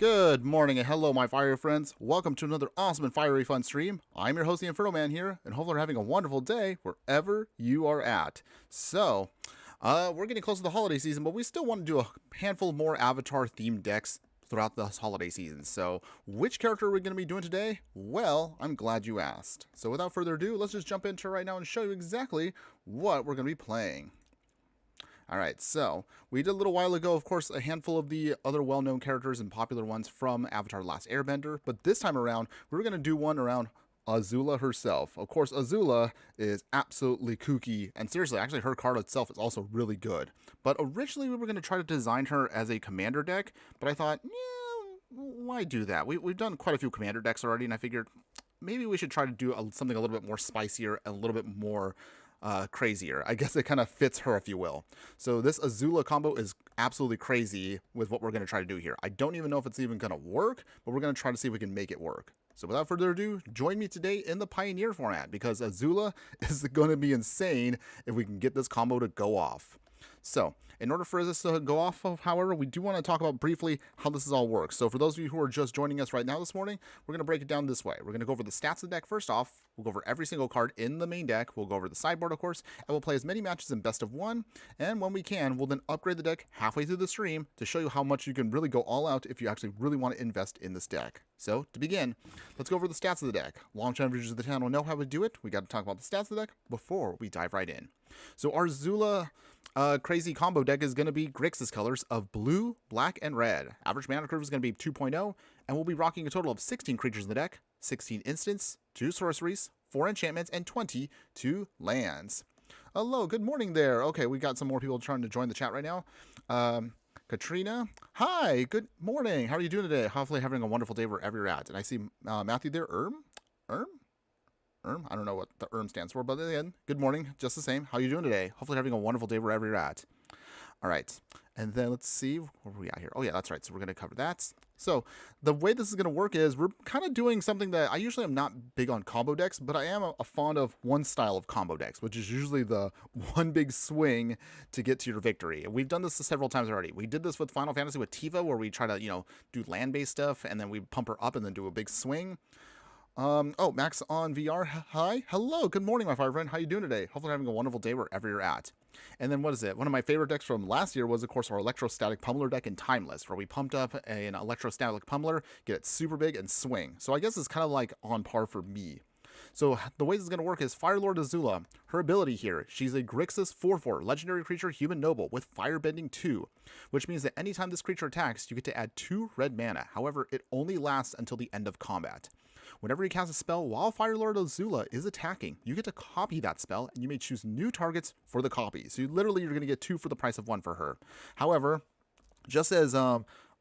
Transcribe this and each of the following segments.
Good morning and hello, my fiery friends. Welcome to another awesome and fiery fun stream. I'm your host, the Infernoman here, and hopefully you're having a wonderful day wherever you are at. So, we're getting close to the holiday season, but we still want to do a handful more Avatar-themed decks throughout this holiday season. So, which character are we going to be doing today? Well, I'm glad you asked. So, without further ado, let's just jump into it right now and show you exactly what we're going to be playing. Alright, so we did a little while ago, of course, a handful of the other well-known characters and popular ones from Avatar The Last Airbender, but this time around, we're going to do one around Azula herself. Of course, Azula is absolutely kooky, and seriously, actually her card itself is also really good. But originally we were going to try to design her as a commander deck, but I thought, yeah, why do that? We've done quite a few commander decks already, and I figured maybe we should try to do something a little bit more spicier, a little bit more crazier. I guess it kind of fits her, if you will. So this Azula combo is absolutely crazy with what we're going to try to do here. I don't even know if it's even going to work, but we're going to try to see if we can make it work. So without further ado, join me today in the Pioneer format, because Azula is going to be insane if we can get this combo to go off. So, in order for this to go off, however, we do want to talk about briefly how this is all works. So for those of you who are just joining us right now this morning, we're going to break it down this way. We're going to go over the stats of the deck first off. We'll go over every single card in the main deck. We'll go over the sideboard, of course, and we'll play as many matches in best of one. And when we can, we'll then upgrade the deck halfway through the stream to show you how much you can really go all out if you actually really want to invest in this deck. So, to begin, let's go over the stats of the deck. Long-time viewers of the channel know how we do it. We got to talk about the stats of the deck before we dive right in. So our Azula crazy combo deck is going to be Grixis colors of blue, black, and red. Average mana curve is going to be 2.0, and we'll be rocking a total of 16 creatures in the deck, 16 instants, 2 sorceries, 4 enchantments, and 22 lands. Hello, good morning there. Okay, we got some more people trying to join the chat right now. Katrina, hi, good morning. How are you doing today? Hopefully having a wonderful day wherever you're at. And I see Matthew there. I don't know what the stands for, but again, good morning, just the same. How are you doing today? Hopefully having a wonderful day wherever you're at. All right, and then let's see, where are we at here? Oh yeah, that's right, so we're going to cover that. So the way this is going to work is we're kind of doing something that I usually am not big on combo decks, but I am a fond of one style of combo decks, which is usually the one big swing to get to your victory. And we've done this several times already. We did this with Final Fantasy with Tifa, where we try to, do land-based stuff, and then we pump her up and then do a big swing. Oh, Max on VR, hi, hello, good morning, my fire friend, how you doing today? Hopefully having a wonderful day wherever you're at. And then what is it? One of my favorite decks from last year was, of course, our Electrostatic Pummeler deck in Timeless, where we pumped up an Electrostatic Pummeler, get it super big, and swing. So I guess it's kind of like on par for me. So the way this is going to work is Firelord Azula, her ability here, she's a Grixis 4/4 legendary creature, human noble, with Firebending 2, which means that anytime this creature attacks, you get to add 2 red mana. However, it only lasts until the end of combat. Whenever you cast a spell while Firelord Azula is attacking, you get to copy that spell, and you may choose new targets for the copy. So you're going to get 2 for the price of 1 for her. However, just as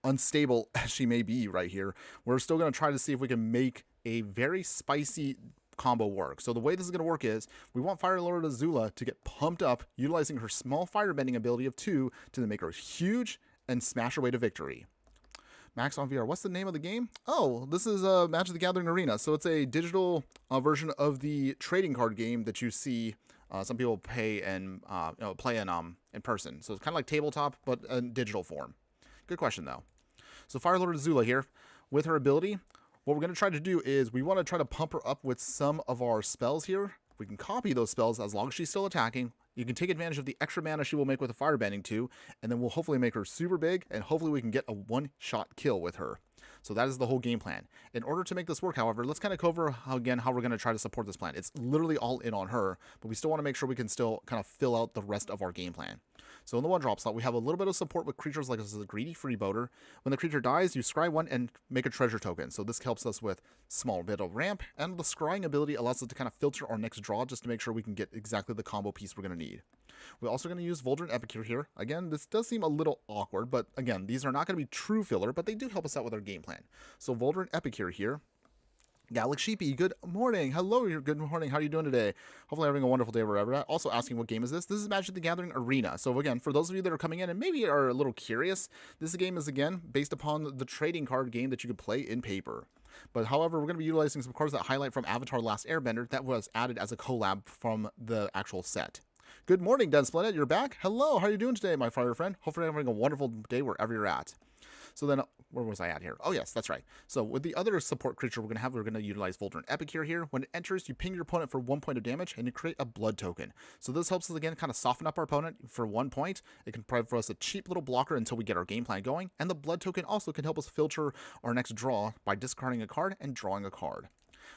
unstable as she may be right here, we're still going to try to see if we can make a very spicy combo work. So the way this is going to work is we want Firelord Azula to get pumped up, utilizing her small firebending ability of 2 to then make her huge and smash her way to victory. Max on VR. What's the name of the game? Oh, this is Magic the Gathering Arena. So it's a digital version of the trading card game that you see some people pay and play in person. So it's kind of like tabletop, but in digital form. Good question though. So Firelord Azula here, with her ability, what we're going to try to do is we want to try to pump her up with some of our spells here. We can copy those spells as long as she's still attacking. You can take advantage of the extra mana she will make with a Firebending 2, and then we'll hopefully make her super big, and hopefully we can get a one-shot kill with her. So that is the whole game plan. In order to make this work, however, let's kind of cover again how we're going to try to support this plan. It's literally all in on her, but we still want to make sure we can still kind of fill out the rest of our game plan. So in the 1-drop slot, we have a little bit of support with creatures like this is a greedy freebooter. When the creature dies, you scry 1 and make a treasure token. So this helps us with small bit of ramp, and the scrying ability allows us to kind of filter our next draw just to make sure we can get exactly the combo piece we're going to need. We're also going to use Voldrin Epicure here. Again, this does seem a little awkward, but again, these are not going to be true filler, but they do help us out with our game plan. So Voldrin Epicure here. Gallic Sheepy, good morning. Hello, good morning. How are you doing today? Hopefully having a wonderful day wherever at. Also asking what game is this? This is Magic the Gathering Arena. So again, for those of you that are coming in and maybe are a little curious, this game is again based upon the trading card game that you could play in paper. But however, we're going to be utilizing some cards that highlight from Avatar The Last Airbender that was added as a collab from the actual set. Good morning, Den Splendid. You're back. Hello, how are you doing today, my fire friend? Hopefully you're having a wonderful day wherever you're at. So then, where was I at here? Oh, yes, that's right. So with the other support creature we're going to utilize Voltern Epic here. When it enters, you ping your opponent for 1 point of damage, and you create a blood token. So this helps us, again, kind of soften up our opponent for 1 point. It can provide for us a cheap little blocker until we get our game plan going, and the blood token also can help us filter our next draw by discarding a card and drawing a card.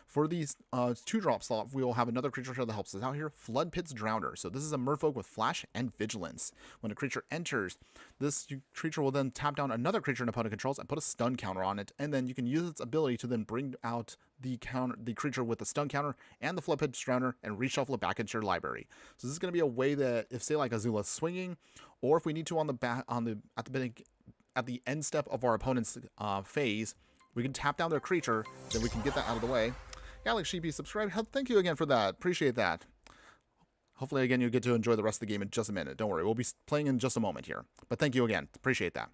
For these 2-drop slot, we will have another creature here that helps us out here, Flood Pit's Drowner. So this is a merfolk with Flash and Vigilance. When a creature enters, this creature will then tap down another creature an opponent controls and put a stun counter on it, and then you can use its ability to then bring out the creature with the stun counter and the Flood Pit's Drowner and reshuffle it back into your library. So this is going to be a way that if, say, like Azula's swinging, or if we need to at the end step of our opponent's phase, we can tap down their creature, then we can get that out of the way. Alex Sheepy, subscribe. Thank you again for that. Appreciate that. Hopefully, again, you'll get to enjoy the rest of the game in just a minute. Don't worry. We'll be playing in just a moment here. But thank you again. Appreciate that.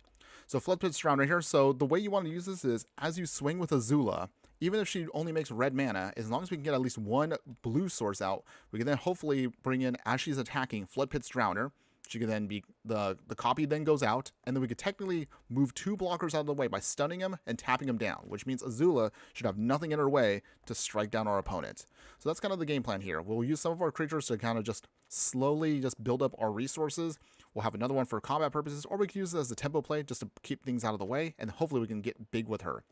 So Flood Pit's Drowner right here. So the way you want to use this is as you swing with Azula, even if she only makes red mana, as long as we can get at least one blue source out, we can then hopefully bring in, as she's attacking, Flood Pit's Drowner. She can then be, the copy then goes out, and then we could technically move 2 blockers out of the way by stunning him and tapping him down, which means Azula should have nothing in her way to strike down our opponent. So that's kind of the game plan here. We'll use some of our creatures to kind of just slowly just build up our resources. We'll have another one for combat purposes, or we can use it as a tempo play just to keep things out of the way, and hopefully we can get big with her.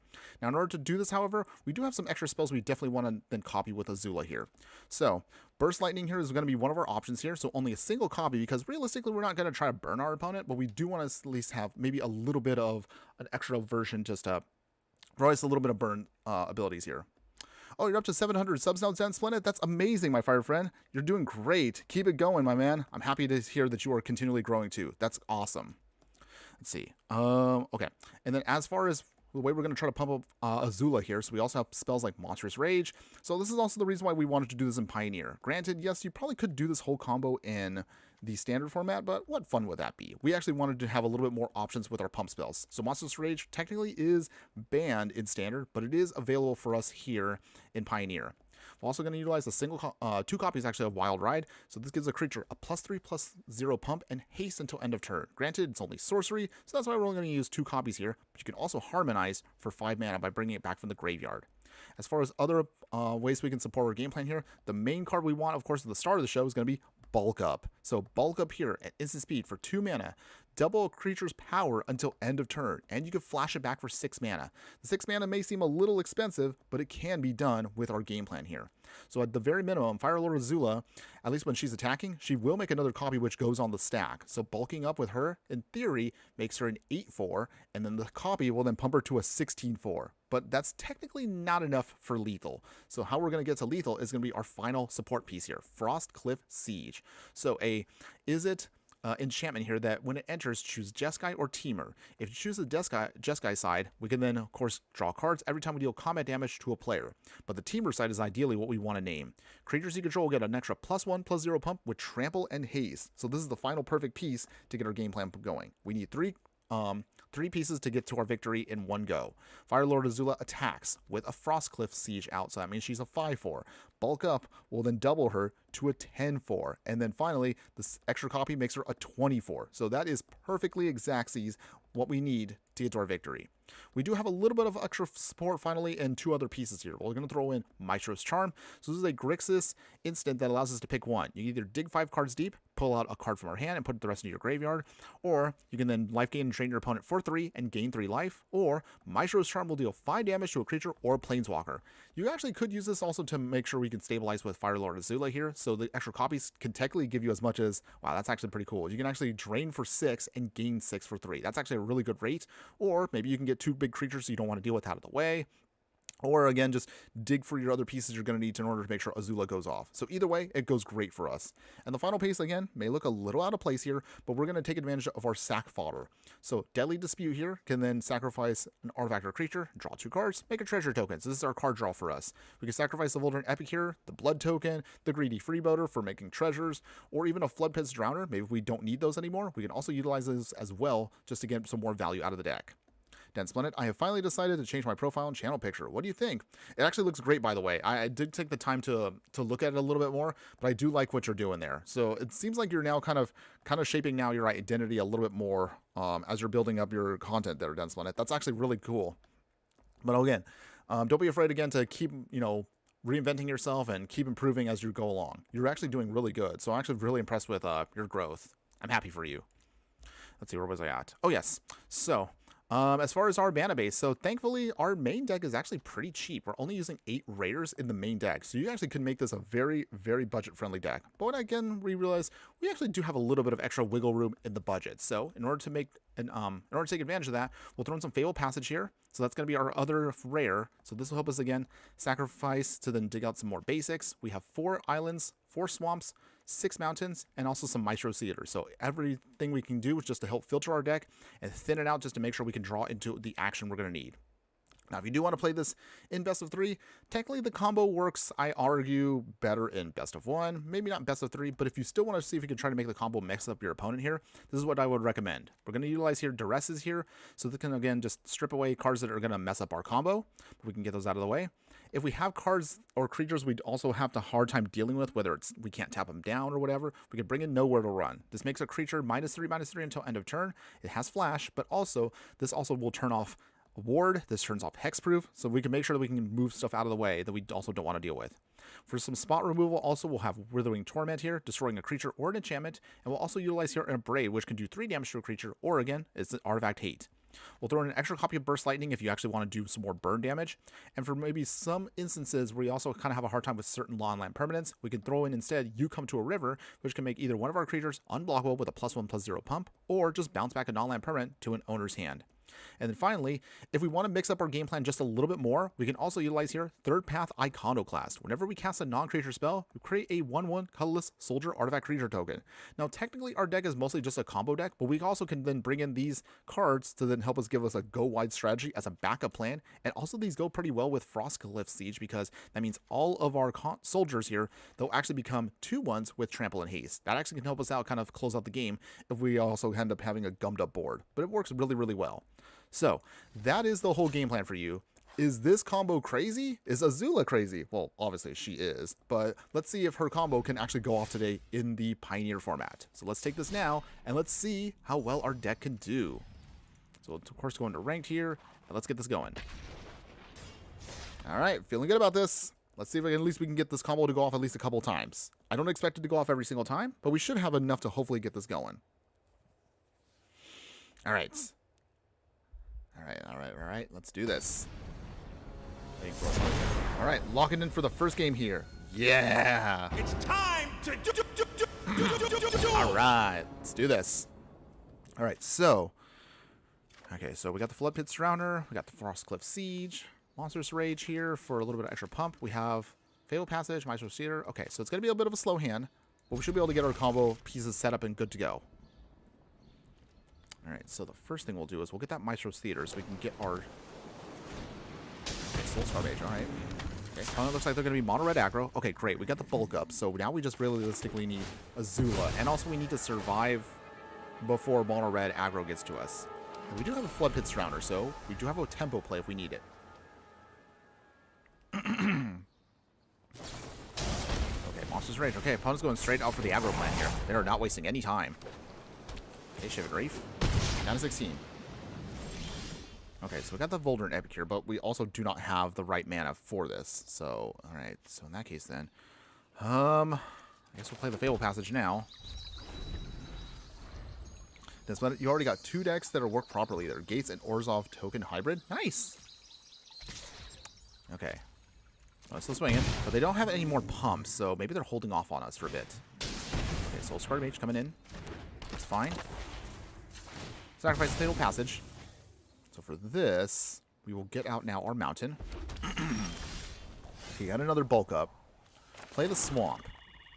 Now, in order to do this, however, we do have some extra spells we definitely want to then copy with Azula here. So, Burst Lightning here is going to be one of our options here, so only a single copy, because realistically we're not going to try to burn our opponent, but we do want to at least have maybe a little bit of an extra version just to provide us a little bit of burn abilities here. Oh, you're up to 700 subs now, Zen Splendid. That's amazing, my fire friend. You're doing great. Keep it going, my man. I'm happy to hear that you are continually growing too. That's awesome. Let's see. Okay. And then as far as the way we're going to try to pump up Azula here, so we also have spells like Monstrous Rage. So this is also the reason why we wanted to do this in Pioneer. Granted, yes, you probably could do this whole combo in the standard format, but what fun would that be? We actually wanted to have a little bit more options with our pump spells. So Monstrous Rage technically is banned in standard, but it is available for us here in Pioneer. We're also going to utilize a single 2 copies actually of Wild Ride. So this gives a creature a +3/+0 pump and haste until end of turn. Granted, it's only sorcery, so that's why we're only going to use 2 copies here. But you can also harmonize for 5 mana by bringing it back from the graveyard. As far as other ways we can support our game plan here, the main card we want, of course, at the start of the show is going to be Bulk Up. So Bulk Up here at instant speed for 2 mana. Double a creature's power until end of turn, and you can flash it back for 6 mana. The 6 mana may seem a little expensive, but it can be done with our game plan here. So at the very minimum, Fire Lord Azula, at least when she's attacking, she will make another copy which goes on the stack. So bulking up with her, in theory, makes her an 8/4, and then the copy will then pump her to a 16/4. But that's technically not enough for lethal. So how we're going to get to lethal is going to be our final support piece here, Frost Cliff Siege. So enchantment here that when it enters, choose Jeskai or Teamer. If you choose the Jeskai side, we can then, of course, draw cards every time we deal combat damage to a player. But the Teamer side is ideally what we want to name. Creatures you control will get an extra +1/+0 pump with Trample and Haste. So this is the final perfect piece to get our game plan going. We need 3 pieces to get to our victory in one go. Fire Lord Azula attacks with a Frostcliff Siege out, so that means she's a 5/4. Bulk Up will then double her to a 10/4. And then finally, this extra copy makes her a 24. So that is perfectly exactsies what we need to get to our victory. We do have a little bit of extra support finally and 2 other pieces here. We're going to throw in Maestro's Charm. So this is a Grixis instant that allows us to pick one. You can either dig 5 cards deep, pull out a card from our hand and put the rest into your graveyard, or you can then life gain and train your opponent for 3 and gain 3 life, or Maestro's Charm will deal 5 damage to a creature or a planeswalker. You actually could use this also to make sure we can stabilize with Fire Lord Azula here, so the extra copies can technically give you as much as, wow, that's actually pretty cool. You can actually drain for 6 and gain 6 for 3. That's actually a really good rate, or maybe you can get 2 big creatures so you don't want to deal with out of the way. Or again, just dig for your other pieces you're going to need in order to make sure Azula goes off. So either way, it goes great for us. And the final piece, again, may look a little out of place here, but we're going to take advantage of our sack fodder. So Deadly Dispute here can then sacrifice an artifact or creature, draw 2 cards, make a treasure token. So this is our card draw for us. We can sacrifice the Voltern Epic here, the Blood Token, the Greedy Freeboater for making treasures, or even a Flood Pit's Drowner. Maybe if we don't need those anymore, we can also utilize those as well just to get some more value out of the deck. Dan Splendid, I have finally decided to change my profile and channel picture. What do you think? It actually looks great, by the way. I did take the time to look at it a little bit more, but I do like what you're doing there. So it seems like you're now kind of shaping now your identity a little bit more as you're building up your content there, Dan Splendid. That's actually really cool. But again, don't be afraid again to keep, reinventing yourself and keep improving as you go along. You're actually doing really good. So I'm actually really impressed with your growth. I'm happy for you. Let's see, where was I at? Oh, yes. So, as far as our mana base, so thankfully our main deck is actually pretty cheap. We're only using 8 raiders in the main deck. So you actually could make this a very, very budget-friendly deck. But again, we realize we actually do have a little bit of extra wiggle room in the budget. So in order to make in order to take advantage of that, we'll throw in some Fable Passage here. So that's going to be our other rare. So this will help us again sacrifice to then dig out some more basics. We have 4 islands, 4 swamps, 6 mountains, and also some Maestro Theater. So everything we can do is just to help filter our deck and thin it out just to make sure we can draw into the action we're going to need. Now, if you do want to play this in best of 3, technically the combo works, I argue, better in best of 1. Maybe not best of 3, but if you still want to see if you can try to make the combo mix up your opponent here, this is what I would recommend. We're going to utilize here Duresses here, so they can, again, just strip away cards that are going to mess up our combo. We can get those out of the way. If we have cards or creatures we'd also have a hard time dealing with, whether it's we can't tap them down or whatever, we can bring in Nowhere to Run. This makes a creature -3/-3 until end of turn. It has flash, but also this also will turn off Ward. This turns off Hexproof, so we can make sure that we can move stuff out of the way that we also don't want to deal with. For some spot removal, also we'll have Withering Torment here, destroying a creature or an enchantment, and we'll also utilize here a Braid, which can do 3 damage to a creature, or again, it's an Artifact Hate. We'll throw in an extra copy of Burst Lightning if you actually want to do some more burn damage. And for maybe some instances where you also kind of have a hard time with certain law and land permanents, we can throw in instead You Come to a River, which can make either one of our creatures unblockable with a +1/+0 pump, or just bounce back a non-land permanent to an owner's hand. And then finally, if we want to mix up our game plan just a little bit more, we can also utilize here Third Path Iconoclast. Whenever we cast a non-creature spell, we create a 1/1 colorless soldier artifact creature token. Now, technically, our deck is mostly just a combo deck, but we also can then bring in these cards to then help us give us a go-wide strategy as a backup plan. And also, these go pretty well with Frostcliff Siege, because that means all of our soldiers here, they'll actually become 2/1s with Trample and Haste. That actually can help us out, kind of close out the game if we also end up having a gummed up board. But it works really, really well. So that is the whole game plan for you. Is this combo crazy? Is Azula crazy? Well, obviously she is, but let's see if her combo can actually go off today in the Pioneer format. So let's take this now, and let's see how well our deck can do. So we'll, of course, go into ranked here, and let's get this going. All right, feeling good about this. Let's see if at least we can get this combo to go off at least a couple times. I don't expect it to go off every single time, but we should have enough to hopefully get this going. All right. All right, let's do this. All right, locking in for the first game here. Yeah! It's time to do. All right, let's do this. All right, so... Okay, so we got the Flood Pit Surrounder, we got the Frostcliff Siege, Monstrous Rage here for a little bit of extra pump. We have Fatal Passage, Maestro Theater. Okay, so it's going to be a bit of a slow hand, but we should be able to get our combo pieces set up and good to go. Alright, so the first thing we'll do is we'll get that Maestro's Theater so we can get our Soul Scar Mage. Alright. Okay, finally looks like they're going to be mono red aggro. Okay, great. We got the bulk up. So now we just realistically need Azula. And also we need to survive before mono red aggro gets to us. And we do have a Flood Pit Surrounder, so we do have a tempo play if we need it. Okay, Monster's Rage. Okay, opponent's going straight out for the aggro plan here. They are not wasting any time. Okay, Shivan Reef. Down to 16. Okay, so we got the Voldrin Epic here, but we also do not have the right mana for this. So, alright. So in that case then, I guess we'll play the Fable Passage now. You already got 2 decks that are work properly there. Gates and Orzhov Token Hybrid. Nice! Okay. Well, still swinging, but they don't have any more pumps, so maybe they're holding off on us for a bit. Okay, Soul Scar Mage coming in. That's fine. Sacrifice the Fatal Passage. So for this, we will get out now our mountain. Okay, got another bulk up. Play the swamp.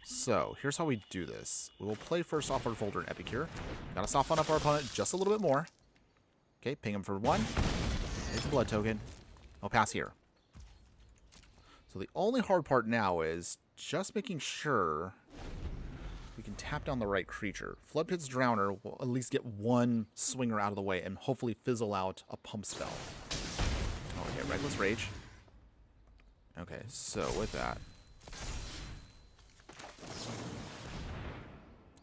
So here's how we do this. We will play first off our Voldrin Epic here. Gotta soften up our opponent just a little bit more. Okay, ping him for 1. Take the blood token. I'll pass here. So the only hard part now is just making sure we can tap down the right creature. Floodpit's Drowner will at least get one swinger out of the way and hopefully fizzle out a pump spell. Okay, Reckless Rage. Okay, so with that.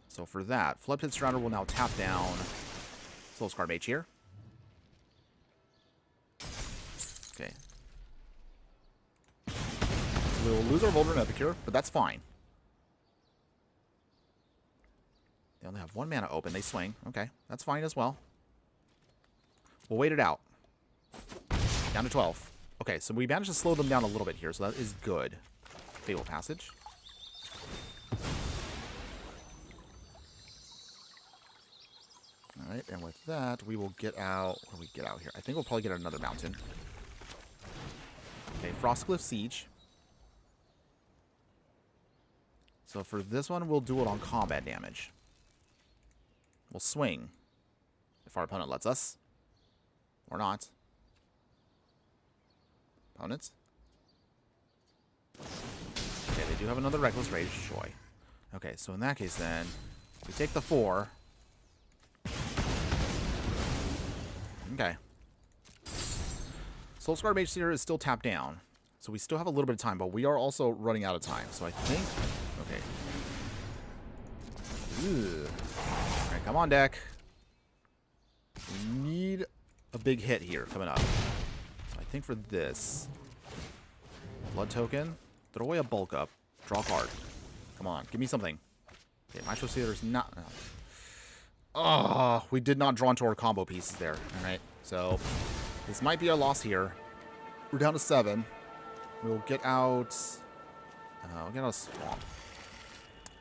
So for that, Floodpit's Drowner will now tap down Soulscar Mage here. Okay. So we will lose our Volder and Epicure, but that's fine. They only have 1 mana open. They swing. Okay, that's fine as well. We'll wait it out. Down to 12. Okay, so we managed to slow them down a little bit here, so that is good. Fatal Passage. Alright, and with that, we will get out... What do we get out here? I think we'll probably get another mountain. Okay, Frostcliff Siege. So for this one, we'll do it on combat damage. We'll swing if our opponent lets us. Or not. Opponents. Okay, they do have another Reckless Rage Joy. Okay, so in that case then, we take the 4. Okay. Soulscar Mage Seer is still tapped down. So we still have a little bit of time, but we are also running out of time. So I think... Okay. Alright, come on, deck. We need a big hit here coming up. So I think for this... Blood Token. Throw away a Bulk Up. Draw a card. Come on, give me something. Okay, Maestro Seer's not... Oh, we did not draw into our combo pieces there. Alright, so this might be a loss here. We're down to 7. We'll get out... we'll get out a Swamp.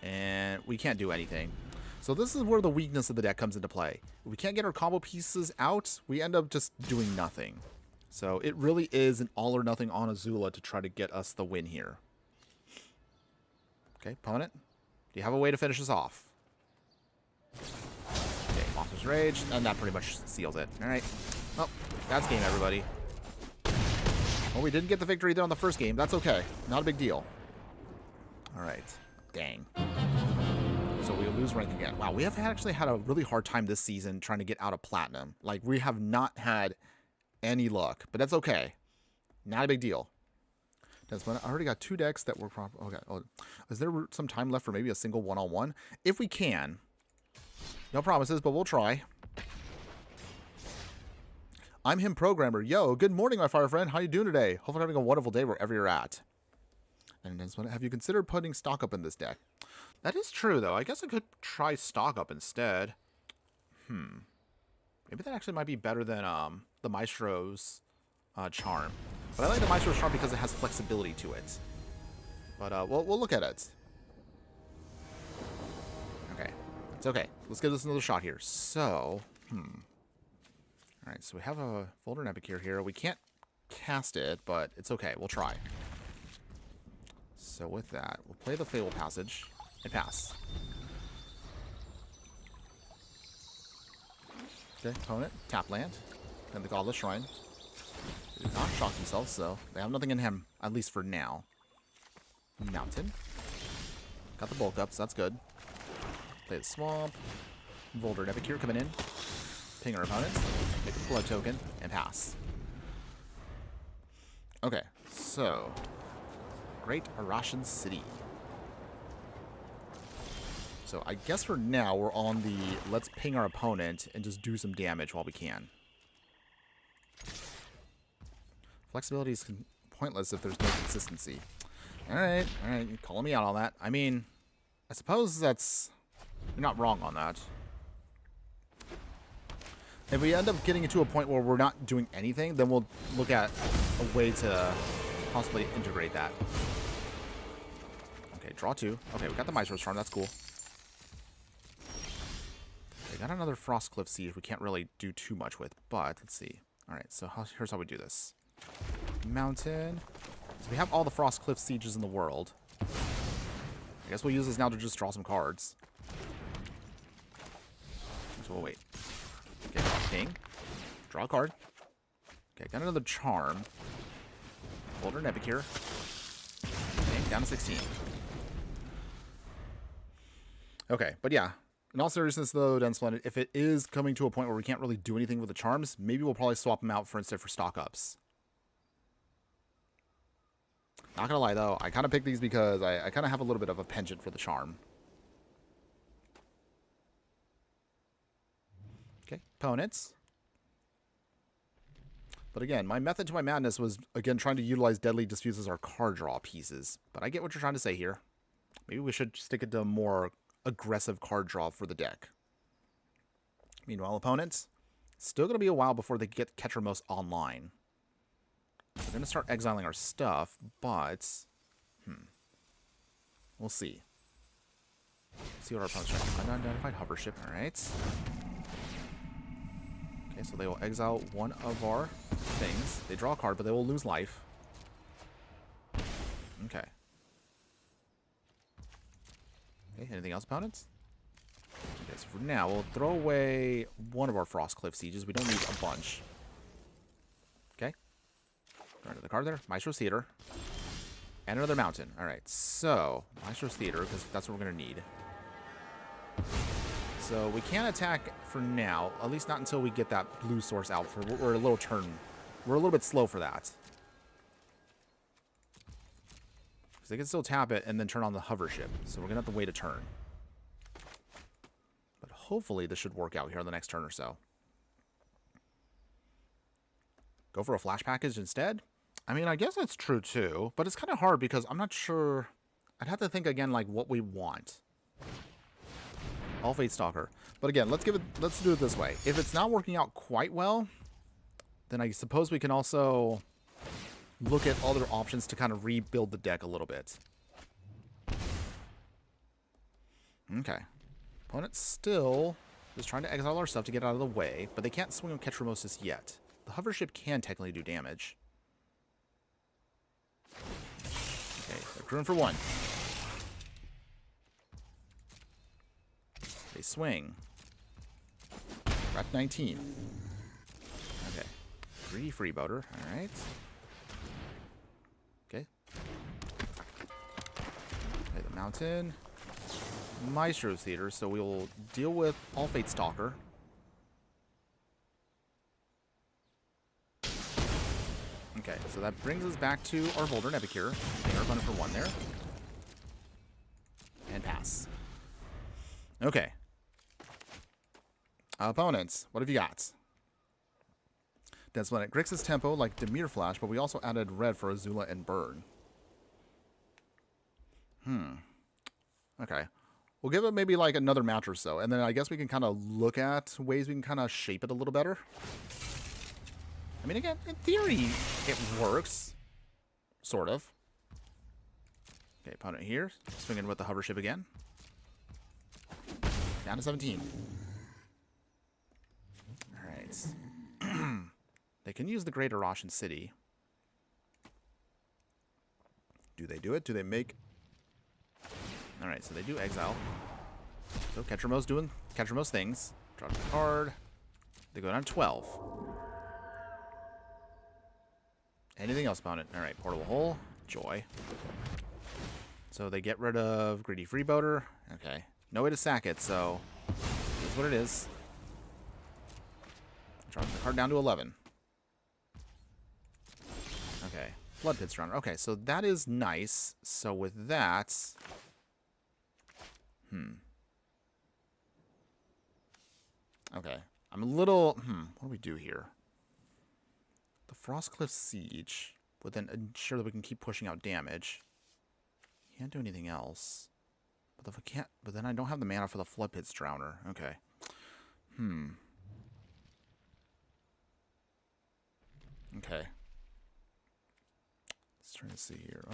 And we can't do anything. So this is where the weakness of the deck comes into play. If we can't get our combo pieces out, we end up just doing nothing. So it really is an all or nothing on Azula to try to get us the win here. Okay, opponent. Do you have a way to finish this off? Okay, Monster's Rage, and that pretty much seals it. Alright. Well, that's game, everybody. Well, we didn't get the victory there on the first game. That's okay. Not a big deal. Alright. Dang. So we'll lose rank again. Wow, we have actually had a really hard time this season trying to get out of Platinum. Like, we have not had any luck, but that's okay. Not a big deal. I already got 2 decks that were proper. Okay. Oh, is there some time left for maybe a single one-on-one? If we can. No promises, but we'll try. I'm him programmer. Yo, good morning, my fire friend. How you doing today? Hopefully you're having a wonderful day wherever you're at. And have you considered putting stock up in this deck? That is true, though. I guess I could try stock up instead. Maybe that actually might be better than the Maestro's Charm. But I like the Maestro's Charm because it has flexibility to it. But we'll look at it. Okay. It's okay. Let's give this another shot here. So, Alright, so we have a Volder and Epicure here. We can't cast it, but it's okay. We'll try. So with that, we'll play the Fatal Passage and pass. Okay, opponent, tap land, and the Godless Shrine. They did not shock themselves, so they have nothing in him, at least for now. Mountain. Got the bulk up, so that's good. Play the Swamp. Volder and Epicure coming in. Ping our opponent. Make a Blood Token, and pass. Okay, so... Great Arashan City. So I guess for now we're on the let's ping our opponent and just do some damage while we can. Flexibility is pointless if there's no consistency. Alright, you're calling me out on that. I mean, I suppose that's... You're not wrong on that. If we end up getting to a point where we're not doing anything, then we'll look at a way to possibly integrate that. Okay, draw 2. Okay, we got the Maestro's Charm. That's cool. We got another Frostcliff Siege we can't really do too much with, but let's see. Alright, so here's how we do this. Mountain. So we have all the Frostcliff Sieges in the world. I guess we'll use this now to just draw some cards. So we'll wait. Okay, draw a King. Draw a card. Okay, got another Charm. Volder and Epicure. Okay, down to 16. Okay, but yeah. In all seriousness, though, Den Splendid, if it is coming to a point where we can't really do anything with the charms, maybe we'll probably swap them out for instead for stock ups. Not gonna lie, though, I kind of picked these because I kind of have a little bit of a penchant for the charm. Okay, opponents. But again, my method to my madness was, again, trying to utilize Deadly Disputes as our card draw pieces. But I get what you're trying to say here. Maybe we should stick it to a more aggressive card draw for the deck. Meanwhile, opponents, still going to be a while before they get Ketramos online. We're going to start exiling our stuff, but we'll see. See what our opponents try. Unidentified hover ship. All right. Okay, so they will exile one of our things. They draw a card, but they will lose life. Okay. Okay, anything else, opponents? Okay, so for now, we'll throw away one of our Frostcliff Sieges. We don't need a bunch. Okay. Go into the card there. Maestro's Theater. And another mountain. Alright, so Maestro's Theater, because that's what we're going to need. So we can't attack for now, at least not until we get that blue source out. We're a little We're a little bit slow for that. Because they can still tap it and then turn on the hover ship. So we're going to have to wait a turn. But hopefully this should work out here on the next turn or so. Go for a flash package instead? I mean, I guess that's true too. But it's kind of hard because I'm not sure. I'd have to think again like what we want. All Fate Stalker. But again, let's do it this way. If it's not working out quite well, then I suppose we can also look at other options to kind of rebuild the deck a little bit. Okay. Opponent still is trying to exile our stuff to get out of the way, but they can't swing on Ketramosis yet. The hover ship can technically do damage. Okay, they're crewing for one. They swing. We're at 19. Okay. Greedy Freeboater. Alright. Okay. Okay, the mountain. Maestro's Theater, so we will deal with All Fate Stalker. Okay, so that brings us back to our Boulder and Epicure. Take our opponent for one there. And pass. Okay. Opponents, what have you got? That's when it Grixis Tempo like Dimir Flash, but we also added red for Azula and Burn. Okay. We'll give it maybe like another match or so, and then I guess we can kind of look at ways we can kind of shape it a little better. I mean, again, in theory, it works. Sort of. Okay, opponent here. Swinging with the hover ship again. Down to 17. Alright. They can use the Greater Roshan City. Do they do it? Do they make... Alright, so they do exile. So Ketramos doing Ketramos things. Drop the card. They go down to 12. Anything else, opponent? Alright, Portable Hole. Joy. So they get rid of Greedy Freeboater. Okay. No way to sack it, so that's what it is. Drop the card down to 11. Okay. Flood Pits Runner. Okay, so that is nice. So with that... Okay. I'm a little... What do we do here? The Frostcliff Siege would then ensure that we can keep pushing out damage. Can't do anything else. But if I can't... But then I don't have the mana for the Flood Pits Drowner. Okay. Okay. Let's try to see here.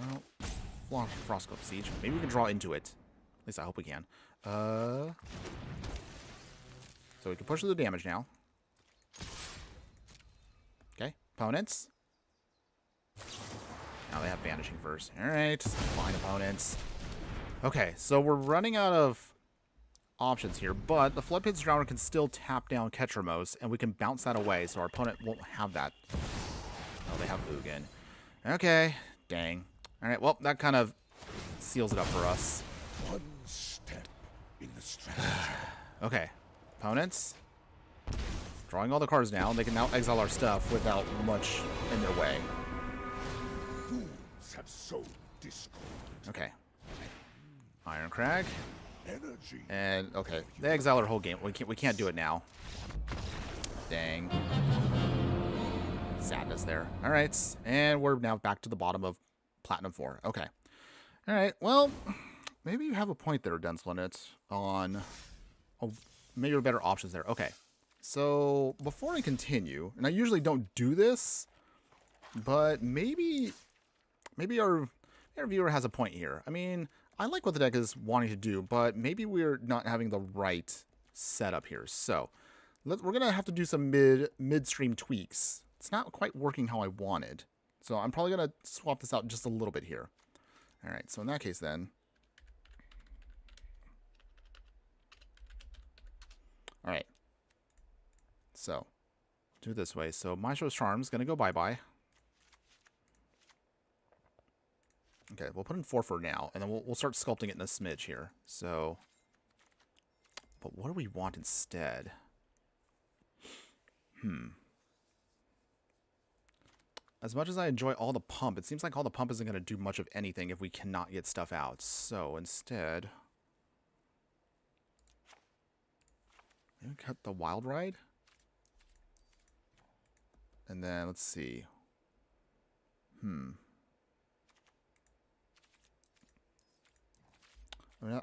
Well, Frostcliff Siege. Maybe we can draw into it. At least I hope we can. So we can push through the damage now. Okay. Opponents. Now they have Banishing first. Alright. Fine, opponents. Okay, so we're running out of options here, but the Flood Pits Drowner can still tap down Ketramos, and we can bounce that away, so our opponent won't have that. Oh, they have Ugin. Okay. Dang. Alright, well, that kind of seals it up for us. One step in the strategy. Okay. Opponents. Drawing all the cards now. They can now exile our stuff without much in their way. Fools have sown discord. Okay. Iron Crag. Energy. And, okay. They exile our whole game. We can't do it now. Dang. Sadness there. Alright. And we're now back to the bottom of Platinum 4. Okay. Alright. Well, maybe you have a point there, Densplanet, on maybe better options there. Okay. So, before I continue, and I usually don't do this, but maybe our viewer has a point here. I mean, I like what the deck is wanting to do, but maybe we're not having the right setup here. So, we're going to have to do some midstream tweaks. It's not quite working how I wanted. So, I'm probably going to swap this out just a little bit here. All right, so in that case then. All right. So, do it this way. So, Maestro's Charm's going to go bye-bye. Okay, we'll put in 4 for now, and then we'll start sculpting it in a smidge here. So, but what do we want instead? As much as I enjoy all the pump, it seems like all the pump isn't going to do much of anything if we cannot get stuff out. So, instead, maybe cut the Wild Ride. And then, let's see. I mean,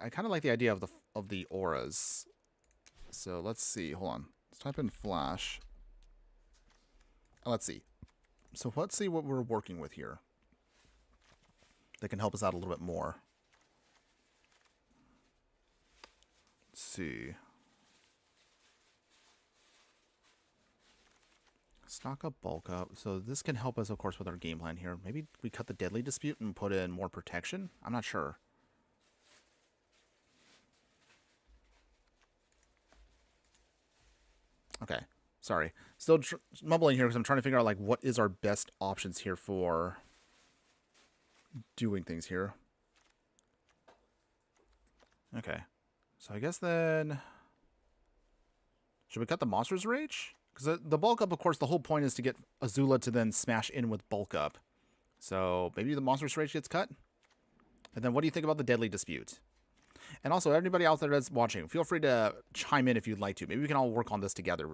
I kind of like the idea of the auras. So let's see. Hold on. Let's type in Flash. Let's see. So let's see what we're working with here that can help us out a little bit more. Let's see. Stock up, bulk up. So this can help us, of course, with our game plan here. Maybe we cut the Deadly Dispute and put in more protection? I'm not sure. Okay, sorry. Still mumbling here because I'm trying to figure out, like, what is our best options here for doing things here. Okay, so I guess then... Should we cut the Monster's Rage? Because the bulk up, of course, the whole point is to get Azula to then smash in with bulk up. So maybe the Monster's Rage gets cut? And then what do you think about the Deadly Dispute? And also, everybody out there that's watching, feel free to chime in if you'd like to. Maybe we can all work on this together.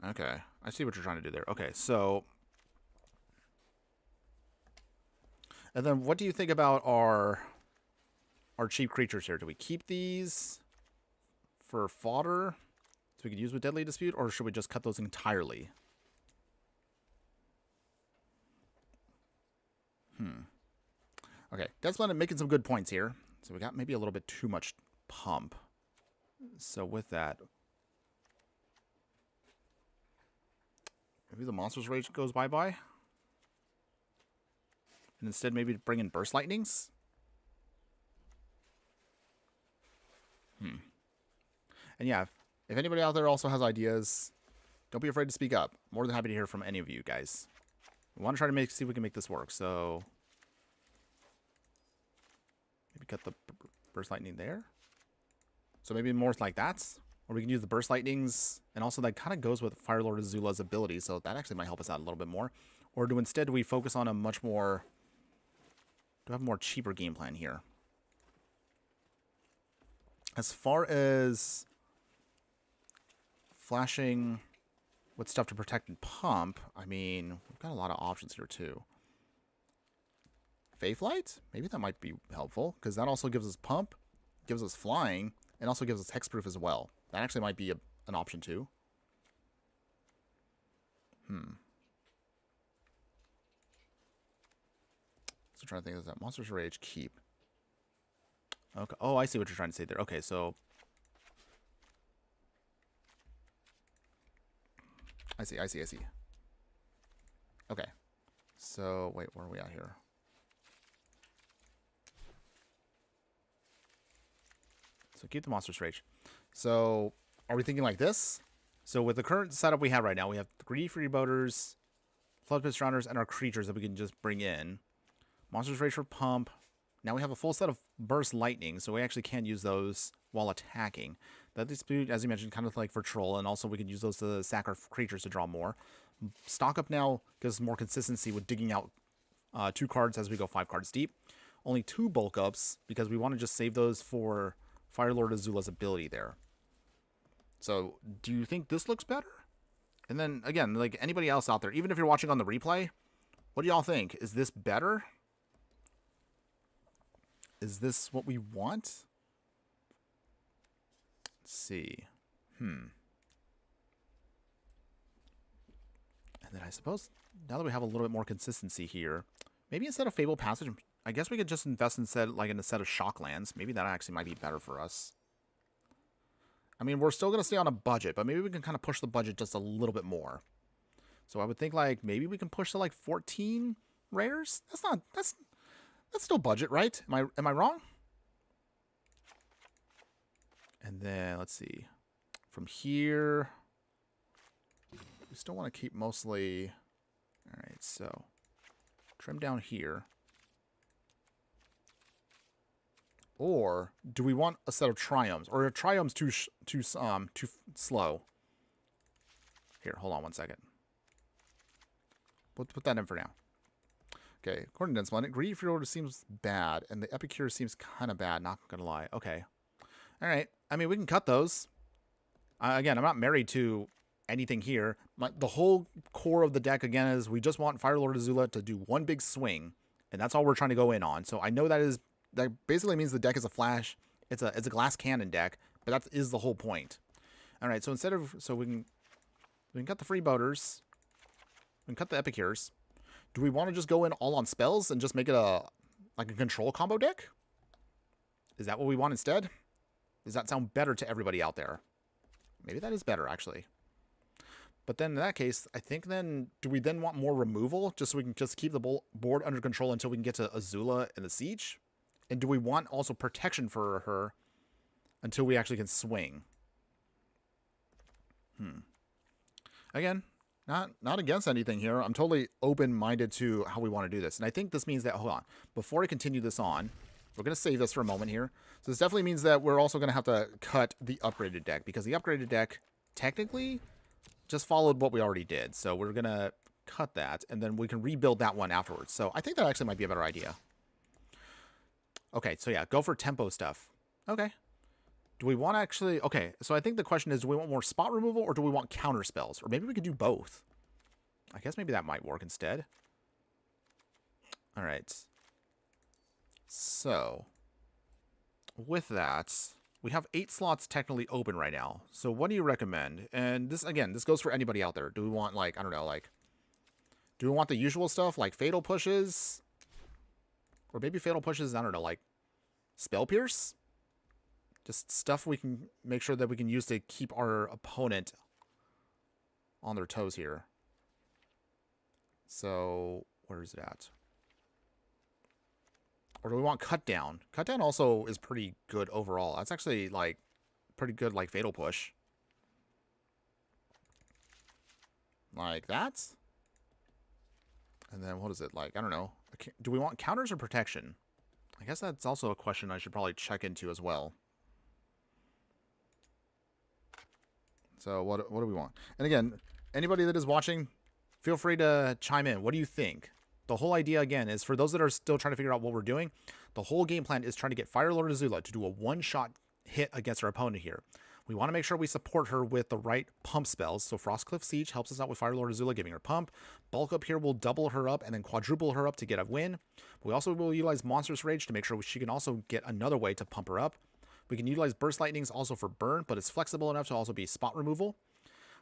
Okay, I see what you're trying to do there. Okay, so... And then what do you think about our cheap creatures here? Do we keep these for fodder so we could use with Deadly Dispute, or should we just cut those entirely? Okay, Deathsplanet making some good points here. So we got maybe a little bit too much pump. So with that, maybe the Monster's Rage goes bye-bye. And instead maybe bring in Burst Lightnings. And yeah, if anybody out there also has ideas, don't be afraid to speak up. More than happy to hear from any of you guys. We want to try to see if we can make this work. So maybe cut the Burst Lightning there. So maybe more like that. Or we can use the Burst Lightnings. And also that kind of goes with Fire Lord Azula's ability. So that actually might help us out a little bit more. Or do instead we focus on a much more... Do have a more cheaper game plan here? As far as flashing with stuff to protect and pump, I mean, we've got a lot of options here too. Feyflight? Maybe that might be helpful, because that also gives us pump, gives us flying, and also gives us hexproof as well. That actually might be an option too. So I'm trying to think, is that Monster's Rage keep? Okay. Oh, I see what you're trying to say there. Okay, so I see. Okay. So wait, where are we at here? So keep the Monster's Rage. So are we thinking like this? So with the current setup we have right now, we have 3 freeboaters, Flood Pit Drowners, and our creatures that we can just bring in. Monster's Rage for pump. Now we have a full set of burst lightning, so we actually can use those while attacking. That dispute, as you mentioned, kind of like for troll, and also we can use those to sack our creatures to draw more. Stock up now gives us more consistency with digging out 2 cards as we go 5 cards deep. Only 2 bulk ups because we want to just save those for Firelord Azula's ability there. So, do you think this looks better? And then again, like anybody else out there, even if you're watching on the replay, what do y'all think? Is this better? Is this what we want? Let's see. And then I suppose now that we have a little bit more consistency here, maybe instead of Fable Passage, I guess we could just invest instead like in a set of Shocklands. Maybe that actually might be better for us. I mean, we're still going to stay on a budget, but maybe we can kind of push the budget just a little bit more. So I would think like maybe we can push to like 14 rares. That's still budget, right? Am I wrong? And then let's see. From here, we still want to keep mostly. All right, so trim down here. Or do we want a set of Triumphs? Or are Triumphs too slow? Here, hold on one second. We'll put that in for now. Okay, according to Densplanet, Greedy Freeloader seems bad, and the Epicure seems kind of bad, not gonna lie. Okay. Alright, I mean, we can cut those. Again, I'm not married to anything here. The whole core of the deck, again, is we just want Firelord Azula to do one big swing, and that's all we're trying to go in on. So I know that basically means the deck is a flash. It's a glass cannon deck, but that is the whole point. Alright, so instead of... So we can cut the freeboaters. We can cut the Epicures. Do we want to just go in all on spells and just make it like a control combo deck? Is that what we want instead? Does that sound better to everybody out there? Maybe that is better, actually. But then in that case, I think then, do we then want more removal? Just so we can just keep the board under control until we can get to Azula and the Siege? And do we want also protection for her until we actually can swing? Again, not against anything here. I'm totally open-minded to how we want to do this. And I think this means that, hold on, before I continue this on, we're going to save this for a moment here. So this definitely means that we're also going to have to cut the upgraded deck, because the upgraded deck technically just followed what we already did. So we're going to cut that, and then we can rebuild that one afterwards. So I think that actually might be a better idea. Okay, so yeah, go for tempo stuff. Okay. Do we want to actually... Okay, so I think the question is, do we want more spot removal or do we want counter spells? Or maybe we could do both. I guess maybe that might work instead. All right. So, with that, we have 8 slots technically open right now. So what do you recommend? And this, again, this goes for anybody out there. Do we want, like, I don't know, like... Do we want the usual stuff, like Fatal Pushes? Or maybe Fatal Pushes, I don't know, like Spell Pierce? Just stuff we can make sure that we can use to keep our opponent on their toes here. So, where is it at? Or do we want Cut Down? Cut Down also is pretty good overall. That's actually, like, pretty good, like, Fatal Push. Like that? And then what is it? Like, I don't know. Do we want counters or protection? I guess that's also a question I should probably check into as well. So what do we want? And again, anybody that is watching, feel free to chime in. What do you think? The whole idea, again, is for those that are still trying to figure out what we're doing, the whole game plan is trying to get Firelord Azula to do a one-shot hit against our opponent here. We want to make sure we support her with the right pump spells. So Frostcliff Siege helps us out with Firelord Azula, giving her pump. Bulk Up here will double her up and then quadruple her up to get a win. We also will utilize Monstrous Rage to make sure she can also get another way to pump her up. We can utilize Burst Lightnings also for burn, but it's flexible enough to also be spot removal.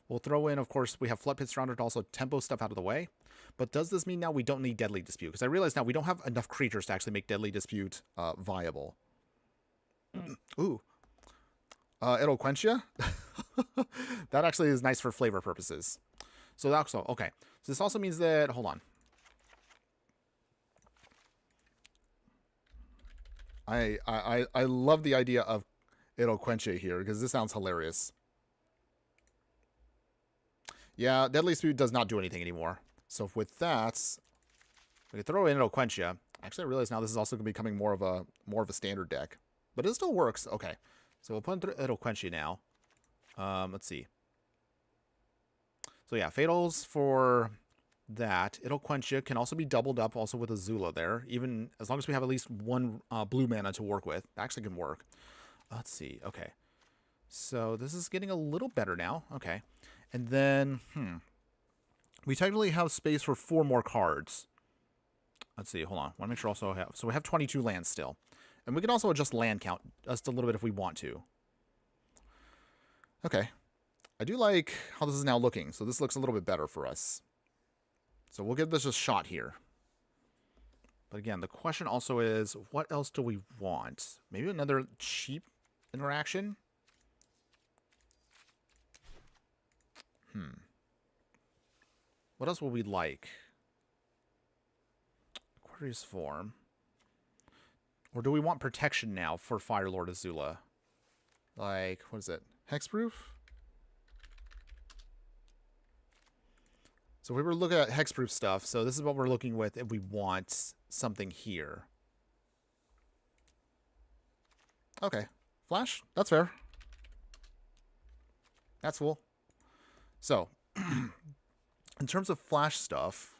We'll throw in, of course, we have Flood Pit Surrounder to also tempo stuff out of the way. But does this mean now we don't need Deadly Dispute? Because I realize now we don't have enough creatures to actually make Deadly Dispute viable. Ooh. It'll quench you. That actually is nice for flavor purposes. So that's also, okay. So this also means that, hold on. I love the idea of it'll quench you here, because this sounds hilarious. Yeah, Deadly Dispute does not do anything anymore. So with that, we can throw in it'll quench you. Actually, I realize now this is also going to be becoming more of a standard deck. But it still works. Okay. So we'll put it'll quench you now. Let's see. So yeah, Fatals for that. It'll quench you. Can also be doubled up also with Azula there. Even as long as we have at least one blue mana to work with. That actually can work. Let's see. Okay. So this is getting a little better now. Okay. And then, we technically have space for 4 more cards. Let's see. Hold on. Want to make sure also I have. So we have 22 lands still. And we can also adjust land count just a little bit if we want to. Okay. I do like how this is now looking. So this looks a little bit better for us. So we'll give this a shot here. But again, the question also is, what else do we want? Maybe another cheap interaction? What else would we like? Aquarius form. Or do we want protection now for Fire Lord Azula? Like, what is it? Hexproof? So if we were to look at hexproof stuff, so this is what we're looking with if we want something here. Okay. Flash? That's fair. That's cool. So, in terms of flash stuff,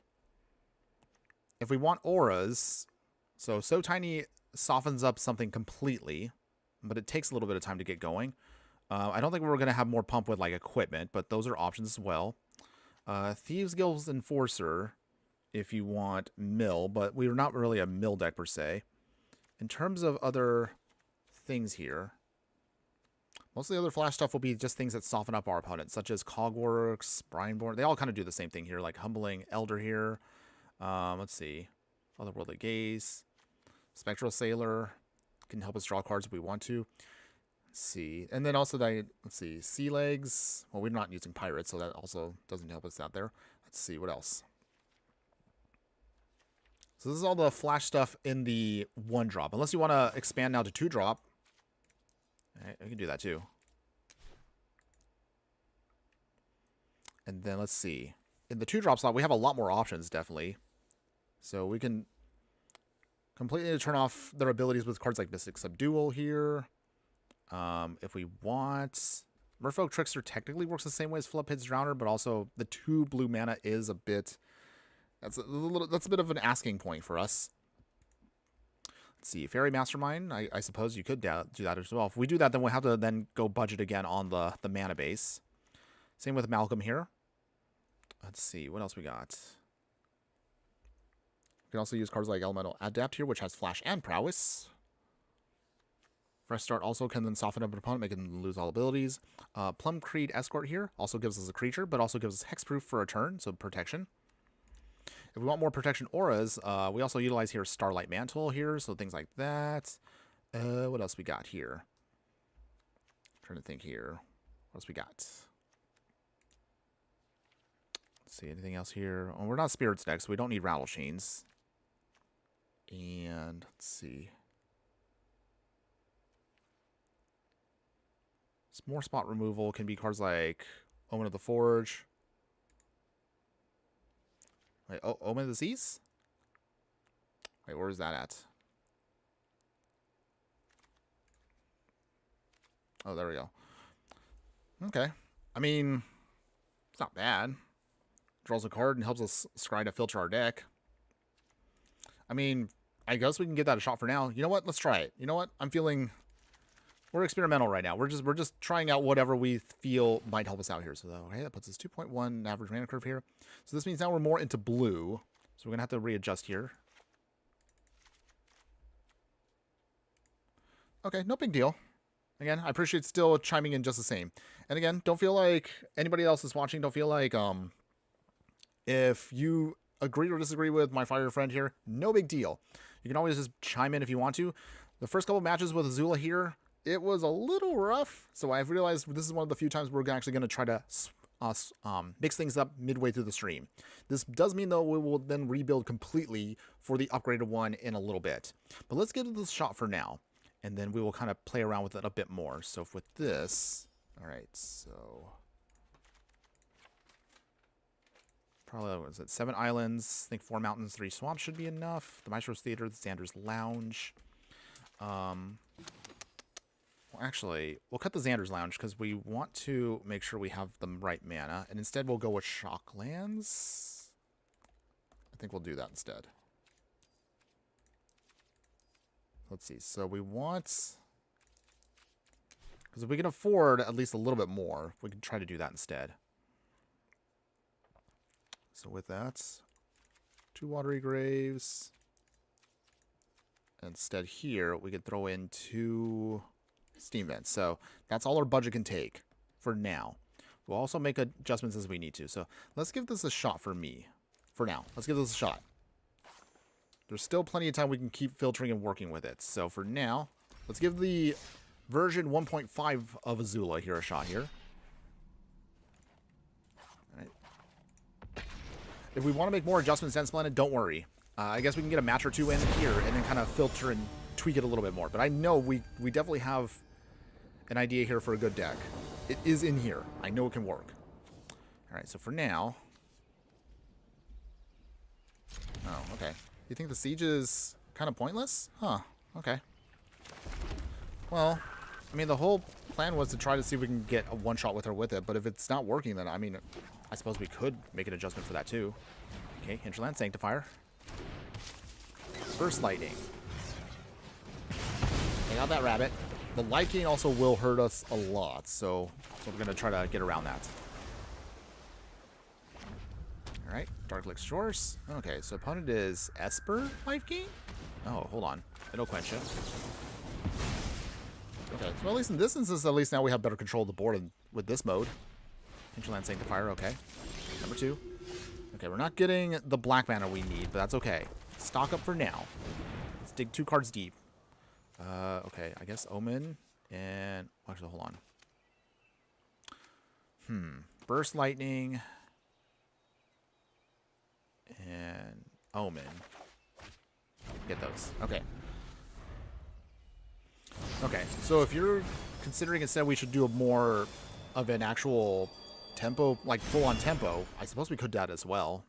if we want auras, so tiny softens up something completely, but it takes a little bit of time to get going. I don't think we're going to have more pump with like equipment, but those are options as well. Thieves Guild's Enforcer, if you want mill, but we're not really a mill deck per se. In terms of other things here, most of the other flash stuff will be just things that soften up our opponents, such as Cogworks, Brineborn. They all kind of do the same thing here, like Humbling Elder here. Let's see. Otherworldly Gaze. Spectral Sailor can help us draw cards if we want to. Let's see. And then also, let's see. Sea Legs. Well, we're not using Pirates, so that also doesn't help us out there. Let's see. What else? So this is all the flash stuff in the 1-drop. Unless you want to expand now to 2-drop. I can do that too. And then let's see. In the 2-drop slot, we have a lot more options, definitely. So we can completely turn off their abilities with cards like Mystic Subdual here. If we want... Merfolk Trickster technically works the same way as Floodpit's Drowner, but also the 2 blue mana is a bit... That's a bit of an asking point for us. Let's see, Fairy Mastermind, I suppose you could do that as well. If we do that, then we'll have to then go budget again on the mana base. Same with Malcolm here. Let's see, what else we got? We can also use cards like Elemental Adept here, which has Flash and Prowess. Fresh Start also can then soften up an opponent, make him lose all abilities. Plum Creed Escort here also gives us a creature, but also gives us Hexproof for a turn, so protection. If we want more protection auras, we also utilize here Starlight Mantle here, so things like that. What else we got here? I'm trying to think here. What else we got? Let's see, anything else here? Oh, we're not Spirits next, so we don't need Rattle Chains. And let's see. Some more spot removal can be cards like Omen of the Forge. Wait, Omen of the Seas? Wait, where is that at? Oh, there we go. Okay. I mean, it's not bad. Draws a card and helps us scry to filter our deck. I mean, I guess we can give that a shot for now. You know what? Let's try it. You know what? I'm feeling... We're experimental right now. We're just trying out whatever we feel might help us out here. So, okay, that puts us 2.1 average mana curve here. So this means now we're more into blue. So we're going to have to readjust here. Okay, no big deal. Again, I appreciate still chiming in just the same. And again, don't feel like anybody else is watching. Don't feel like if you agree or disagree with my fire friend here, no big deal. You can always just chime in if you want to. The first couple matches with Azula here, it was a little rough, so I've realized this is one of the few times we're actually going to try to mix things up midway through the stream. This does mean, though, we will then rebuild completely for the upgraded one in a little bit. But let's give this a shot for now, and then we will kind of play around with it a bit more. So with this, all right, so... Probably, what is it, 7 islands. I think 4 mountains, 3 swamps should be enough. The Maestro's Theater, the Xander's Lounge. Well, actually, we'll cut the Xander's Lounge because we want to make sure we have the right mana. And instead, we'll go with Shocklands. I think we'll do that instead. Let's see. So we want... Because if we can afford at least a little bit more, we can try to do that instead. So with that, 2 Watery Graves. Instead here, we could throw in 2 Steam Vents. So that's all our budget can take for now. We'll also make adjustments as we need to. So let's give this a shot for me. For now, let's give this a shot. There's still plenty of time we can keep filtering and working with it. So for now, let's give the version 1.5 of Azula here a shot here. All right. If we want to make more adjustments to Splendid, don't worry. I guess we can get a match or 2 in here and then kind of filter and tweak it a little bit more. But I know we definitely have an idea here for a good deck. It is in here. I know it can work. All right, so for now... Oh, okay. You think the siege is kind of pointless? Huh, okay. Well, I mean, the whole plan was to try to see if we can get a one-shot with her with it, but if it's not working, then, I mean, I suppose we could make an adjustment for that, too. Okay, Hinterland Sanctifier. First Lightning. Hang out that rabbit. The Life Gain also will hurt us a lot, so we're going to try to get around that. Alright, Darklick Shores. Okay, so opponent is Esper Life Gain? Oh, hold on. It'll quench it. Okay, so at least in this instance, at least now we have better control of the board with this mode. Hinterland Sanctifier, okay. Number 2. Okay, we're not getting the black mana we need, but that's okay. Stock up for now. Let's dig 2 cards deep. Okay, I guess Omen and... Actually, hold on. Burst Lightning... and Omen. Get those. Okay. Okay, so if you're considering instead we should do a more of an actual tempo, like full-on tempo, I suppose we could do that as well.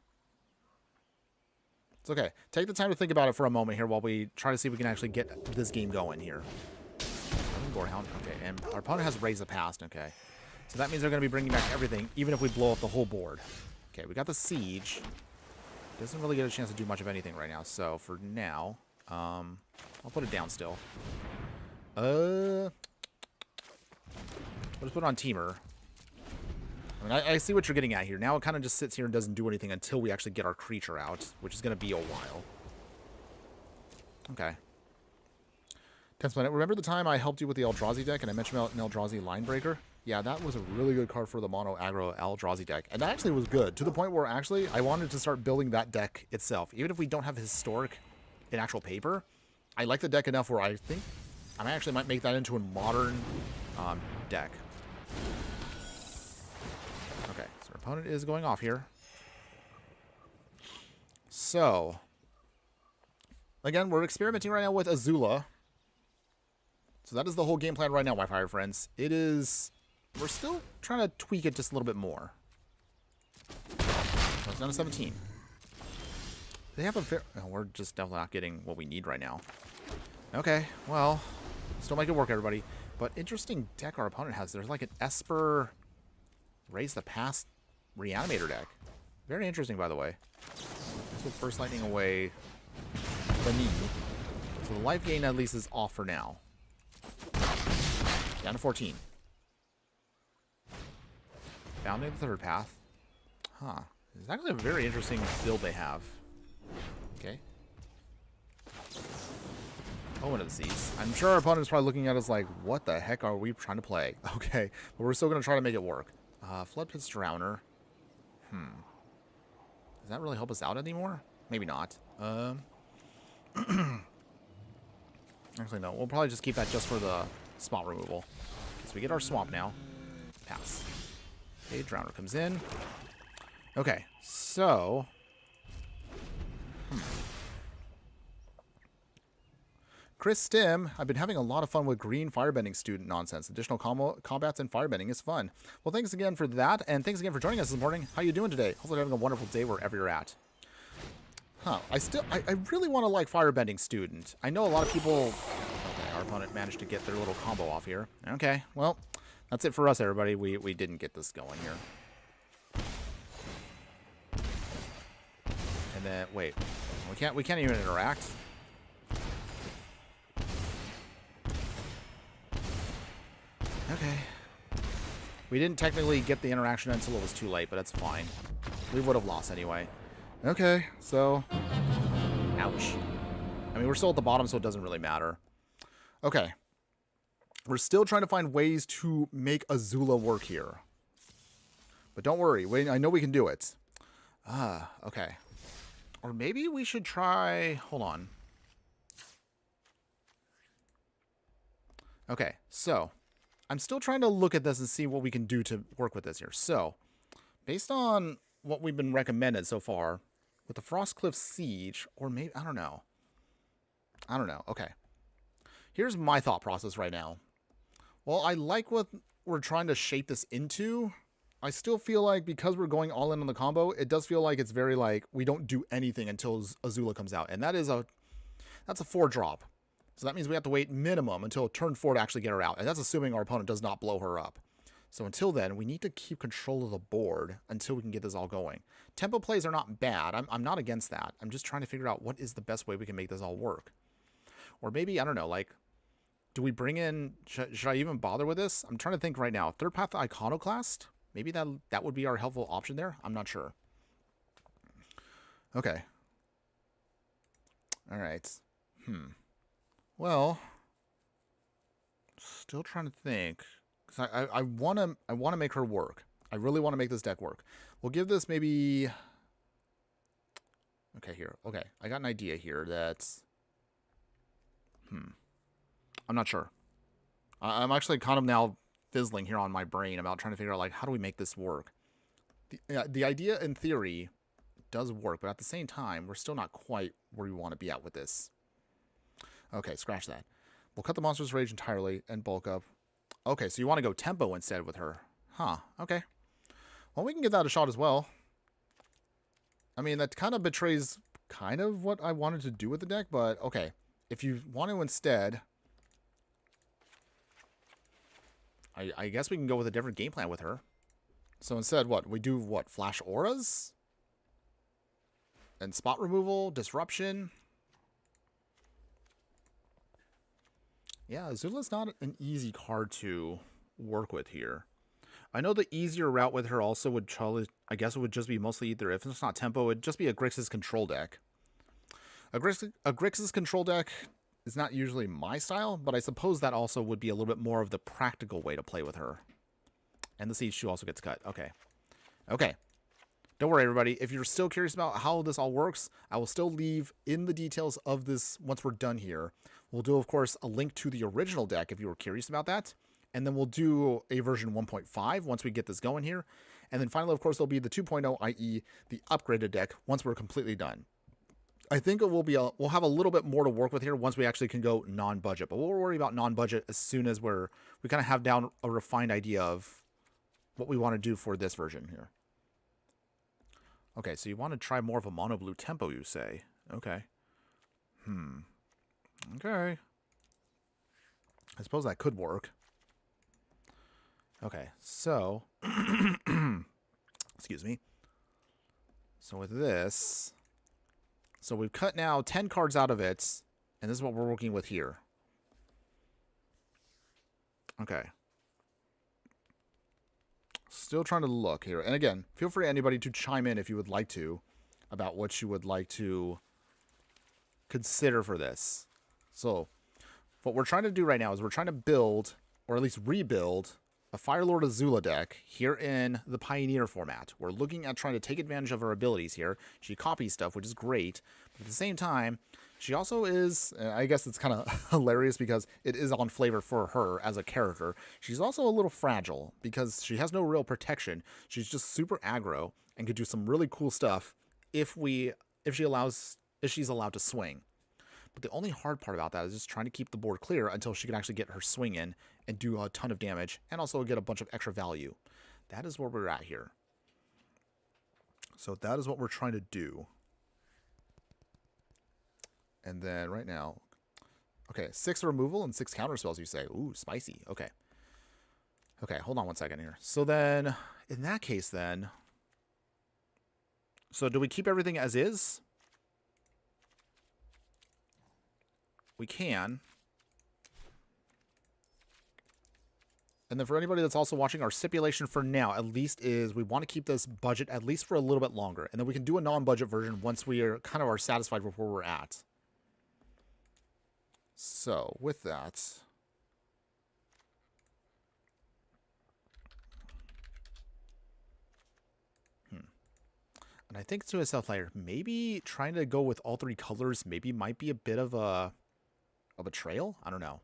It's okay. Take the time to think about it for a moment here while we try to see if we can actually get this game going here. Gorehound. Okay, and our opponent has Raise the Past. Okay. So that means they're going to be bringing back everything, even if we blow up the whole board. Okay, we got the Siege. Doesn't really get a chance to do much of anything right now. So for now, I'll put it down still. Let's put it on Teamer. I mean, I see what you're getting at here. Now it kind of just sits here and doesn't do anything until we actually get our creature out, which is going to be a while. Okay. 10th planet. Remember the time I helped you with the Eldrazi deck and I mentioned about an Eldrazi Linebreaker? Yeah, that was a really good card for the mono aggro Eldrazi deck. And that actually was good, to the point where actually I wanted to start building that deck itself. Even if we don't have historic in actual paper, I like the deck enough where I think I actually might make that into a modern deck. Okay, so our opponent is going off here. So, again, we're experimenting right now with Azula. So that is the whole game plan right now, my fire friends. It is... We're still trying to tweak it just a little bit more. So it's down to 17. They have a fair... Oh, we're just definitely not getting what we need right now. Okay, well... Still make it work, everybody. But interesting deck our opponent has. There's like an Esper... Raise the Past Reanimator deck. Very interesting, by the way. Let's put First Lightning away. The knee. So the life gain at least is off for now. Down to 14. Founding the third path. Huh. It's actually a very interesting build they have. Okay. Oh, one of the seas. I'm sure our opponent's probably looking at us like, what the heck are we trying to play? Okay. But we're still going to try to make it work. Flood Pit's Drowner. Does that really help us out anymore? Maybe not. Actually, no. We'll probably just keep that just for the spot removal. So we get our swamp now. Pass. Okay, Drowner comes in. Okay, so... Chris Stim, I've been having a lot of fun with green firebending student nonsense. Additional combats and firebending is fun. Well, thanks again for that, and thanks again for joining us this morning. How you doing today? Hopefully you're having a wonderful day wherever you're at. Huh, I really want to like firebending student. I know a lot of people... Okay, our opponent managed to get their little combo off here. Okay, well, that's it for us, everybody. We didn't get this going here. And then, wait, we can't even interact. Okay. We didn't technically get the interaction until it was too late, but that's fine. We would have lost anyway. Okay, so... Ouch. I mean, we're still at the bottom, so it doesn't really matter. Okay. We're still trying to find ways to make Azula work here. But don't worry. I know we can do it. Okay. Or maybe we should try... Hold on. Okay, so... I'm still trying to look at this and see what we can do to work with this here. So, based on what we've been recommended so far, with the Frostcliff Siege, or maybe, I don't know. Okay. Here's my thought process right now. Well, I like what we're trying to shape this into. I still feel like because we're going all in on the combo, it does feel like it's very like, we don't do anything until Azula comes out. And that's a 4-drop. So that means we have to wait minimum until turn 4 to actually get her out. And that's assuming our opponent does not blow her up. So until then, we need to keep control of the board until we can get this all going. Tempo plays are not bad. I'm not against that. I'm just trying to figure out what is the best way we can make this all work. Or maybe, I don't know, like, do we bring in... Should I even bother with this? I'm trying to think right now. Third Path Iconoclast? Maybe that would be our helpful option there? I'm not sure. Okay. All right. Well, still trying to think, because I want to make her work. I really want to make this deck work. We'll give this maybe... Okay, here. Okay, I got an idea here that's... I'm not sure. I'm actually kind of now fizzling here on my brain about trying to figure out, like, how do we make this work? The idea, in theory, does work, but at the same time, we're still not quite where we want to be at with this. Okay, scratch that. We'll cut the Monster's Rage entirely and bulk up. Okay, so you want to go tempo instead with her. Huh, okay. Well, we can give that a shot as well. I mean, that kind of betrays kind of what I wanted to do with the deck, but okay. If you want to instead... I guess we can go with a different game plan with her. So instead, what? We do what? Flash Auras? And spot removal, disruption... Yeah, Azula's not an easy card to work with here. I know the easier route with her also would probably, I guess it would just be mostly either, if it's not tempo, it would just be a Grixis control deck. A Grixis control deck is not usually my style, but I suppose that also would be a little bit more of the practical way to play with her. And the Siege 2 also gets cut. Okay. Okay. Don't worry, everybody. If you're still curious about how this all works, I will still leave in the details of this once we're done here. We'll do, of course, a link to the original deck if you were curious about that. And then we'll do a version 1.5 once we get this going here. And then finally, of course, there'll be the 2.0, i.e. the upgraded deck once we're completely done. I think it will be we'll have a little bit more to work with here once we actually can go non-budget. But we'll worry about non-budget as soon as we kind of have down a refined idea of what we want to do for this version here. Okay, so you want to try more of a mono blue tempo, you say? Okay. Okay. I suppose that could work. Okay, so... Excuse me. So with this... So we've cut now 10 cards out of it, and this is what we're working with here. Okay. Still trying to look here. And again, feel free anybody to chime in if you would like to about what you would like to consider for this. So what we're trying to do right now is we're trying to build, or at least rebuild, a Firelord Azula deck here in the Pioneer format. We're looking at trying to take advantage of her abilities here. She copies stuff, which is great. But at the same time, she also is, I guess it's kind of hilarious because it is on flavor for her as a character. She's also a little fragile because she has no real protection. She's just super aggro and could do some really cool stuff if she's allowed to swing. But the only hard part about that is just trying to keep the board clear until she can actually get her swing in and do a ton of damage and also get a bunch of extra value. That is where we're at here. So that is what we're trying to do. And then right now, okay, 6 removal and 6 counter spells, you say. Ooh, spicy. Okay. Okay, hold on one second here. So then, in that case then, so do we keep everything as is? We can. And then for anybody that's also watching, our stipulation for now, at least, is we want to keep this budget at least for a little bit longer. And then we can do a non-budget version once we are kind of are satisfied with where we're at. So, with that... And I think to a self-player, maybe trying to go with all 3 colors maybe might be a bit of a betrayal? I don't know.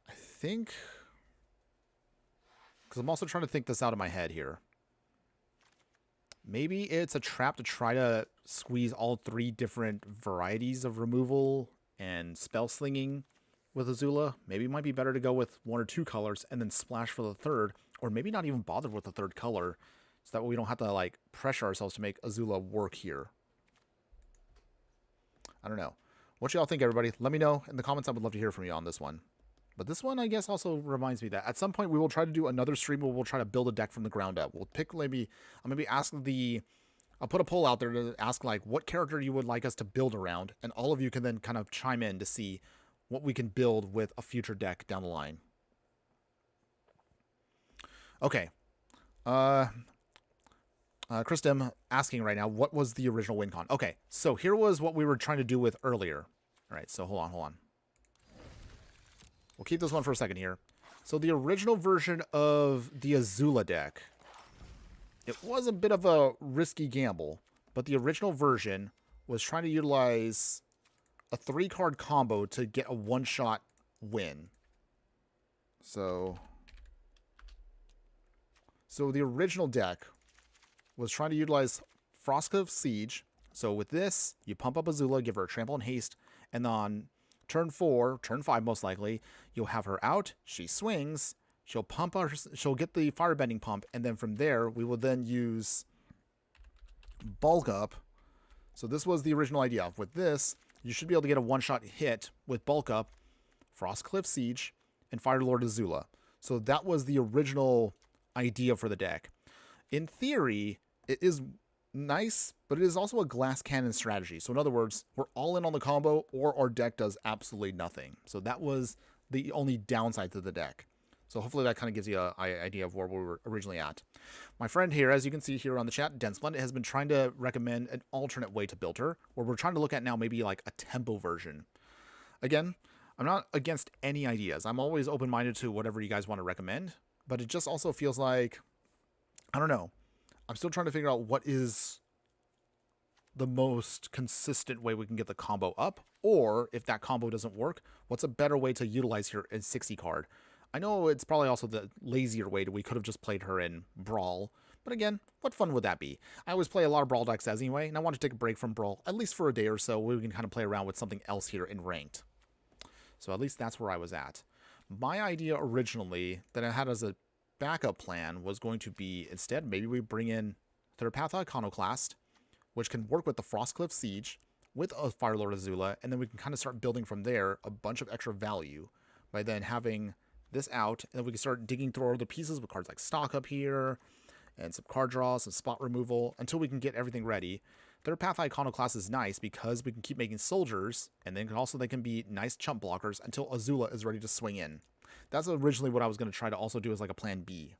I think... Because I'm also trying to think this out of my head here. Maybe it's a trap to try to squeeze all 3 different varieties of removal and spell slinging with Azula. Maybe it might be better to go with 1 or 2 colors and then splash for the 3rd. Or maybe not even bother with the 3rd color. So that way we don't have to, like, pressure ourselves to make Azula work here. I don't know. What y'all think, everybody? Let me know in the comments. I would love to hear from you on this one. But this one, I guess, also reminds me that at some point we will try to do another stream where we'll try to build a deck from the ground up. We'll pick maybe... I'll maybe ask the... I'll put a poll out there to ask, like, what character you would like us to build around. And all of you can then kind of chime in to see what we can build with a future deck down the line. Okay. Christem asking right now, what was the original WinCon? Okay, so here was what we were trying to do with earlier. All right, so hold on. We'll keep this one for a second here. So the original version of the Azula deck, it was a bit of a risky gamble, but the original version was trying to utilize a 3-card combo to get a one-shot win. So the original deck was trying to utilize Frostcliff Siege. So with this, you pump up Azula, give her a trample and haste, and on turn 4, turn 5 most likely, you'll have her out, she swings, she'll pump her, she'll get the firebending pump, and then from there, we will then use bulk up. So this was the original idea. With this, you should be able to get a one-shot hit with bulk up, Frostcliff Siege, and Firelord Azula. So that was the original idea for the deck. In theory, it is nice, but it is also a glass cannon strategy. So in other words, we're all in on the combo, or our deck does absolutely nothing. So that was the only downside to the deck. So hopefully that kind of gives you an idea of where we were originally at. My friend here, as you can see here on the chat, Den Splendid, has been trying to recommend an alternate way to build her, where we're trying to look at now maybe like a tempo version. Again, I'm not against any ideas. I'm always open-minded to whatever you guys want to recommend, but it just also feels like, I don't know. I'm still trying to figure out what is the most consistent way we can get the combo up, or if that combo doesn't work, what's a better way to utilize her in 60 card? I know it's probably also the lazier way. We could have just played her in Brawl, but again, what fun would that be? I always play a lot of Brawl decks anyway, and I want to take a break from Brawl, at least for a day or so, where we can kind of play around with something else here in Ranked. So at least that's where I was at. My idea originally that I had as a backup plan was going to be, instead, maybe we bring in Third Path Iconoclast, which can work with the Frostcliff Siege, with a Firelord Azula, and then we can kind of start building from there a bunch of extra value by then having this out, and then we can start digging through other pieces with cards like Stock up here, and some card draw, some spot removal, until we can get everything ready. Third Path Iconoclast is nice because we can keep making soldiers, and then also they can be nice chump blockers until Azula is ready to swing in. That's originally what I was going to try to also do as like a plan B.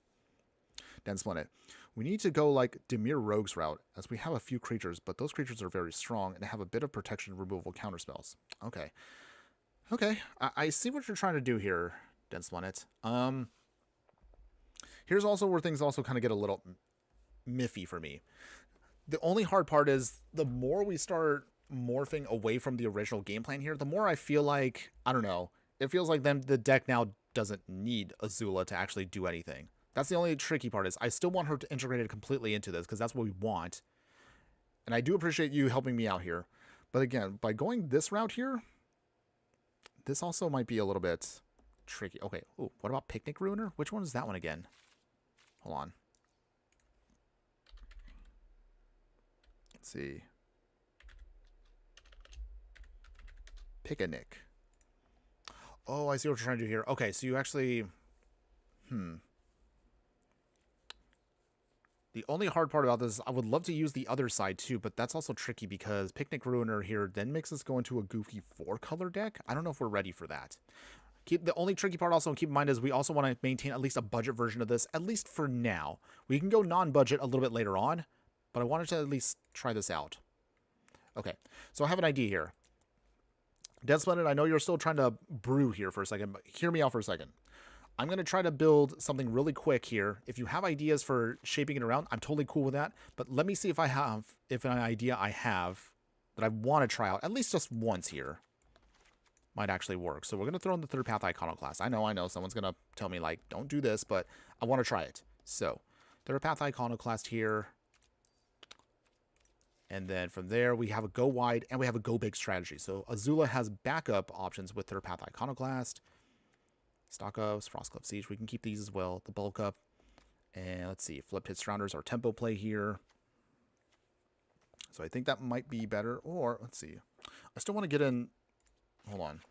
Den Splendid. We need to go like Dimir Rogue's route, as we have a few creatures, but those creatures are very strong and have a bit of protection removal counterspells. Okay. Okay, I see what you're trying to do here, Den Splendid. Here's also where things also kind of get a little miffy for me. The only hard part is the more we start morphing away from the original game plan here, the more I feel like, I don't know, it feels like the deck now doesn't need Azula to actually do anything. That's the only tricky part is I still want her to integrate it completely into this because that's what we want. And I do appreciate you helping me out here. But again, by going this route here, this also might be a little bit tricky. Okay, ooh, what about Picnic Ruiner? Which one is that one again? Hold on. Let's see. Picnic. Oh, I see what you're trying to do here. Okay, so you actually... The only hard part about this is I would love to use the other side too, but that's also tricky because Picnic Ruiner here then makes us go into a goofy 4-color deck. I don't know if we're ready for that. The only tricky part also, keep in mind, is we also want to maintain at least a budget version of this, at least for now. We can go non-budget a little bit later on, but I wanted to at least try this out. Okay, so I have an idea here. Dead Splendid, I know you're still trying to brew here for a second, but hear me out for a second. I'm going to try to build something really quick here. If you have ideas for shaping it around, I'm totally cool with that. But let me see if an idea I have that I want to try out, at least just once here, might actually work. So we're going to throw in the Third Path Iconoclast. I know, someone's going to tell me, like, don't do this, but I want to try it. So, Third Path Iconoclast here. And then from there, we have a go wide and we have a go big strategy. So Azula has backup options with Third Path Iconoclast. Stock ups, Frostcliff Siege, we can keep these as well. The bulk up. And let's see, Flip Hit Surrounders, our tempo play here. So I think that might be better. Or, let's see. I still want to get in... Hold on.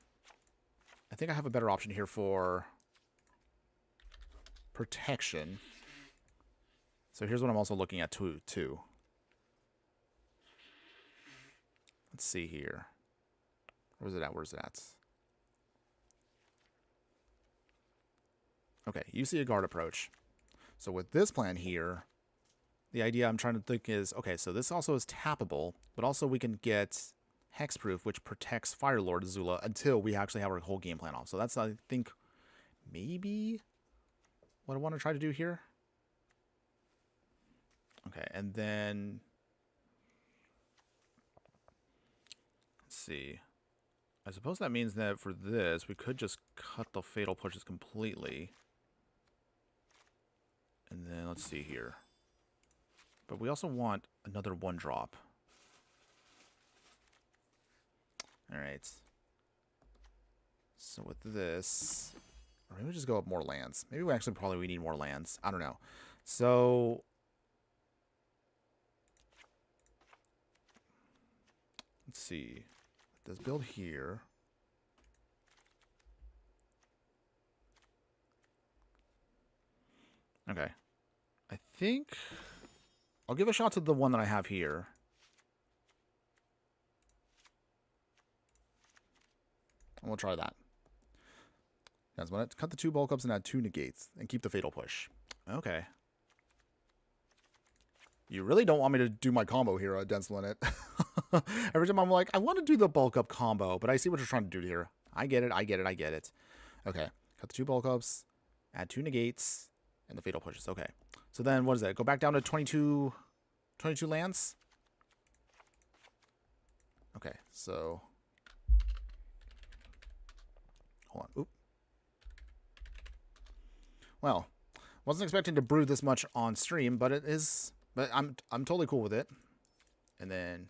I think I have a better option here for protection. So here's what I'm also looking at too. Let's see here. Where's it at? Okay, you see a guard approach. So with this plan here, the idea I'm trying to think is, okay, so this also is tappable, but also we can get Hexproof, which protects Firelord Azula until we actually have our whole game plan off. So that's, I think, maybe what I want to try to do here. Okay, and then... Let's see. I suppose that means that for this, we could just cut the Fatal Pushes completely. And then let's see here. But we also want another 1-drop. Alright. So with this... Or maybe we just go up more lands. Maybe we actually we need more lands. I don't know. So... Let's see. Let's build here. Okay. I think I'll give a shot to the one that I have here. And we'll try that. Guys, want to cut the 2 bulk ups and add 2 negates and keep the Fatal Push. Okay. You really don't want me to do my combo here at Dense Limit. Every time I'm like, I want to do the bulk up combo, but I see what you're trying to do here. I get it. Okay. Cut the 2 bulk ups, add 2 negates, and the Fatal Pushes. Okay. So then what is that? Go back down to 22 lands? Okay, so... Hold on. Oop. Well, wasn't expecting to brew this much on stream, but it is... But I'm totally cool with it. And then...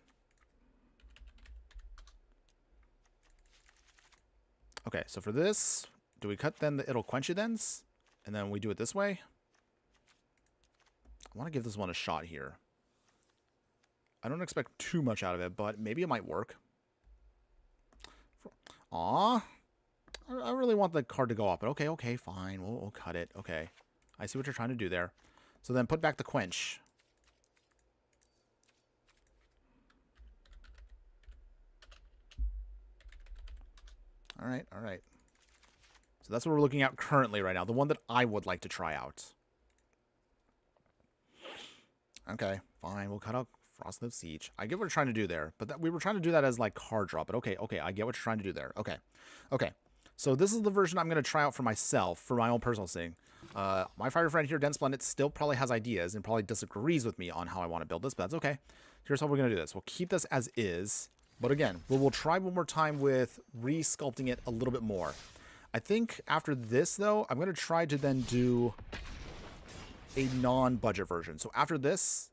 Okay, so for this, do we cut then it'll quench it thens? And then we do it this way? I want to give this one a shot here. I don't expect too much out of it, but maybe it might work. Aw. I really want the card to go up, but okay, fine. We'll cut it. Okay. I see what you're trying to do there. So then put back the quench. All right. So that's what we're looking at currently right now. The one that I would like to try out. Okay, fine. We'll cut out Frostcliff Siege. I get what we're trying to do there, but we were trying to do that as like card drop. But okay, I get what you're trying to do there. Okay. So this is the version I'm going to try out for myself, for my own personal thing. My fire friend here, Den Splendid, still probably has ideas and probably disagrees with me on how I want to build this, but that's okay. Here's how we're going to do this. We'll keep this as is, but again, we'll try one more time with re-sculpting it a little bit more. I think after this, though, I'm going to try to then do a non-budget version. So after this,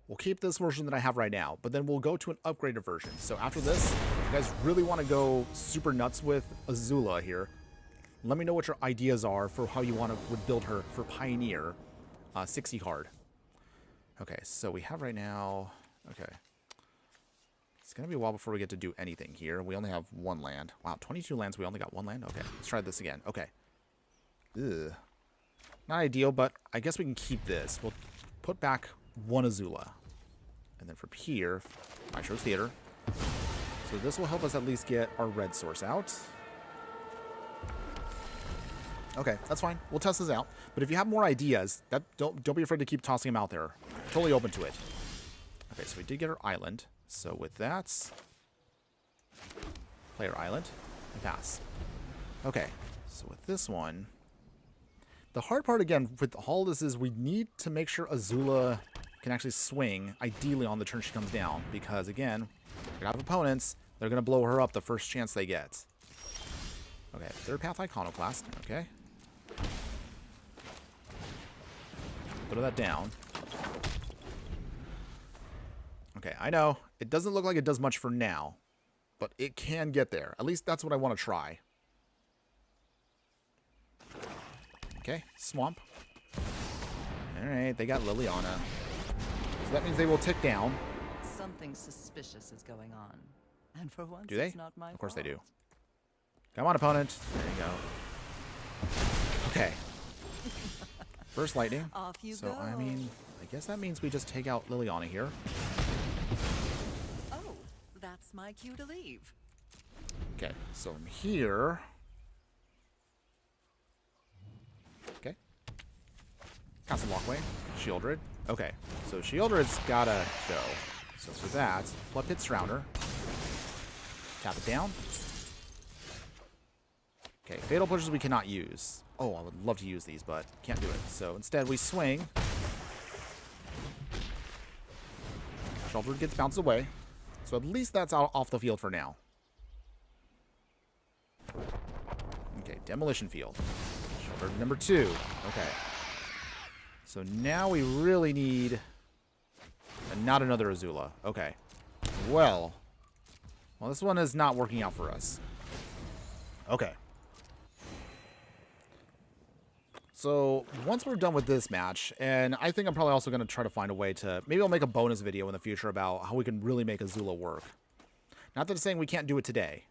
We'll keep this version that I have right now, but then we'll go to an upgraded version. So after this, if you guys really want to go super nuts with Azula here, let me know what your ideas are for how you would build her for Pioneer 60 card. Okay, so we have right now... Okay. It's going to be a while before we get to do anything here. We only have one land. Wow, 22 lands. We only got one land? Okay, let's try this again. Okay. Ugh. Not ideal, but I guess we can keep this. We'll put back one Azula. And then from here, Maestro's Theater. So this will help us at least get our red source out. Okay, that's fine. We'll test this out. But if you have more ideas, don't be afraid to keep tossing them out there. Totally open to it. Okay, so we did get our island. So with that, play our island and pass. Okay, so with this one, the hard part again with all this is we need to make sure Azula can actually swing, ideally on the turn she comes down, because again, we're gonna have opponents, they're gonna blow her up the first chance they get. Okay, third path Iconoclast. Okay, put that down. Okay, I know it doesn't look like it does much for now, but it can get there. At least that's what I want to try. Okay, Swamp. Alright, they got Liliana. So that means they will tick down. Something suspicious is going on. And for once, Do they? it's not my Of course they fault. do. Come on, opponent. There you go. Okay. First lightning. Off you so, go. I mean, I guess that means we just take out Liliana here. Oh, that's my cue to leave. Okay, so from here... Okay. Castle Walkway. Shieldred. Okay, so Shieldred's gotta go. So for that, Flood Pit Surrounder. Tap it down. Okay, Fatal Pushes we cannot use. Oh, I would love to use these, but can't do it. So instead we swing. Shieldred gets bounced away. So at least that's out off the field for now. Okay, Demolition Field. Shieldred number 2. Okay. So now we really need... not another Azula. Okay. Well, this one is not working out for us. Okay. So once we're done with this match, and I think I'm probably also going to try to find a way to... Maybe I'll make a bonus video in the future about how we can really make Azula work. Not that I'm saying we can't do it today.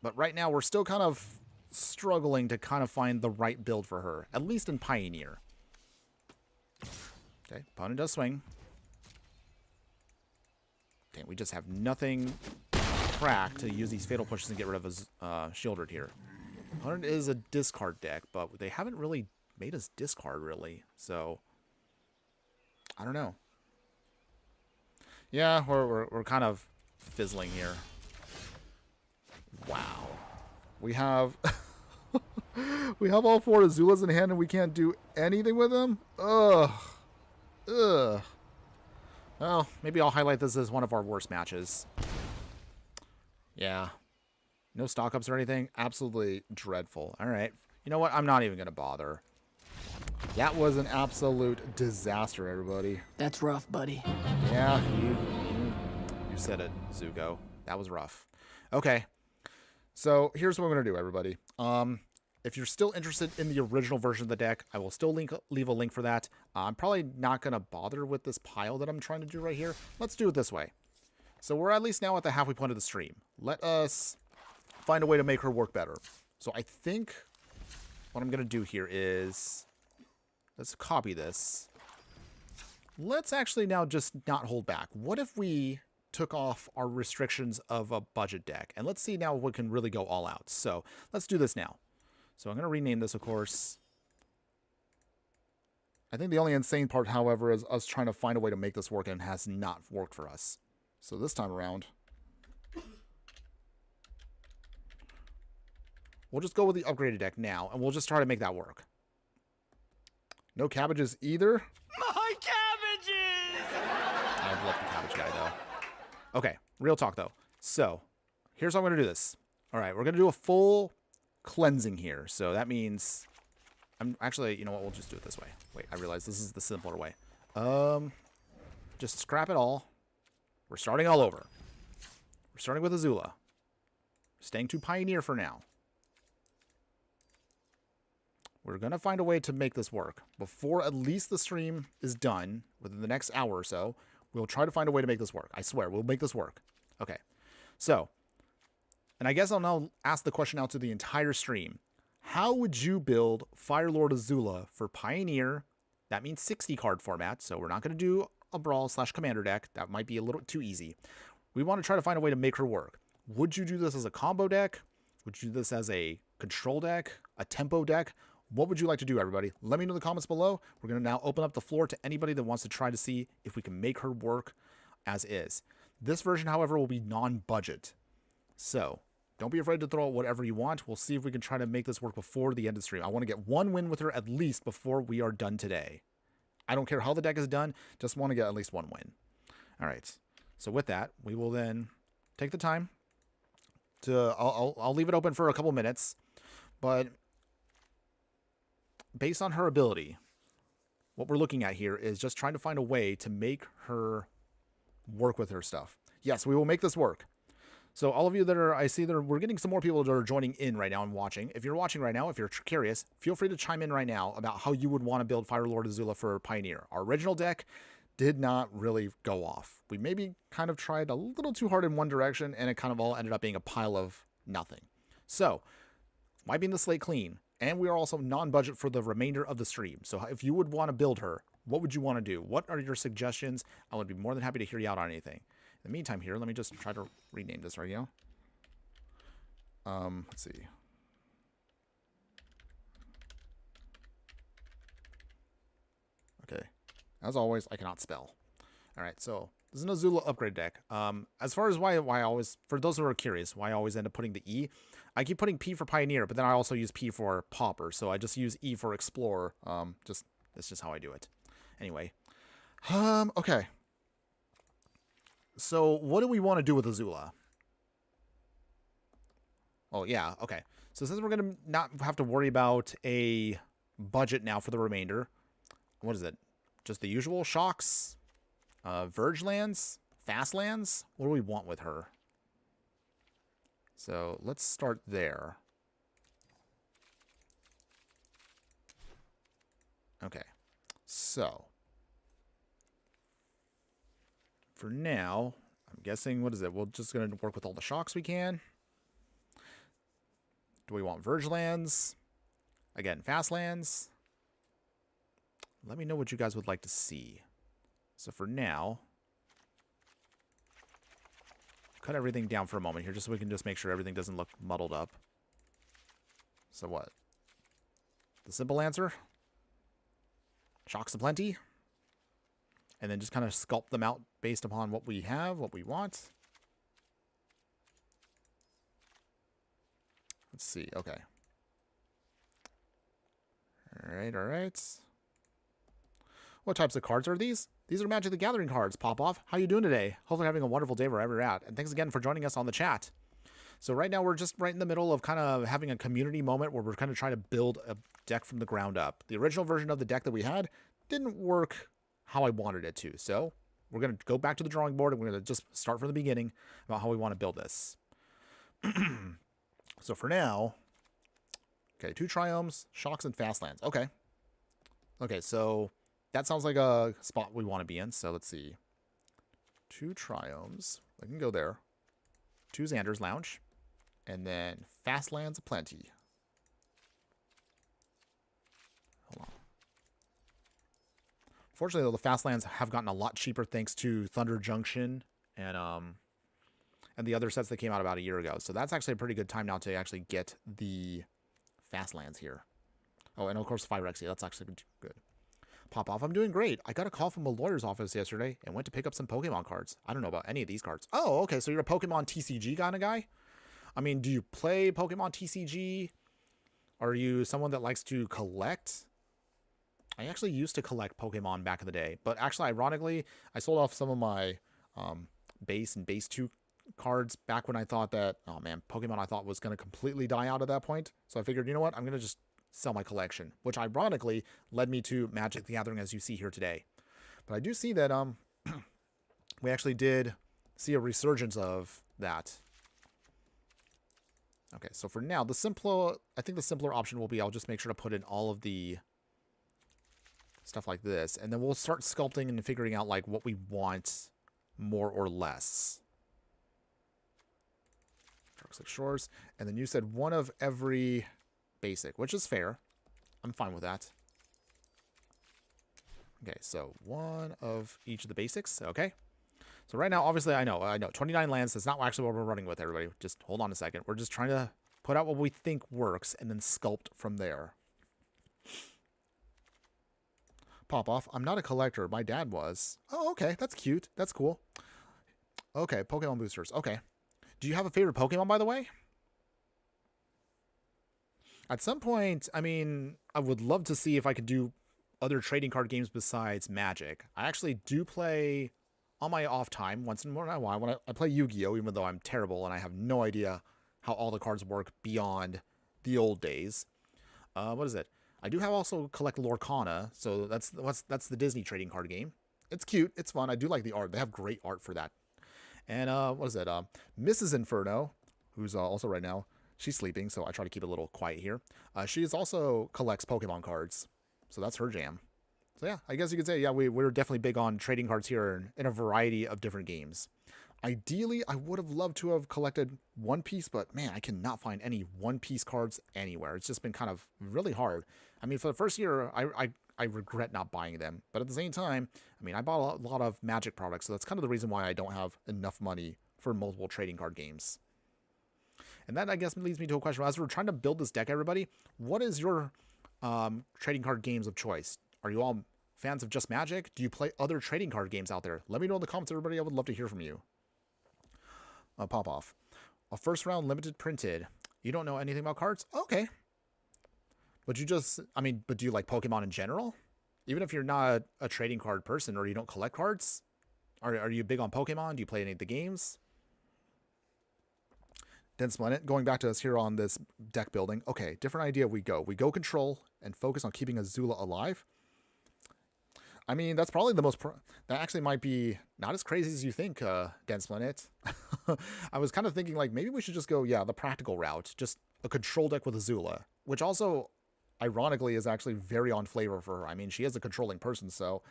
But right now we're still kind of struggling to kind of find the right build for her. At least in Pioneer. Okay, opponent does swing. Dang, we just have nothing cracked to use these Fatal Pushes and get rid of his Shieldred here. Opponent is a discard deck, but they haven't really made us discard, really. So, I don't know. Yeah, we're kind of fizzling here. Wow. We have... we have all 4 Azulas in hand and we can't do anything with them? Ugh. Ugh. Well, maybe I'll highlight this as one of our worst matches. Yeah. No stock-ups or anything? Absolutely dreadful. Alright. You know what? I'm not even going to bother. That was an absolute disaster, everybody. That's rough, buddy. Yeah, you said it, Zuko. That was rough. Okay. So, here's what we're going to do, everybody. If you're still interested in the original version of the deck, I will still leave a link for that. I'm probably not going to bother with this pile that I'm trying to do right here. Let's do it this way. So we're at least now at the halfway point of the stream. Let us find a way to make her work better. So I think what I'm going to do here is... Let's copy this. Let's actually now just not hold back. What if we took off our restrictions of a budget deck? And let's see now what can really go all out. So let's do this now. So I'm going to rename this, of course. I think the only insane part, however, is us trying to find a way to make this work, and it has not worked for us. So this time around, we'll just go with the upgraded deck now, and we'll just try to make that work. No cabbages either. My cabbages! I love the cabbage guy, though. Okay, real talk, though. So here's how I'm going to do this. All right, we're going to do a full... cleansing here. So that means I'm actually, you know what, we'll just do it this way. Wait, I realize this is the simpler way. Just scrap it all. We're starting all over. We're starting with Azula. Staying to Pioneer for now. We're going to find a way to make this work. Before at least the stream is done, within the next hour or so, we'll try to find a way to make this work. I swear, we'll make this work. Okay. So, and I guess I'll now ask the question out to the entire stream. How would you build Firelord Azula for Pioneer? That means 60 card format, so we're not going to do a Brawl/Commander deck. That might be a little too easy. We want to try to find a way to make her work. Would you do this as a combo deck? Would you do this as a control deck? A tempo deck? What would you like to do, everybody? Let me know in the comments below. We're going to now open up the floor to anybody that wants to try to see if we can make her work as is. This version, however, will be non-budget. So, don't be afraid to throw out whatever you want. We'll see if we can try to make this work before the end of the stream. I want to get one win with her at least before we are done today. I don't care how the deck is done. Just want to get at least one win. All right. So with that, we will then take the time to... I'll leave it open for a couple minutes. But based on her ability, what we're looking at here is just trying to find a way to make her work with her stuff. Yes, we will make this work. So all of you that are, I see that we're getting some more people that are joining in right now and watching. If you're watching right now, if you're curious, feel free to chime in right now about how you would want to build Firelord Azula for Pioneer. Our original deck did not really go off. We maybe kind of tried a little too hard in one direction, and it kind of all ended up being a pile of nothing. So, wiping the slate clean, and we are also non-budget for the remainder of the stream. So if you would want to build her, what would you want to do? What are your suggestions? I would be more than happy to hear you out on anything. In the meantime here, let me just try to rename this right now. Let's see. Okay. As always, I cannot spell. All right, so this is an Azula upgrade deck. As far as why I always, for those who are curious, why I always end up putting the E, I keep putting P for Pioneer, but then I also use P for Pauper, so I just use E for Explorer. That's just how I do it. Anyway. Okay. So, what do we want to do with Azula? Oh, yeah, okay. So, since we're going to not have to worry about a budget now for the remainder, what is it? Just the usual shocks, Verge lands, fast lands? What do we want with her? So, let's start there. Okay. So, for now, I'm guessing, what is it? We're just going to work with all the shocks we can. Do we want Verge lands? Again, fast lands. Let me know what you guys would like to see. So for now, cut everything down for a moment here just so we can just make sure everything doesn't look muddled up. So what? The simple answer? Shocks aplenty. And then just kind of sculpt them out based upon what we have, what we want. Let's see. Okay. All right, all right. What types of cards are these? These are Magic the Gathering cards, Pop-Off. How you doing today? Hopefully having a wonderful day wherever you're at. And thanks again for joining us on the chat. So right now we're just right in the middle of kind of having a community moment where we're kind of trying to build a deck from the ground up. The original version of the deck that we had didn't work how I wanted it to. So we're going to go back to the drawing board and we're going to just start from the beginning about how we want to build this. So for now, okay, 2 Triomes, Shocks, and Fastlands. Okay. Okay, so that sounds like a spot we want to be in. So let's see. 2 Triomes. I can go there. 2 Xander's Lounge. And then Fastlands aplenty. Hold on. Fortunately, though, the Fastlands have gotten a lot cheaper thanks to Thunder Junction and the other sets that came out about a year ago. So that's actually a pretty good time now to actually get the Fastlands here. Oh, and of course, Phyrexia. That's actually good. Pop-Off, I'm doing great. I got a call from a lawyer's office yesterday and went to pick up some Pokemon cards. I don't know about any of these cards. Oh, okay, so you're a Pokemon TCG kind of guy? I mean, do you play Pokemon TCG? Are you someone that likes to collect? I actually used to collect Pokemon back in the day, but actually, ironically, I sold off some of my base and base 2 cards back when I thought that, oh man, Pokemon I thought was going to completely die out at that point. So I figured, you know what, I'm going to just sell my collection, which ironically led me to Magic the Gathering as you see here today. But I do see that we actually did see a resurgence of that. Okay, so for now, I think the simpler option will be I'll just make sure to put in all of the stuff like this, and then we'll start sculpting and figuring out like what we want more or less. Dark Six Shores, and then you said one of every basic, which is fair. I'm fine with that. Okay, so one of each of the basics. Okay. So right now, obviously, I know, 29 lands is not actually what we're running with, everybody. Just hold on a second. We're just trying to put out what we think works and then sculpt from there. Pop off. I'm not a collector. My dad was. Oh, okay. That's cute. That's cool. Okay, Pokemon boosters. Okay. Do you have a favorite Pokemon, by the way? At some point, I mean, I would love to see if I could do other trading card games besides Magic. I actually do play on my off time once in a while when I play Yu-Gi-Oh, even though I'm terrible and I have no idea how all the cards work beyond the old days. What is it? I do have also collect Lorcana, so that's the Disney trading card game. It's cute, it's fun. I do like the art. They have great art for that. And what is it? Mrs. Inferno, who's also right now, she's sleeping, so I try to keep it a little quiet here. She is also collects Pokemon cards, so that's her jam. So yeah, I guess you could say, yeah, we're definitely big on trading cards here in a variety of different games. Ideally, I would have loved to have collected One Piece, but man, I cannot find any One Piece cards anywhere. It's just been kind of really hard. I mean, for the first year, I regret not buying them. But at the same time, I mean, I bought a lot of Magic products, so that's kind of the reason why I don't have enough money for multiple trading card games. And that, I guess, leads me to a question. As we're trying to build this deck, everybody, what is your trading card games of choice? Are you all fans of just Magic? Do you play other trading card games out there? Let me know in the comments, everybody. I would love to hear from you. Pop off. A first round limited printed. You don't know anything about cards? Okay. But you just, I mean, but do you like Pokemon in general? Even if you're not a trading card person or you don't collect cards? Are you big on Pokemon? Do you play any of the games? Dense Planet, going back to us here on this deck building. Okay, different idea we go. We go control and focus on keeping Azula alive. I mean, that's probably the most... that actually might be not as crazy as you think, Dense Planet. I was kind of thinking, like, maybe we should just go, yeah, the practical route. Just a control deck with Azula. Which also, ironically, is actually very on flavor for her. I mean, she is a controlling person, so...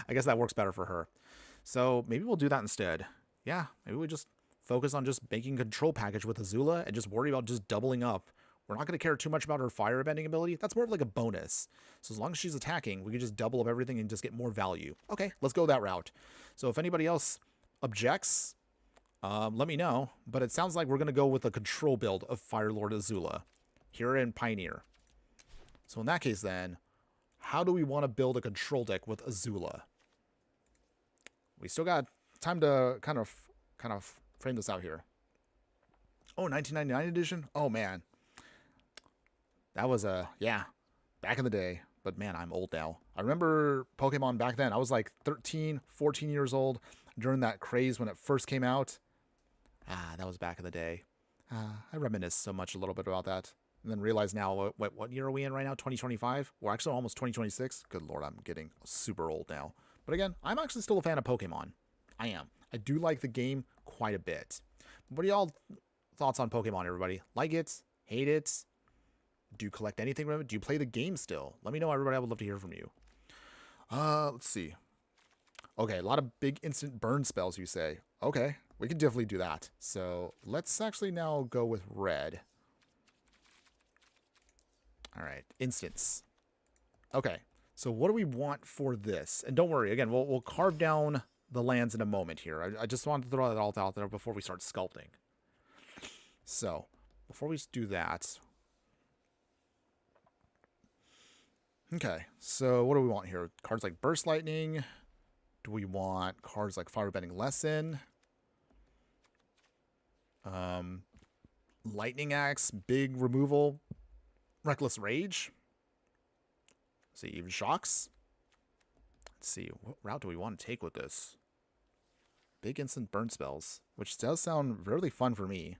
I guess that works better for her. So, maybe we'll do that instead. Yeah, maybe we just focus on just making a control package with Azula and just worry about just doubling up. We're not going to care too much about her firebending ability. That's more of like a bonus. So as long as she's attacking, we can just double up everything and just get more value. Okay, let's go that route. So if anybody else objects, let me know. But it sounds like we're going to go with a control build of Firelord Azula here in Pioneer. So in that case then, how do we want to build a control deck with Azula? We still got time to kind of frame this out here. Oh, 1999 edition? Oh, man. That was yeah, back in the day. But man, I'm old now. I remember Pokemon back then. I was like 13, 14 years old during that craze when it first came out. That was back in the day. I reminisce so much a little bit about that. And then realize now, what year are we in right now? 2025? We're actually almost 2026. Good Lord, I'm getting super old now. But again, I'm actually still a fan of Pokemon. I am. I do like the game quite a bit. What are y'all thoughts on Pokemon, everybody? Like it? Hate it? Do you collect anything from it? Do you play the game still? Let me know, everybody. I would love to hear from you. Let's see. Okay, a lot of big instant burn spells, you say. Okay, we can definitely do that. So let's actually now go with red. All right, instants. Okay, so what do we want for this? And don't worry, again, we'll carve down the lands in a moment here. I just wanted to throw that all out there before we start sculpting. So before we do that... Okay, so what do we want here? Cards like Burst Lightning. Do we want cards like Firebending Lesson? Lightning Axe, big removal. Reckless Rage. Let's see, even Shocks. Let's see, what route do we want to take with this? Big instant burn spells, which does sound really fun for me.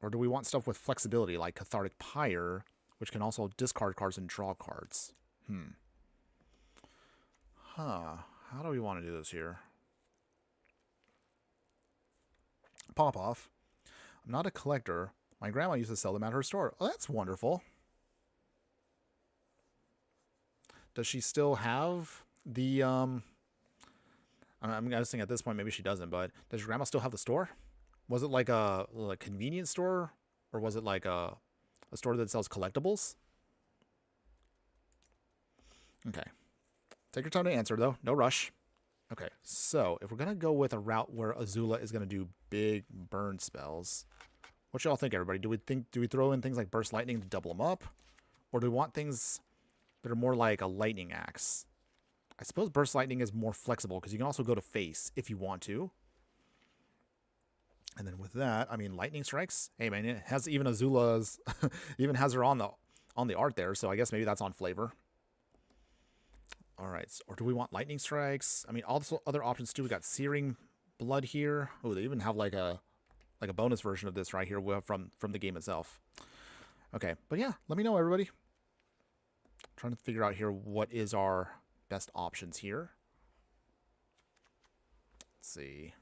Or do we want stuff with flexibility like Cathartic Pyre, which can also discard cards and draw cards? How do we want to do this here? Pop-off. I'm not a collector. My grandma used to sell them at her store. Oh, that's wonderful. Does she still have the, I'm guessing at this point maybe she doesn't, but does your grandma still have the store? Was it like a convenience store? Or was it like a store that sells collectibles? Okay. Take your time to answer, though. No rush. Okay, so if we're going to go with a route where Azula is going to do big burn spells, what y'all think, everybody? Do we throw in things like Burst Lightning to double them up? Or do we want things that are more like a Lightning Axe? I suppose Burst Lightning is more flexible because you can also go to face if you want to. And then with that, I mean, Lightning Strikes. Hey, man, it has even Azula's, even has her on the art there, so I guess maybe that's on flavor. All right, or do we want Lightning Strikes? I mean, also other options too. We got Searing Blood here. Oh, they even have like a bonus version of this right here from the game itself. Okay, but yeah, let me know, everybody. Trying to figure out here what is our best options here. Let's see.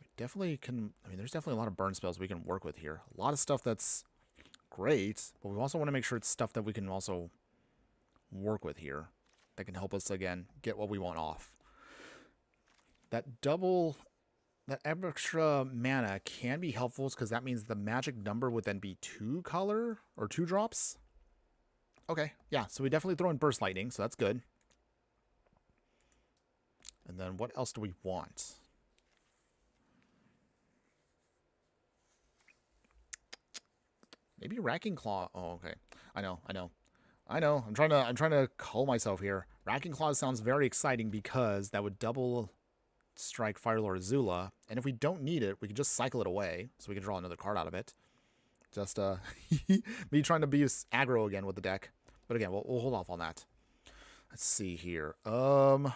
We definitely can. I mean, there's definitely a lot of burn spells we can work with here. A lot of stuff that's great, but we also want to make sure it's stuff that we can also work with here. That can help us, again, get what we want off. That extra mana can be helpful because that means the magic number would then be 2 color or 2 drops. Okay, yeah, so we definitely throw in Burst Lightning, so that's good. And then what else do we want? Maybe Racking Claw. Oh, okay. I know. I'm trying to cull myself here. Racking Claws sounds very exciting because that would double strike Firelord Azula, and if we don't need it, we can just cycle it away, so we can draw another card out of it. Just me trying to be aggro again with the deck. But again, we'll hold off on that. Let's see here. Okay,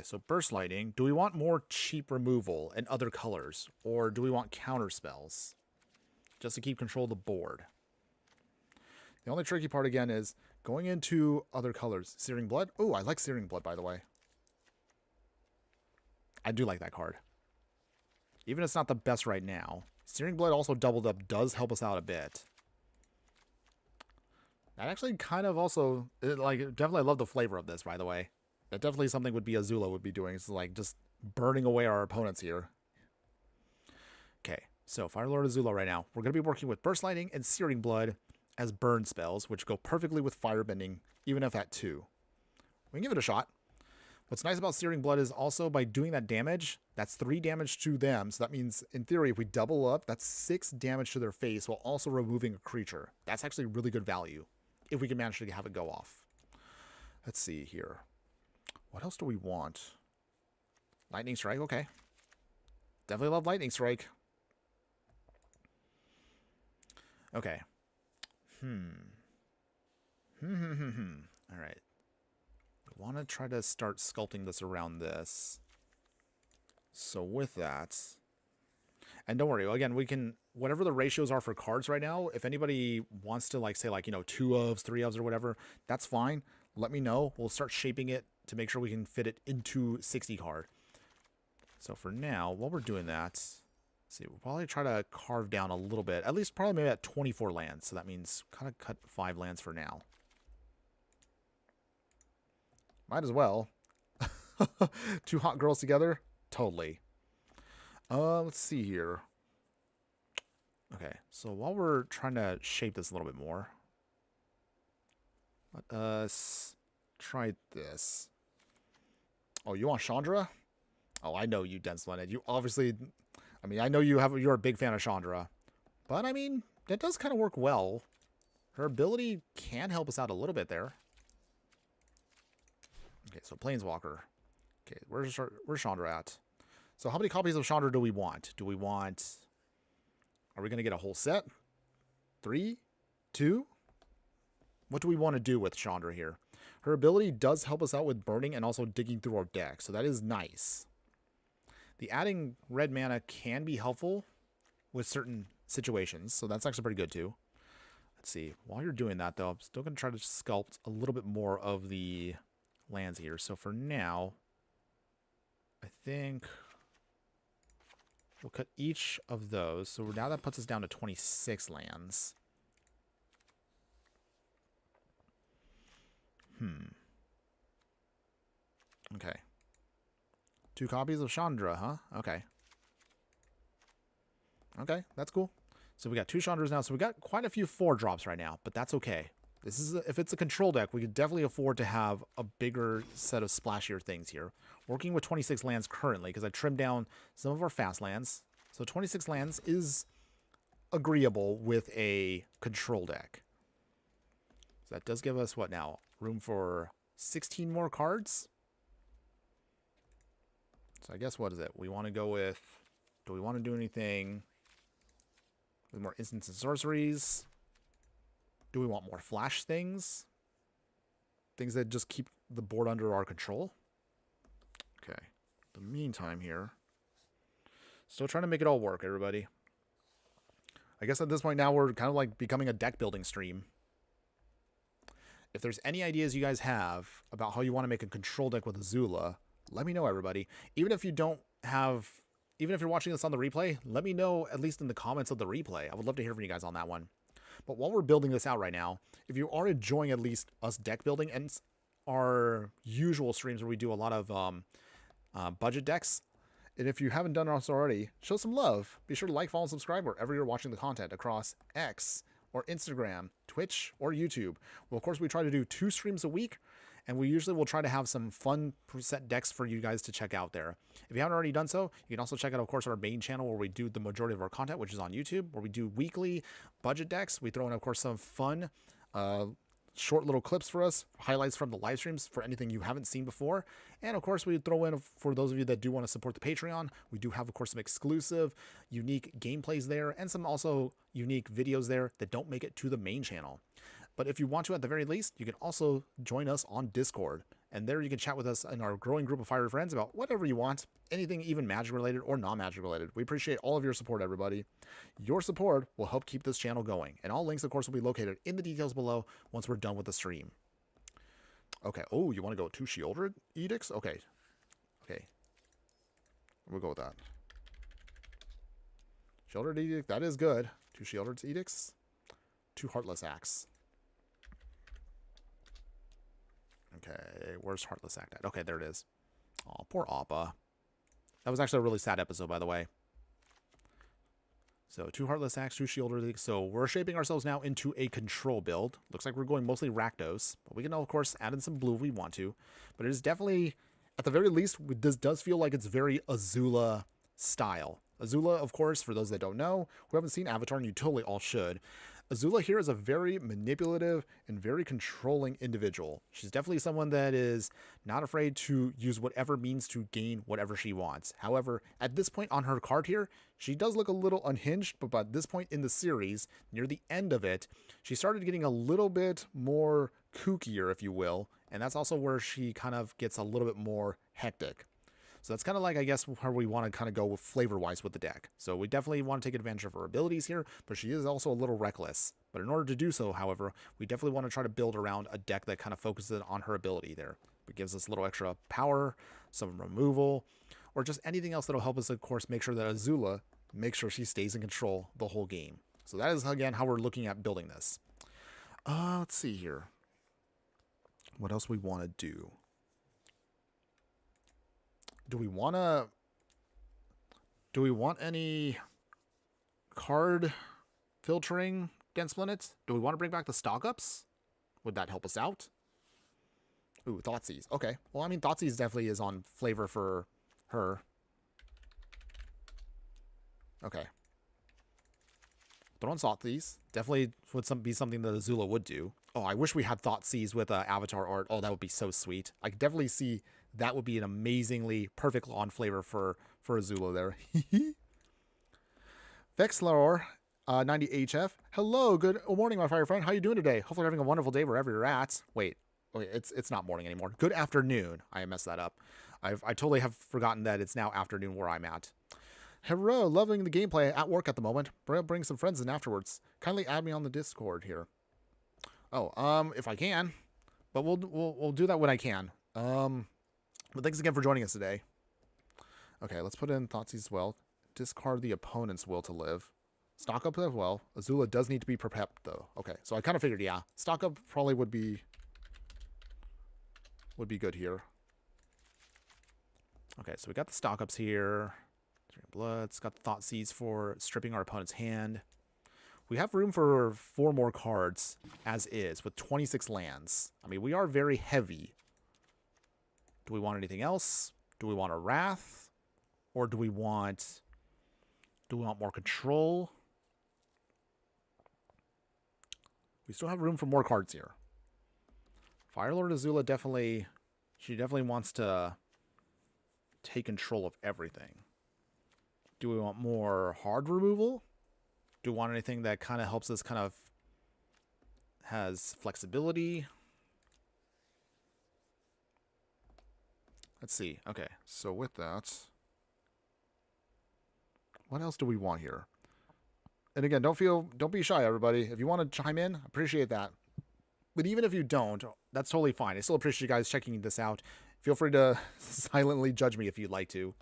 so Burst Lightning. Do we want more cheap removal and other colors, or do we want counter spells just to keep control of the board? The only tricky part, again, is going into other colors. Searing Blood. Oh, I like Searing Blood, by the way. I do like that card. Even if it's not the best right now. Searing Blood also doubled up does help us out a bit. That actually kind of also, definitely I love the flavor of this, by the way. That definitely something would be Azula would be doing. It's like just burning away our opponents here. Okay, so Firelord Azula right now. We're going to be working with Burst Lightning and Searing Blood as burn spells, which go perfectly with Firebending, even if at 2. We can give it a shot. What's nice about Searing Blood is also by doing that damage, that's 3 damage to them. So that means, in theory, if we double up, that's 6 damage to their face while also removing a creature. That's actually really good value if we can manage to have it go off. Let's see here. What else do we want? Lightning Strike, okay. Definitely love Lightning Strike. Okay. All right. We want to try to start sculpting this around this. So with that, and don't worry, again, we can, whatever the ratios are for cards right now, if anybody wants to say 2 ofs, 3 ofs or whatever, that's fine. Let me know. We'll start shaping it to make sure we can fit it into 60 card. So for now, while we're doing that, see, we'll probably try to carve down a little bit, at least probably maybe at 24 lands. So that means kind of cut 5 lands for now. Might as well. 2 hot girls together? Totally. Let's see here. Okay, so while we're trying to shape this a little bit more, let us try this. Oh, you want Chandra? Oh, I know you, Dense Leonard. You obviously, I mean, I know you're a big fan of Chandra, but I mean, that does kind of work well. Her ability can help us out a little bit there. Okay, so Planeswalker. Okay, where's Chandra at? So how many copies of Chandra do we want? Are we going to get a whole set? 3? 2? What do we want to do with Chandra here? Her ability does help us out with burning and also digging through our deck, so that is nice. The adding red mana can be helpful with certain situations, so that's actually pretty good too. Let's see. While you're doing that, though, I'm still going to try to sculpt a little bit more of the lands here. So for now, I think We'll cut each of those. So now that puts us down to 26 lands. Okay. 2 copies of Chandra, huh? Okay. Okay, that's cool. So we got 2 Chandras now. So we got quite a few 4-drops right now, but that's okay. This is if it's a control deck, we could definitely afford to have a bigger set of splashier things here. Working with 26 lands currently, because I trimmed down some of our fast lands. So 26 lands is agreeable with a control deck. So that does give us, what now? Room for 16 more cards? So I guess, what is it? We want to go with... Do we want to do anything with more instants and sorceries? Do we want more flash things? Things that just keep the board under our control? Okay. In the meantime here... Still trying to make it all work, everybody. I guess at this point now we're kind of like becoming a deck building stream. If there's any ideas you guys have about how you want to make a control deck with Azula, let me know, everybody. Even if you're watching this on the replay, let me know at least in the comments of the replay. I would love to hear from you guys on that one. But while we're building this out right now, if you are enjoying at least us deck building and our usual streams where we do a lot of budget decks, and if you haven't done this already, show some love. Be sure to like, follow, and subscribe wherever you're watching the content across X or Instagram, Twitch, or YouTube. Well, of course, we try to do 2 streams a week, and we usually will try to have some fun preset decks for you guys to check out there. If you haven't already done so, you can also check out, of course, our main channel where we do the majority of our content, which is on YouTube, where we do weekly budget decks. We throw in, of course, some fun short little clips for us, highlights from the live streams for anything you haven't seen before. And of course, we throw in, for those of you that do want to support the Patreon, we do have, of course, some exclusive, unique gameplays there, and some also unique videos there that don't make it to the main channel. But if you want to, at the very least, you can also join us on Discord. And there you can chat with us in our growing group of fiery friends about whatever you want, anything even magic related or non-magic related. We appreciate all of your support, everybody. Your support will help keep this channel going. And all links, of course, will be located in the details below once we're done with the stream. Okay. Oh, you want to go with 2 Shieldred Edicts? Okay. Okay. We'll go with that. Shieldred Edict, that is good. 2 Shieldred Edicts. 2 Heartless Axe. Okay, where's Heartless Act at? Okay, there it is. Oh, poor Appa. That was actually a really sad episode, by the way. So, 2 Heartless Acts, 2 Shieldred. So, we're shaping ourselves now into a control build. Looks like we're going mostly Rakdos. But we can, of course, add in some blue if we want to. But it is definitely, at the very least, this does feel like it's very Azula style. Azula, of course, for those that don't know, who haven't seen Avatar, and you totally all should, Azula here is a very manipulative and very controlling individual. She's definitely someone that is not afraid to use whatever means to gain whatever she wants. However, at this point on her card here, she does look a little unhinged, but by this point in the series, near the end of it, she started getting a little bit more kookier, if you will, and that's also where she kind of gets a little bit more hectic. So that's kind of like, I guess, where we want to kind of go with flavor-wise with the deck. So we definitely want to take advantage of her abilities here, but she is also a little reckless. But in order to do so, however, we definitely want to try to build around a deck that kind of focuses on her ability there. It gives us a little extra power, some removal, or just anything else that will help us, of course, make sure that Azula makes sure she stays in control the whole game. So that is, again, how we're looking at building this. Let's see here. What else we want to do? Do we want any card filtering against planets? Do we want to bring back the stock ups? Would that help us out? Ooh, Thoughtseize. Okay. Well, I mean, Thoughtseize definitely is on flavor for her. Okay. Throw on Thoughtseize. Definitely would be something that Azula would do. Oh, I wish we had Thoughtseize with Avatar art. Oh, that would be so sweet. I could definitely see that would be an amazingly perfect on flavor for Azula there. Vexlor, 90HF. Hello, good morning, my fire friend. How you doing today? Hopefully you're having a wonderful day wherever you're at. Wait, it's not morning anymore. Good afternoon. I messed that up. I totally have forgotten that it's now afternoon where I'm at. Hello, loving the gameplay at work at the moment. Bring some friends in afterwards. Kindly add me on the Discord here. Oh, if I can, but we'll do that when I can. But thanks again for joining us today. Okay, let's put in Thoughtseize as well. discard the opponent's will to live. Stock up as well. Azula does need to be prepped though. Okay, so I kind of figured, yeah, stock up probably would be good here. Okay, so we got the stock ups here. Blood's got the Thought Seeds for stripping our opponent's hand. We have room for 4 more cards as is with 26 lands. I mean, we are very heavy. Do we want anything else? Do we want a Wrath? Or do we want more control? We still have room for more cards here. Firelord Azula definitely wants to take control of everything. Do we want more hard removal? Do we want anything that kind of helps us kind of has flexibility? Let's see. Okay, so with that, what else do we want here? And again, don't be shy, everybody. If you want to chime in, appreciate that. But even if you don't, that's totally fine. I still appreciate you guys checking this out. Feel free to silently judge me if you'd like to.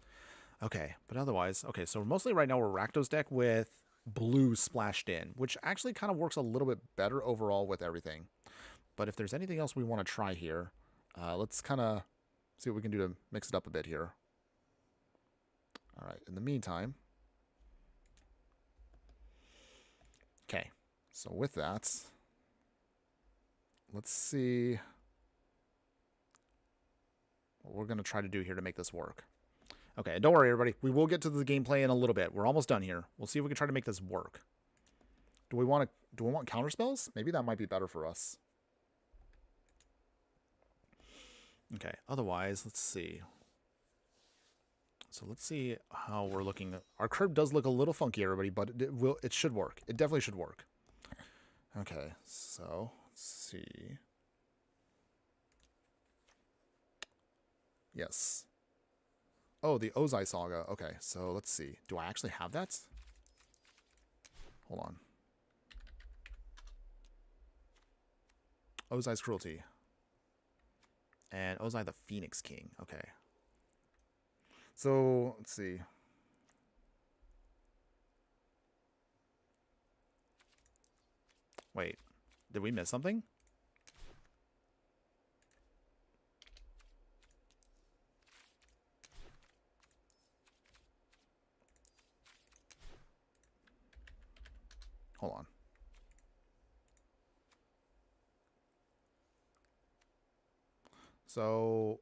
Okay, but otherwise, okay, so mostly right now we're Rakdos deck with blue splashed in, which actually kind of works a little bit better overall with everything. But if there's anything else we want to try here, let's kind of see what we can do to mix it up a bit here. All right, in the meantime. Okay, so with that, let's see what we're going to try to do here to make this work. Okay, don't worry, everybody. We will get to the gameplay in a little bit. We're almost done here. We'll see if we can try to make this work. Do we want counter spells? Maybe that might be better for us. Okay, otherwise, let's see. So let's see how we're looking. Our curve does look a little funky, everybody, but it should work. It definitely should work. Okay, so let's see. Yes. Oh, the Ozai Saga. Okay, so let's see. Do I actually have that? Hold on. Ozai's Cruelty. And Ozai the Phoenix King. Okay. So, let's see. Wait. Did we miss something? Hold on. So,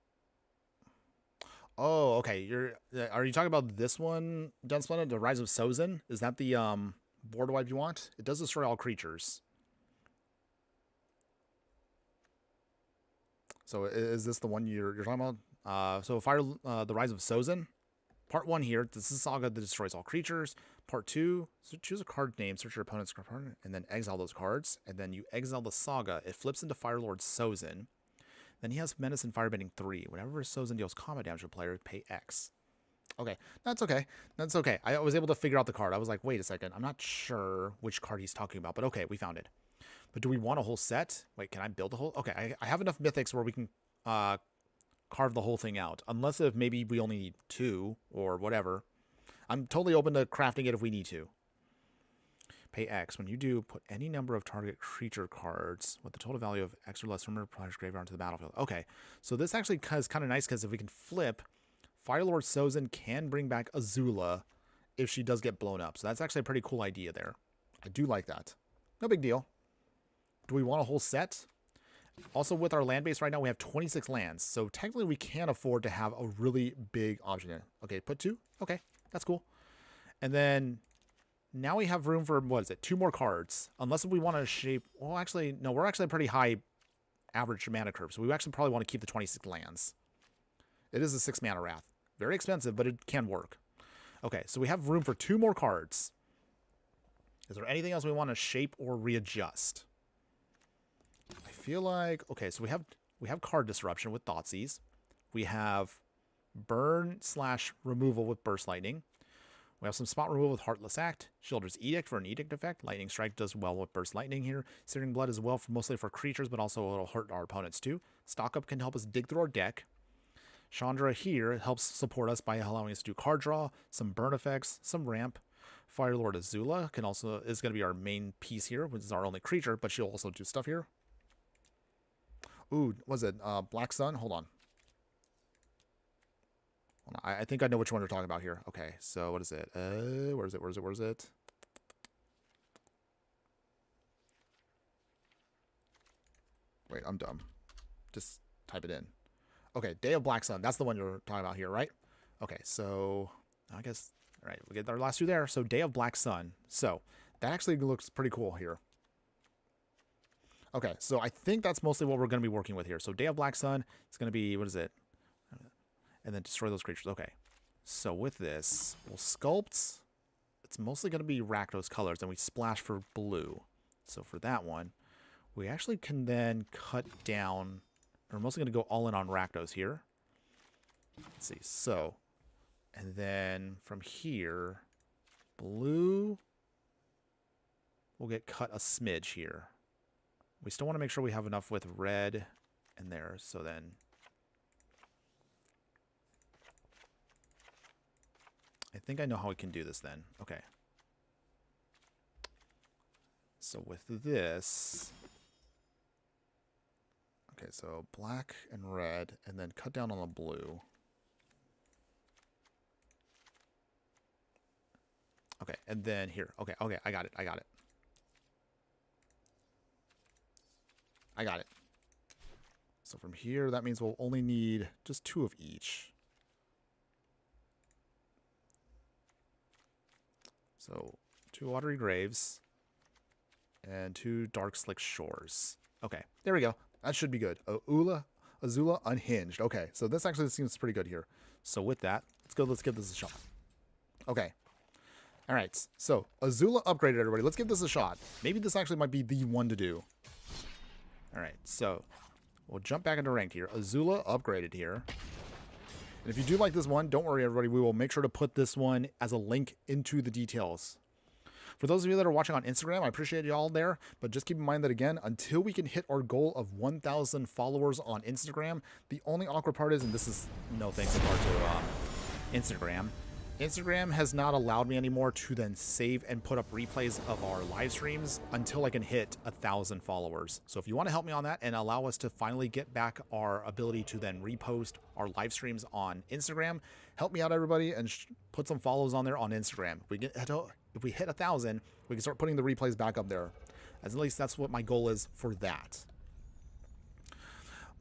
oh, okay. Are you talking about this one, Dunsplendid, the Rise of Sozin? Is that the board wipe you want? It does destroy all creatures. So is this the one you're talking about? So the Rise of Sozin. Part 1 here, this is Saga that destroys all creatures. Part 2, so choose a card name, search your opponent's card, and then exile those cards. And then you exile the Saga. It flips into Firelord Sozin. Then he has Menace and Firebending 3. Whenever Sozin deals combat damage to a player, pay X. Okay, that's okay. That's okay. I was able to figure out the card. I was like, wait a second. I'm not sure which card he's talking about, but okay, we found it. But do we want a whole set? Wait, can I build a whole? Okay, I have enough mythics where we can carve the whole thing out. Unless if maybe we only need 2 or whatever. I'm totally open to crafting it if we need to. Pay X. When you do, put any number of target creature cards with the total value of X or less from your player's graveyard onto the battlefield. Okay, so this actually is kind of nice because if we can flip, Firelord Sozin can bring back Azula if she does get blown up. So that's actually a pretty cool idea there. I do like that. No big deal. Do we want a whole set? Also, with our land base right now, we have 26 lands. So technically, we can afford to have a really big option. Okay, put 2. Okay, that's cool. And then now we have room for, what is it, 2 more cards. Unless we want to shape... Well, actually, no, we're actually a pretty high average mana curve. So we actually probably want to keep the 26 lands. It is a 6 mana Wrath. Very expensive, but it can work. Okay, so we have room for 2 more cards. Is there anything else we want to shape or readjust? I feel like... Okay, so we have card disruption with Thoughtseize. We have burn/removal with Burst Lightning. We have some spot removal with Heartless Act. Shielders Edict for an Edict effect. Lightning Strike does well with Burst Lightning here. Searing Blood as well, mostly for creatures, but also it'll hurt our opponents too. Stock Up can help us dig through our deck. Chandra here helps support us by allowing us to do card draw, some burn effects, some ramp. Fire Lord Azula is going to be our main piece here, which is our only creature, but she'll also do stuff here. Ooh, was it Black Sun? Hold on. I think I know which one we're talking about here. Okay, so what is it? Where is it? Wait, I'm dumb. Just type it in. Okay, Day of Black Sun. That's the one you're talking about here, right? Okay, so I guess, all right, we get our last two there. So Day of Black Sun. So that actually looks pretty cool here. Okay, so I think that's mostly what we're going to be working with here. So Day of Black Sun, it's going to be, what is it? And then destroy those creatures. Okay, so with this, we'll sculpt. It's mostly going to be Rakdos colors, and we splash for blue. So for that one, we actually can then cut down. We're mostly going to go all in on Rakdos here. Let's see. So, and then from here, blue will get cut a smidge here. We still want to make sure we have enough with red in there. So then, I think I know how we can do this then. Okay. So with this, okay, so black and red, and then cut down on the blue. Okay, and then here. Okay, I got it. I got it. So from here, that means we'll only need just 2 of each. So 2 Watery Graves and 2 Dark Slick Shores. Okay, there we go. That should be good. Azula Unhinged. Okay, so this actually seems pretty good here. So with that, let's give this a shot. Okay. All right, so Azula upgraded, everybody. Let's give this a shot. Maybe this actually might be the one to do. All right, so we'll jump back into ranked here. Azula upgraded here. And if you do like this one, don't worry, everybody. We will make sure to put this one as a link into the details. For those of you that are watching on Instagram, I appreciate you all there. But just keep in mind that, again, until we can hit our goal of 1,000 followers on Instagram, the only awkward part is, and this is no thanks in part to Instagram, Instagram has not allowed me anymore to then save and put up replays of our live streams until I can hit 1,000 followers. So if you want to help me on that and allow us to finally get back our ability to then repost our live streams on Instagram, help me out, everybody, and put some follows on there on Instagram. If we hit 1,000, we can start putting the replays back up there. At least that's what my goal is for that.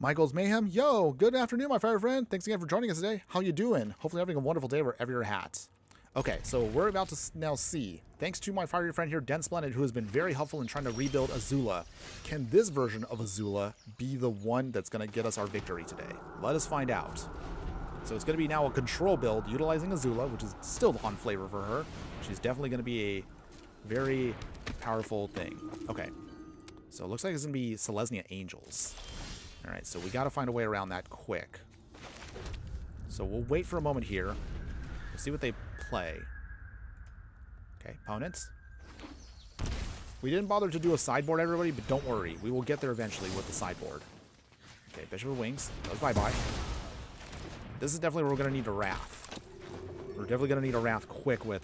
Michael's Mayhem. Yo, good afternoon, my fire friend. Thanks again for joining us today. How you doing? Hopefully having a wonderful day wherever you're at. Okay, so we're about to now see, thanks to my fiery friend here, Den Splendid, who has been very helpful in trying to rebuild Azula, can this version of Azula be the one that's going to get us our victory today? Let us find out. So it's going to be now a control build utilizing Azula, which is still on flavor for her. She's definitely going to be a very powerful thing. Okay, so it looks like it's going to be Selesnya Angels. All right, so we got to find a way around that quick. So we'll wait for a moment here. We'll see what they play. Okay, opponents. We didn't bother to do a sideboard, everybody, but don't worry. We will get there eventually with the sideboard. Okay, Bishop of Wings. Goes bye-bye. This is definitely where we're going to need a Wrath. We're definitely going to need a Wrath quick with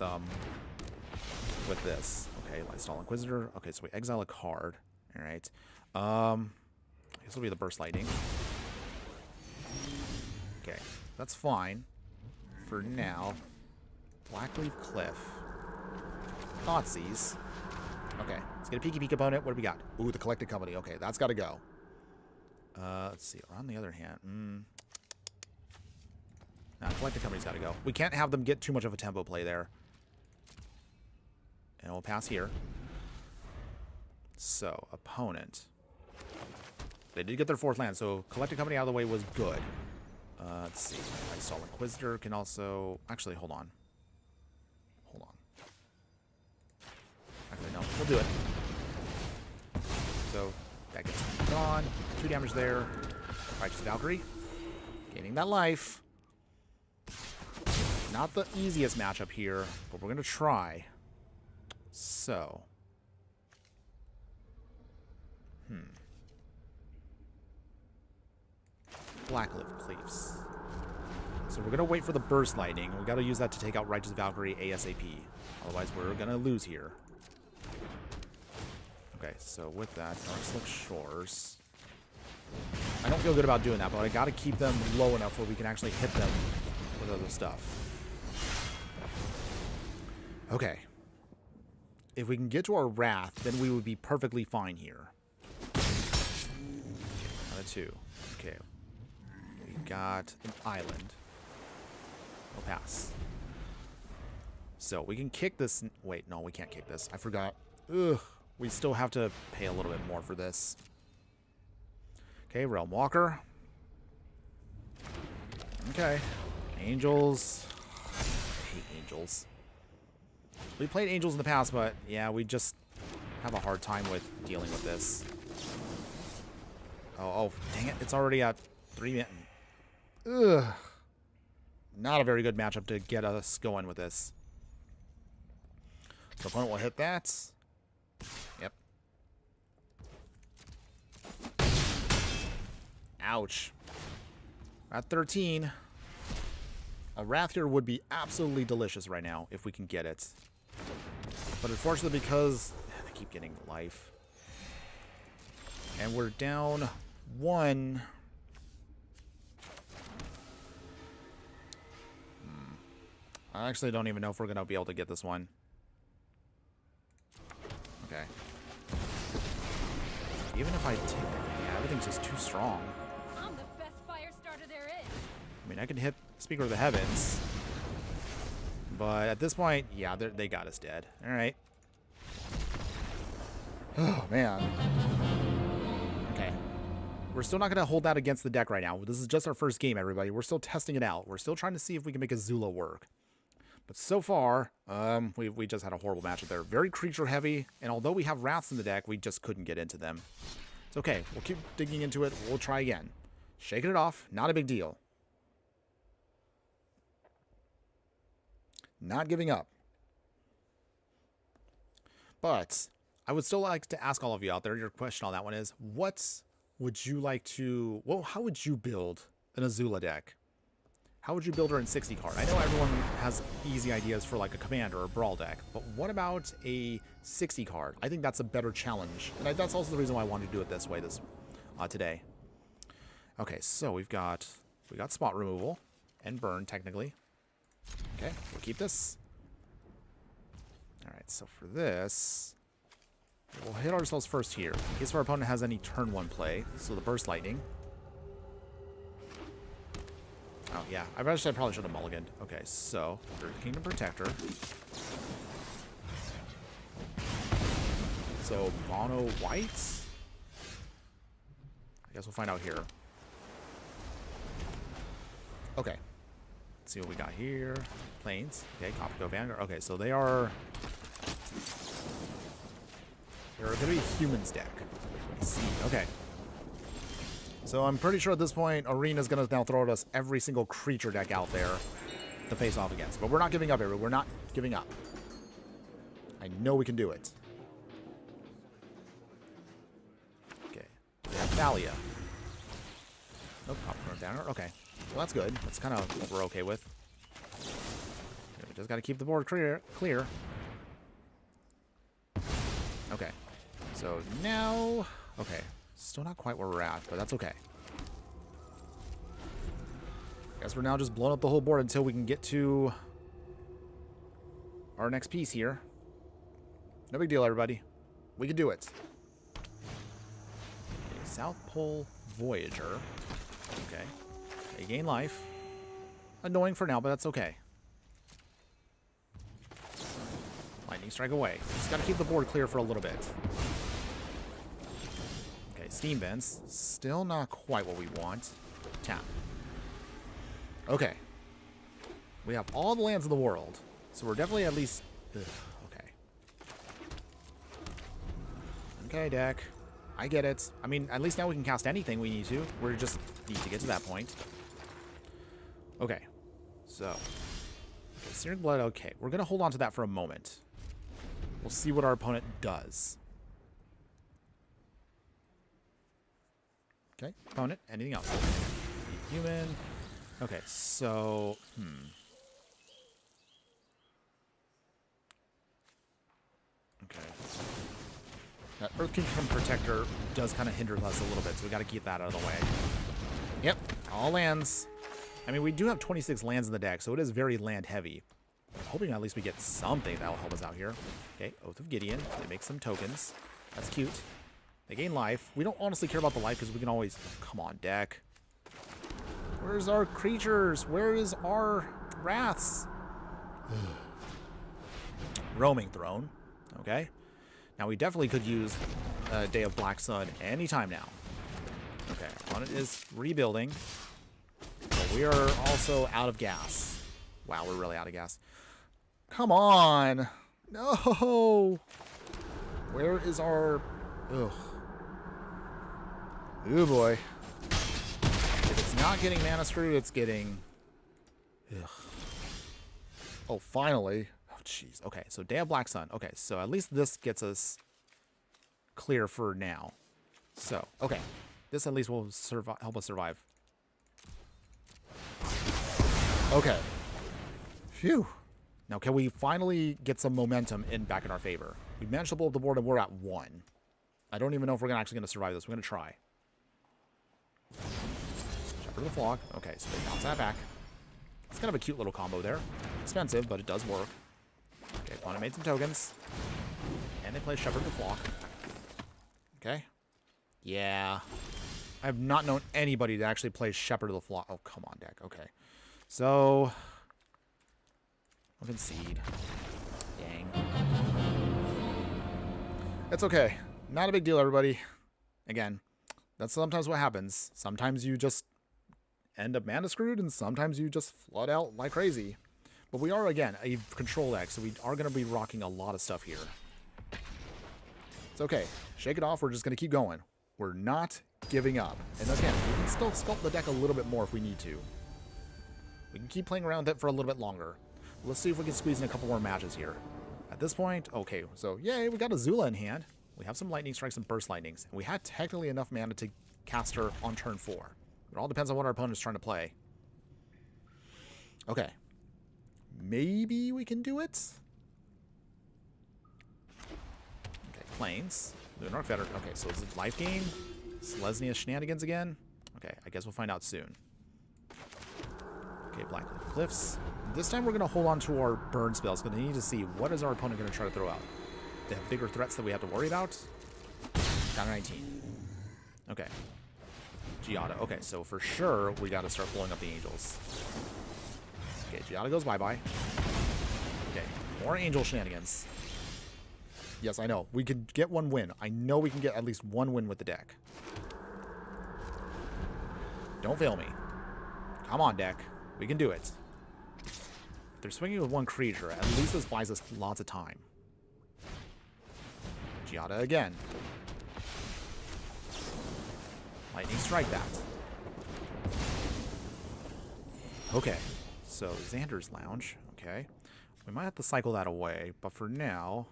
this. Okay, Lifestyle Inquisitor. Okay, so we exile a card. All right. This will be the Burst Lightning. Okay, that's fine for now. Blackleaf Cliff. Thoughtseize. Okay, let's get a peeky peek opponent. What do we got? Ooh, the Collected Company. Okay, that's got to go. Let's see. On the other hand, nah, Collected Company's got to go. We can't have them get too much of a tempo play there. And we'll pass here. So, opponent. They did get their 4th land, so Collected Company out of the way was good. Let's see. Lifestyle Inquisitor can also... Actually, hold on. Actually, no. We'll do it. So, that gets gone. 2 damage there. Righteous Valkyrie. Gaining that life. Not the easiest matchup here, but we're going to try. So... Blackleaf Cleaves. So we're going to wait for the Burst Lightning. We got to use that to take out Righteous Valkyrie ASAP. Otherwise, we're going to lose here. Okay, so with that, Dark Slick Shores. I don't feel good about doing that, but I got to keep them low enough where we can actually hit them with other stuff. Okay. If we can get to our Wrath, then we would be perfectly fine here. Another 2. Okay. We got an island. We'll pass. So we can kick this. Wait, no, we can't kick this. I forgot. Ugh. We still have to pay a little bit more for this. Okay, Realm Walker. Okay. Angels. I hate angels. We played angels in the past, but yeah, we just have a hard time with dealing with this. Oh, dang it. It's already at 3 minutes. Ugh. Not a very good matchup to get us going with this. The opponent will hit that. Yep. Ouch. At 13. A Wrath here would be absolutely delicious right now if we can get it. But unfortunately, because they keep getting life. And we're down 1. I actually don't even know if we're going to be able to get this one. Okay. Even if I take it, yeah, everything's just too strong. I'm the best fire starter there is. I mean, I can hit Speaker of the Heavens. But at this point, yeah, they got us dead. All right. Oh, man. Okay. We're still not going to hold that against the deck right now. This is just our first game, everybody. We're still testing it out. We're still trying to see if we can make Azula work. But so far, we just had a horrible matchup there. Very creature heavy, and although we have Wraths in the deck, we just couldn't get into them. It's okay. We'll keep digging into it. We'll try again. Shaking it off. Not a big deal. Not giving up. But I would still like to ask all of you out there, your question on that one is, what would you like to... Well, how would you build an Azula deck? How would you build her in 60 card? I know everyone has easy ideas for like a command or a brawl deck, but what about a 60 card? I think that's a better challenge, and that's also the reason why I wanted to do it this way today. Okay, so we got spot removal and burn technically. Okay, we'll keep this. All right, so for this, we'll hit ourselves first here in case our opponent has any turn 1 play. So the burst lightning. Oh, yeah. I probably should have mulliganed. Okay, so, Kingdom Protector. So, mono white? I guess we'll find out here. Okay. Let's see what we got here. Plains. Okay, Coppico Vanguard. Okay, so they're going to be a humans deck. I see. Okay. So I'm pretty sure at this point, Arena's going to now throw at us every single creature deck out there to face off against. But we're not giving up, everyone. We're not giving up. I know we can do it. Okay. We have Thalia. Nope, Popcorn Downer. Okay. Well, that's good. That's kind of what we're okay with. Okay, we just got to keep the board clear. Okay. So now... Okay. Still not quite where we're at, but that's okay. Guess we're now just blowing up the whole board until we can get to our next piece here. No big deal, everybody. We can do it. Okay, South Pole Voyager. Okay. They gain life. Annoying for now, but that's okay. Lightning strike away. Just gotta keep the board clear for a little bit. Steam Vents. Still not quite what we want. Tap. Okay. We have all the lands in the world. So we're definitely at least... Ugh, okay. Okay, deck. I get it. I mean, at least now we can cast anything we need to. We just need to get to that point. Okay. So. Okay, Searing Blood. Okay. We're going to hold on to that for a moment. We'll see what our opponent does. Okay, opponent, anything else? Human. Okay, so... Okay. That Earth Kingdom Protector does kind of hinder us a little bit, so we got to keep that out of the way. Yep, all lands. I mean, we do have 26 lands in the deck, so it is very land heavy. I'm hoping at least we get something that will help us out here. Okay, Oath of Gideon. They make some tokens. That's cute. They gain life. We don't honestly care about the life because we can always... Come on, deck. Where's our creatures? Where is our wraths? Roaming Throne. Okay. Now, we definitely could use Day of Black Sun anytime now. Okay, opponent is rebuilding. But we are also out of gas. Wow, we're really out of gas. Come on! No! Where is our... Ugh. Ooh, boy. If it's not getting mana screwed, it's getting... Ugh. Oh, finally. Oh, jeez. Okay, so Day of Black Sun. Okay, so at least this gets us clear for now. So, okay. This at least will help us survive. Okay. Phew. Now, can we finally get some momentum back in our favor? We managed to blow up the board and we're at 1. I don't even know if we're actually going to survive this. We're going to try. Shepherd of the Flock. Okay, so they bounce that back. It's kind of a cute little combo there. Expensive, but it does work. Okay, opponent made some tokens. And they play Shepherd of the Flock. Okay. Yeah. I have not known anybody to actually play Shepherd of the Flock. Oh, come on, deck. Okay. So... I'll concede. Dang. It's okay. Not a big deal, everybody. Again, that's sometimes what happens. Sometimes you just end up mana screwed, and sometimes you just flood out like crazy. But we are, again, a control deck, so we are going to be rocking a lot of stuff here. It's okay. Shake it off. We're just going to keep going. We're not giving up. And again, we can still sculpt the deck a little bit more if we need to. We can keep playing around with it for a little bit longer. Let's see if we can squeeze in a couple more matches here. At this point, okay, so yay, we got Azula in hand. We have some lightning strikes and burst lightnings. And we had technically enough mana to cast her on turn 4. It all depends on what our opponent is trying to play. Okay. Maybe we can do it? Okay, Plains. Lunar Fetter. Okay, so is it life gain? Selesnya shenanigans again? Okay, I guess we'll find out soon. Okay, Black Cliffs. This time we're going to hold on to our burn spells because we need to see what is our opponent going to try to throw out. They have bigger threats that we have to worry about. Down 19. Okay. Giada. Okay, so for sure we got to start blowing up the angels. Okay, Giada goes bye-bye. Okay, more angel shenanigans. Yes, I know. We could get one win. I know we can get at least one win with the deck. Don't fail me. Come on, deck. We can do it. They're swinging with one creature. At least this buys us lots of time. Giada again. Lightning strike that. Okay. So, Xander's Lounge. Okay. We might have to cycle that away, but for now,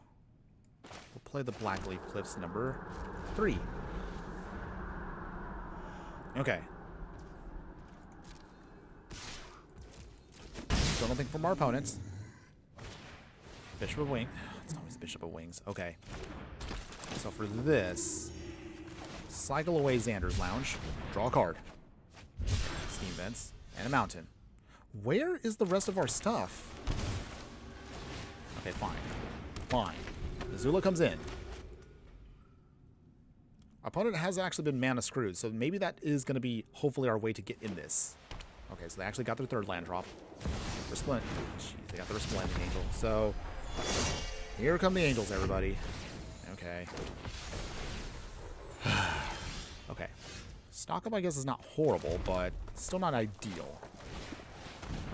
we'll play the Blackleaf Cliffs number 3. Okay. Still nothing from our opponents. Bishop of Wings. It's always Bishop of Wings. Okay. So for this, cycle away Xander's Lounge. Draw a card. Steam Vents. And a mountain. Where is the rest of our stuff? Okay, fine. Fine. Azula comes in. Our opponent has actually been mana screwed, so maybe that is going to be hopefully our way to get in this. Okay, so they actually got their third land drop. Resplendent. Jeez, they got the Resplendent Angel. So, here come the angels, everybody. Okay. Okay. Stock up, I guess, is not horrible, but still not ideal.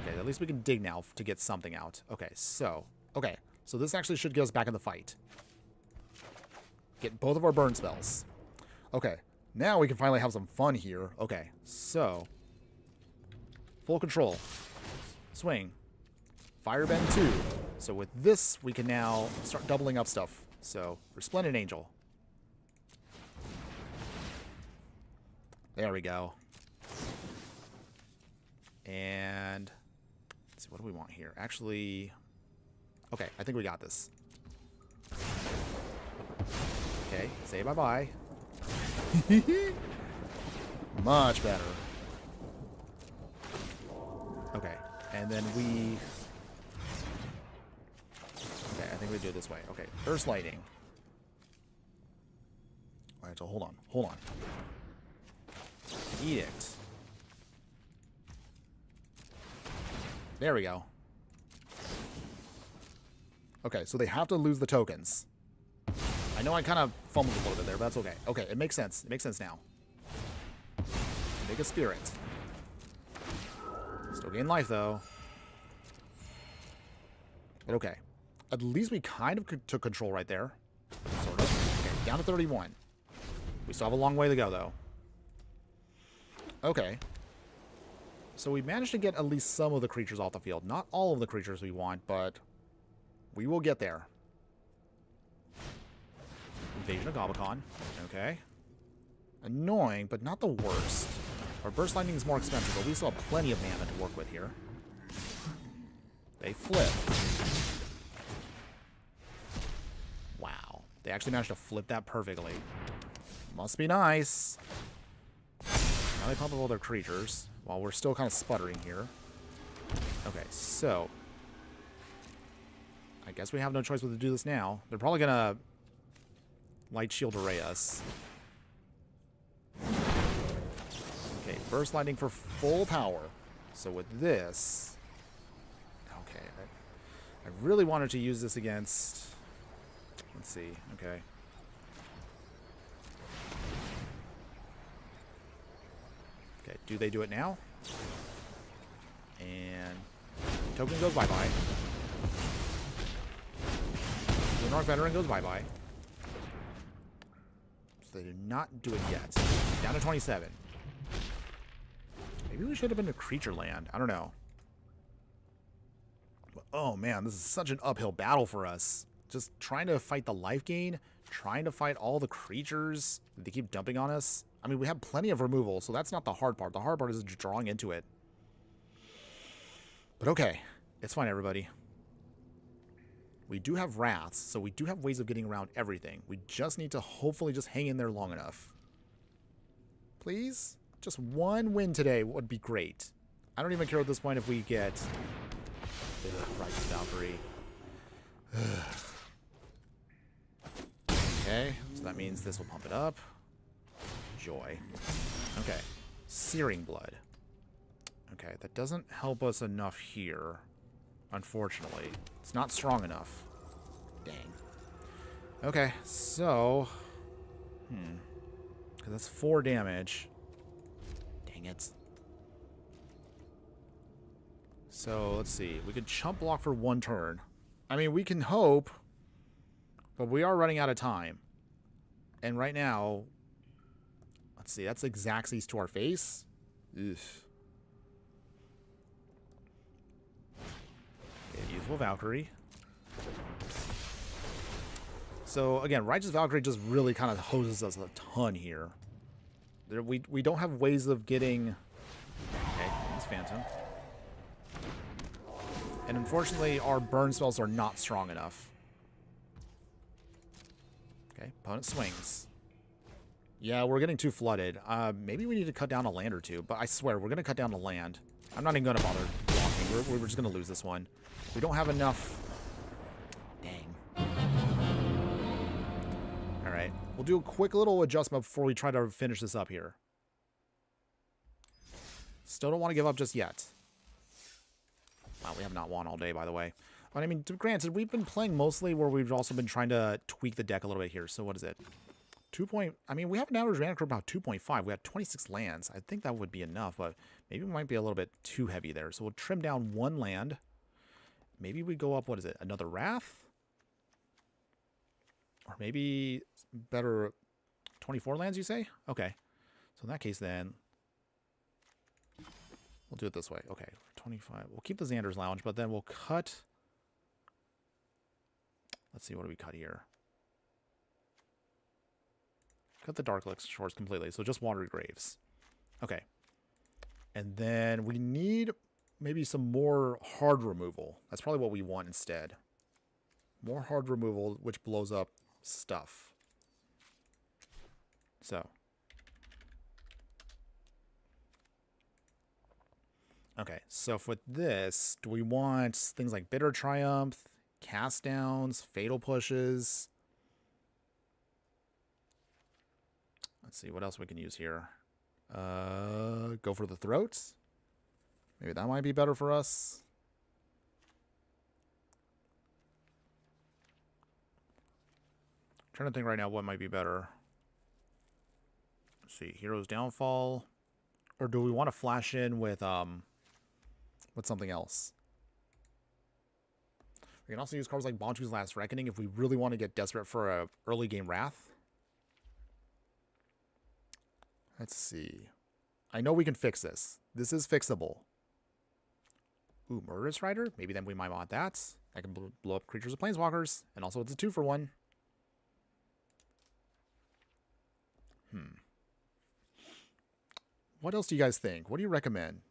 Okay, at least we can dig now to get something out. Okay, so this actually should get us back in the fight. Get both of our burn spells. Okay, now we can finally have some fun here. Okay, so full control. Swing. Firebend 2. So with this, we can now start doubling up stuff. So, Resplendent Angel. There we go. And let's see, what do we want here? Actually, okay, I think we got this. Okay, say bye-bye. Much better. Okay, and then we... Okay, I think we do it this way. Okay, Burst Lightning. Alright, so hold on. Edict. There we go. Okay, so they have to lose the tokens. I know I kind of fumbled a little bit there, but that's okay. Okay, it makes sense. It makes sense now. Make a spirit. Still gain life, though. But okay. At least we kind of took control right there. Sort of. Okay, down to 31. We still have a long way to go, though. Okay. So we managed to get at least some of the creatures off the field. Not all of the creatures we want, but we will get there. Invasion of Gobakon. Okay. Annoying, but not the worst. Our Burst Lightning is more expensive, but we still have plenty of mana to work with here. They flip. Wow. They actually managed to flip that perfectly. Must be nice. Now they pump up all their creatures, while we're still kind of sputtering here. Okay, so... I guess we have no choice but to do this now. They're probably gonna... Light Shield Array us. Okay, Burst Lightning for full power. So with this... Okay, I really wanted to use this against... Let's see, okay. Okay, do they do it now? And... Token goes bye-bye. Lunarch Veteran goes bye-bye. So they do not do it yet. Down to 27. Maybe we should have been to Creature Land. I don't know. But, oh man, this is such an uphill battle for us. Just trying to fight the life gain. Trying to fight all the creatures that they keep dumping on us. I mean, we have plenty of removal, so that's not the hard part. The hard part is just drawing into it. But okay. It's fine, everybody. We do have Wraths, so we do have ways of getting around everything. We just need to hopefully just hang in there long enough. Please? Just one win today would be great. I don't even care at this point if we get... Righteous Valkyrie. Okay, so that means this will pump it up. Joy. Okay. Searing Blood. Okay, that doesn't help us enough here. Unfortunately. It's not strong enough. Dang. Okay, so... Because that's 4 damage. Dang it. So, let's see. We could chump block for 1 turn. I mean, we can hope, but we are running out of time. And right now... Let's see, that's Xaxes to our face. Ugh. Useful Valkyrie. So again, Righteous Valkyrie just really kind of hoses us a ton here. We don't have ways of getting... Okay, it's Phantom. And unfortunately, our burn spells are not strong enough. Okay, opponent swings. Yeah, we're getting too flooded. Maybe we need to cut down a land or two, but I swear, we're going to cut down a land. I'm not even going to bother blocking. We're just going to lose this one. We don't have enough. Dang. Alright. We'll do a quick little adjustment before we try to finish this up here. Still don't want to give up just yet. Wow, we have not won all day, by the way. But I mean, granted, we've been playing mostly where we've also been trying to tweak the deck a little bit here. So what is it? I mean, we have an average mana curve about 2.5. We have 26 lands. I think that would be enough, but maybe we might be a little bit too heavy there. So we'll trim down 1 land. Maybe we go up, what is it? Another Wrath? Or maybe better 24 lands, you say? Okay. So in that case, then, we'll do it this way. Okay, 25. We'll keep the Xander's Lounge, but then we'll cut... Let's see, what do we cut here? Cut the Dark Elixir Shores completely, so just Watery Graves. Okay. And then we need maybe some more hard removal. That's probably what we want instead. More hard removal, which blows up stuff. So. Okay, so for this, do we want things like Bitter Triumph, Cast Downs, Fatal Pushes? Let's see what else we can use here. Go for the Throats. Maybe that might be better for us. I'm trying to think right now what might be better. Let's see, Hero's Downfall. Or do we want to flash in with something else? We can also use cards like Bontu's Last Reckoning if we really want to get desperate for a early game Wrath. Let's see. I know we can fix this. This is fixable. Ooh, Murderous Rider? Maybe then we might want that. I can blow up creatures of Planeswalkers. And also it's a 2-for-1. What else do you guys think? What do you recommend?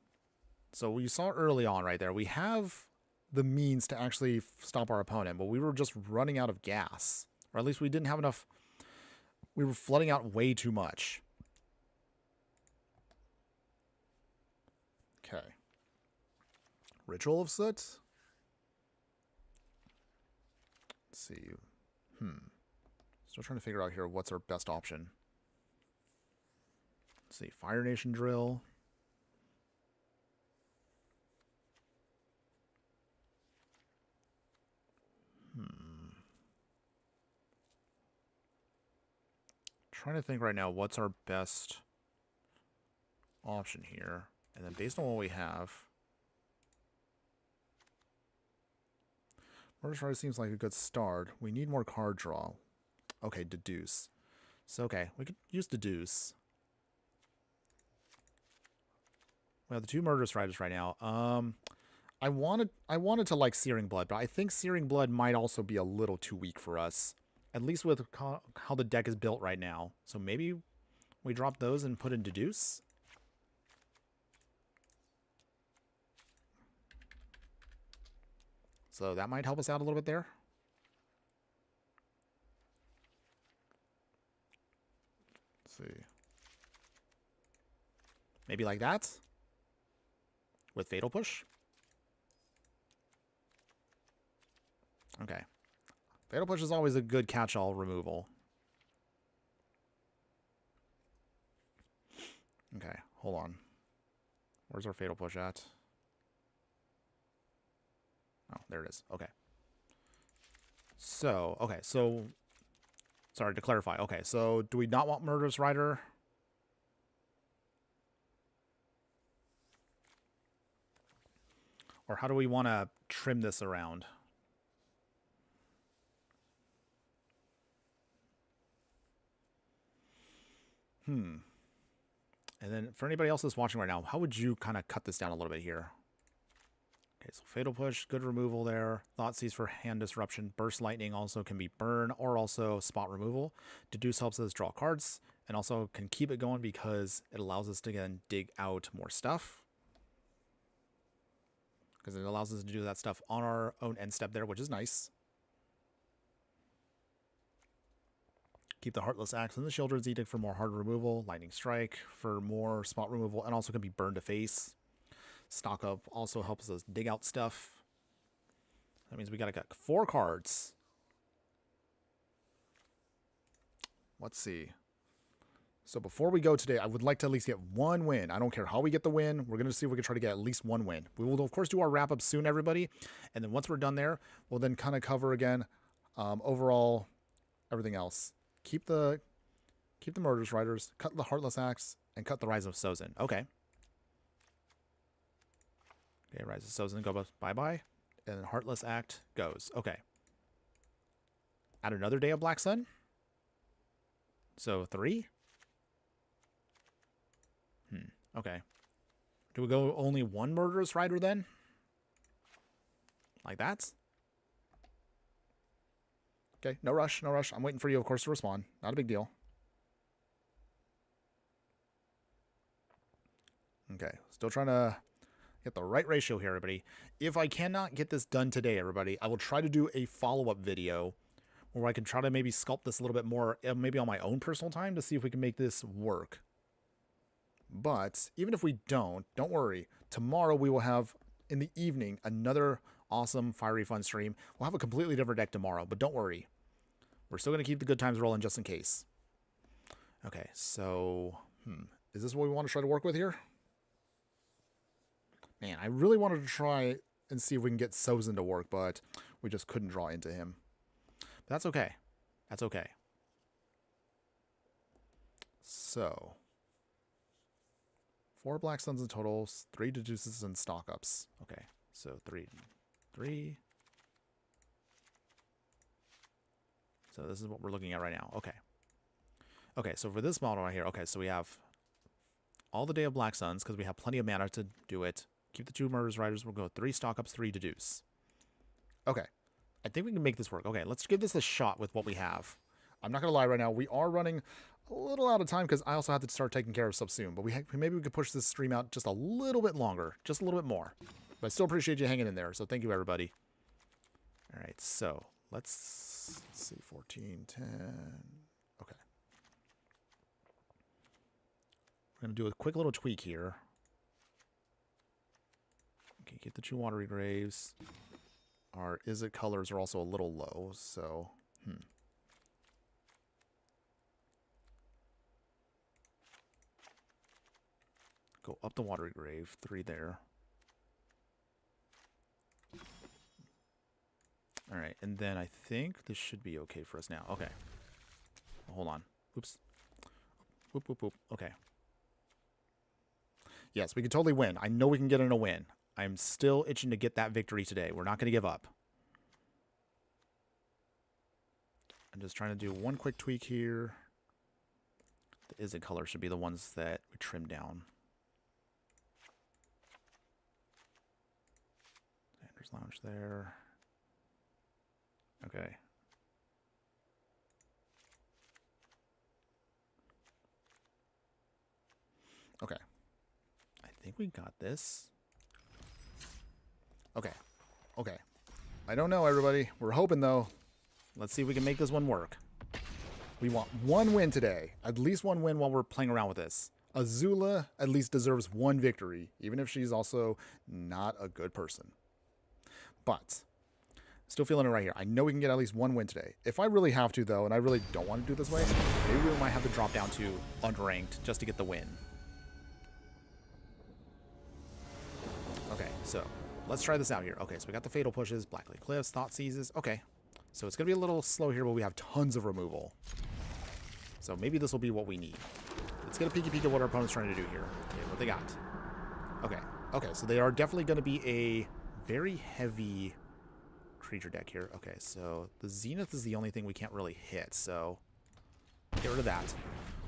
So we saw early on right there, we have the means to actually stop our opponent, but we were just running out of gas. Or at least we didn't have enough. We were flooding out way too much. Okay. Ritual of Soot. Let's see. Still trying to figure out here what's our best option. Let's see. Fire Nation Drill. Trying to think right now what's our best option here. And then based on what we have, Murderous Rider seems like a good start. We need more card draw. Okay, Deduce. So okay, we could use Deduce. We have the 2 Murderous Riders right now. I wanted to like Searing Blood, but I think Searing Blood might also be a little too weak for us. At least with how the deck is built right now. So maybe we drop those and put in Deduce. So that might help us out a little bit there. Let's see. Maybe like that. With Fatal Push. Okay. Fatal Push is always a good catch-all removal. Okay, hold on. Where's our Fatal Push at? Oh, there it is. Okay. So, okay, so... Sorry, to clarify. Okay, so do we not want Murderous Rider? Or how do we want to trim this around? And then for anybody else that's watching right now, how would you kind of cut this down a little bit here? Okay, so Fatal Push, good removal there. Thoughtseize for hand disruption. Burst Lightning also can be burn or also spot removal. Deduce helps us draw cards and also can keep it going because it allows us to again dig out more stuff. Because it allows us to do that stuff on our own end step there, which is nice. Keep the Heartless Axe and the Shieldred's Edict for more hard removal. Lightning Strike for more spot removal and also can be burned to face. Stock Up also helps us dig out stuff. That means we got to get 4 cards. Let's see. So before we go today, I would like to at least get 1 win. I don't care how we get the win. We're going to see if we can try to get at least 1 win. We will, of course, do our wrap-up soon, everybody. And then once we're done there, we'll then kind of cover again overall everything else. Keep the Murderous Riders, cut the Heartless Axe, and cut the Rise of Sozin. Okay. Okay, Rise of Sozin, go bye-bye. And then Heartless Act goes. Okay. Add another Day of Black Sun. So 3. Okay. Do we go only 1 Murderous Rider then? Like that? Okay, no rush, no rush. I'm waiting for you, of course, to respond. Not a big deal. Okay, still trying to get the right ratio here, everybody. If I cannot get this done today, everybody, I will try to do a follow-up video where I can try to maybe sculpt this a little bit more, maybe on my own personal time to see if we can make this work. But even if we don't worry. Tomorrow we will have, in the evening, another awesome Fiery Fun stream. We'll have a completely different deck tomorrow, but don't worry. We're still going to keep the good times rolling just in case. Okay, so, is this what we want to try to work with here? Man, I really wanted to try and see if we can get Sozin to work, but we just couldn't draw into him. But that's okay. That's okay. So, 4 Black Suns in total, 3 Deduces and stock ups. Okay, so 3. So this is what we're looking at right now. Okay. Okay, so for this model right here, okay, so we have all the Day of Black Suns because we have plenty of mana to do it. Keep the 2 Murderous Riders. We'll go 3 stock ups, 3 Deduce. Okay. I think we can make this work. Okay, let's give this a shot with what we have. I'm not going to lie right now. We are running a little out of time because I also have to start taking care of stuff soon. But maybe we could push this stream out just a little bit longer. Just a little bit more. But I still appreciate you hanging in there. So thank you, everybody. All right, so let's see. 14, 10. Okay. We're going to do a quick little tweak here. Okay, get the 2 Watery Graves. Our Izzet colors are also a little low, so... Go up the Watery Grave, 3 there. Alright, and then I think this should be okay for us now. Okay. Hold on. Oops. Whoop, whoop, whoop. Okay. Yes, we can totally win. I know we can get in a win. I'm still itching to get that victory today. We're not going to give up. I'm just trying to do one quick tweak here. The Izzet color should be the ones that we trim down. Sanders Lounge there. Okay. Okay. I think we got this. Okay. Okay. I don't know, everybody. We're hoping, though. Let's see if we can make this one work. We want 1 win today. At least 1 win while we're playing around with this. Azula at least deserves 1 victory, even if she's also not a good person. But, still feeling it right here. I know we can get at least 1 win today. If I really have to, though, and I really don't want to do this way, maybe we might have to drop down to unranked just to get the win. Okay, so let's try this out here. Okay, so we got the Fatal Pushes, Blacklight Cliffs, Thought Seizes. Okay, so it's going to be a little slow here, but we have tons of removal. So maybe this will be what we need. Let's get a peeky peek at what our opponent's trying to do here. Okay, what they got. Okay, okay, so they are definitely going to be a very heavy creature deck here. Okay, so the Zenith is the only thing we can't really hit, so get rid of that.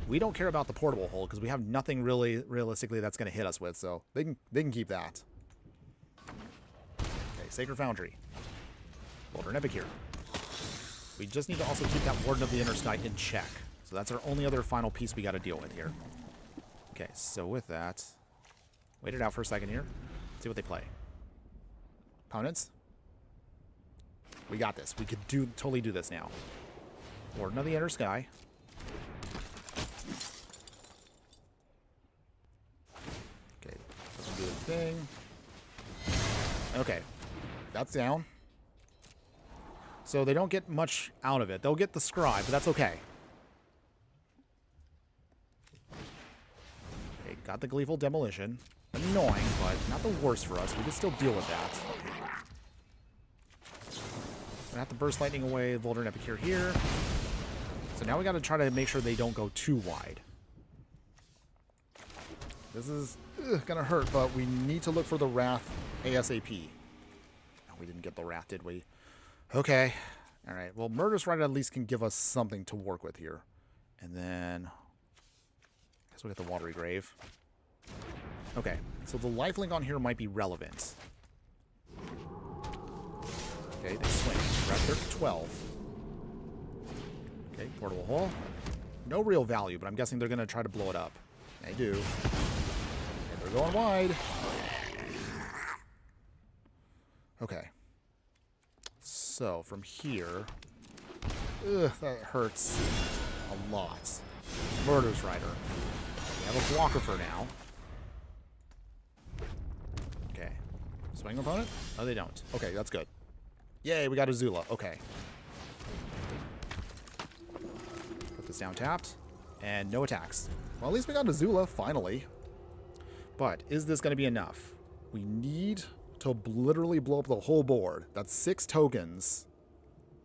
We don't care about the portable hold because we have nothing really realistically that's going to hit us with, so they can keep that. Okay, Sacred Foundry. Boulder and Epic here. We just need to also keep that Warden of the Inner Sky in check. So that's our only other final piece we got to deal with here. Okay, so with that, wait it out for a second here. See what they play. Opponents, we got this. We could totally do this now. Warden of the Inner Sky. Okay, doesn't do a thing. Okay, that's down. So they don't get much out of it. They'll get the Scribe, but that's okay. Okay, got the Gleeful Demolition. Annoying, but not the worst for us. We can still deal with that. Gonna have to Burst Lightning away, Volder and Epicure here. So now we gotta try to make sure they don't go too wide. This is gonna hurt, but we need to look for the Wrath ASAP. Oh, we didn't get the Wrath, did we? Okay. Alright, well, Murderous Rider at least can give us something to work with here. And then... I guess we got the Watery Grave. Okay, so the lifelink on here might be relevant. Okay, they swing. We're at 12. Okay, Portable Hole. No real value, but I'm guessing they're going to try to blow it up. They do. Okay, We're going wide. Okay. So, from here... Ugh, that hurts a lot. Murder's Rider. We have a blocker for now. Okay. Swing opponent? No, they don't. Okay, that's good. Yay, we got Azula. Okay. Put this down tapped. And no attacks. Well, at least we got Azula, finally. But is this going to be enough? We need to literally blow up the whole board. That's 6 tokens.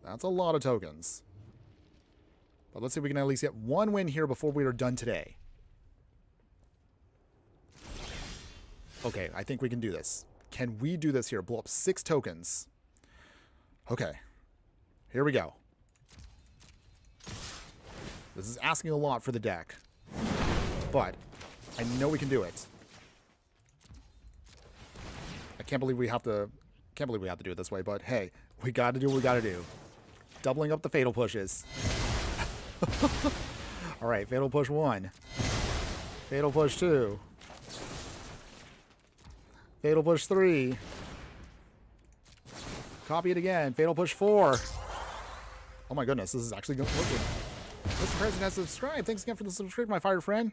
That's a lot of tokens. But let's see if we can at least get 1 win here before we are done today. Okay, I think we can do this. Can we do this here? Blow up 6 tokens. Okay. Here we go. This is asking a lot for the deck. But I know we can do it. I can't believe we have to do it this way, but hey, we got to do what we got to do. Doubling up the fatal pushes. All right, fatal push 1. Fatal push 2. Fatal push 3. Copy it again. Fatal push 4. Oh my goodness, this is actually working. Mr. President has subscribed. Thanks again for the subscription, my fire friend.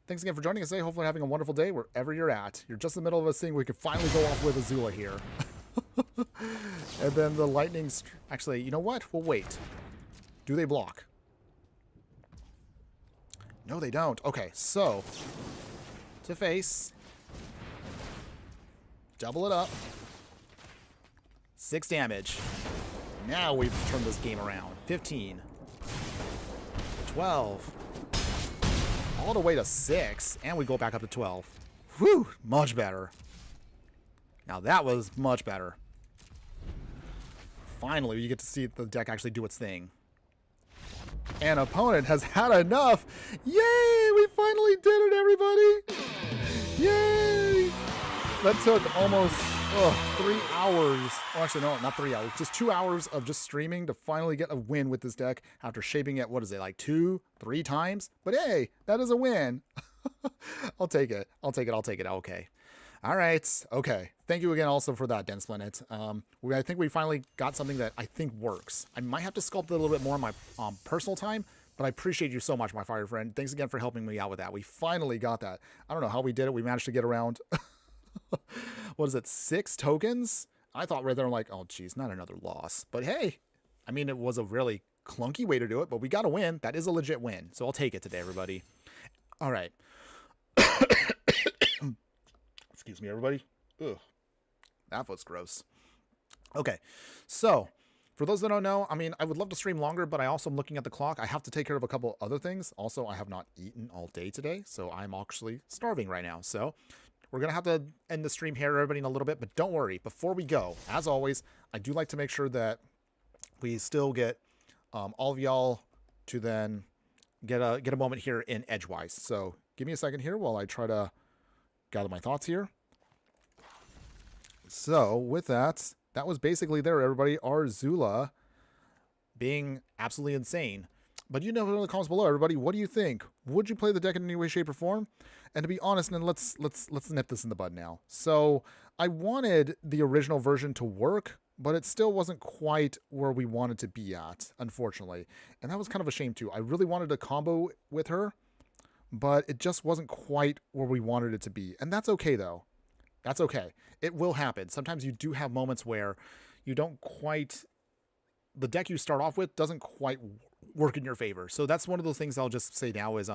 Thanks again for joining us today. Hopefully having a wonderful day wherever you're at. You're just in the middle of a thing. We could finally go off with Azula here. And then the lightning... Actually, you know what? We'll wait. Do they block? No, they don't. Okay, so... To face. Double it up. 6 damage. Now we've turned this game around. 15. 12. All the way to 6. And we go back up to 12. Whew! Much better. Now that was much better. Finally, you get to see the deck actually do its thing. An opponent has had enough. Yay! We finally did it, everybody! Yay! That took almost 3 hours. Oh, actually, no, not 3 hours. Just 2 hours of just streaming to finally get a win with this deck after shaping it, what is it, like 2, 3 times? But hey, that is a win. I'll take it. I'll take it. I'll take it. Okay. All right. Okay. Thank you again also for that, Dense Planet. I think we finally got something that I think works. I might have to sculpt it a little bit more in my personal time, but I appreciate you so much, my fire friend. Thanks again for helping me out with that. We finally got that. I don't know how we did it. We managed to get around, what is it, 6 tokens? I thought right there, I'm like, oh, geez, not another loss. But hey, I mean, it was a really clunky way to do it, but we got a win. That is a legit win. So I'll take it today, everybody. All right. Excuse me, everybody. Ugh. That was gross. Okay, so for those that don't know, I mean, I would love to stream longer, but I also am looking at the clock. I have to take care of a couple other things. Also, I have not eaten all day today, so I'm actually starving right now. So we're going to have to end the stream here, everybody, in a little bit. But don't worry, before we go, as always, I do like to make sure that we still get all of y'all to then get a moment here in Edgewise. So give me a second here while I try to gather my thoughts here. So, with that, that was basically there, everybody. Our Azula being absolutely insane. But you know in the comments below, everybody, what do you think? Would you play the deck in any way, shape, or form? And to be honest, and let's nip this in the bud now. So, I wanted the original version to work, but it still wasn't quite where we wanted to be at, unfortunately. And that was kind of a shame, too. I really wanted a combo with her, but it just wasn't quite where we wanted it to be. And that's okay, though. That's okay. It will happen. Sometimes you do have moments where you don't quite... The deck you start off with doesn't quite work in your favor. So that's one of those things I'll just say now is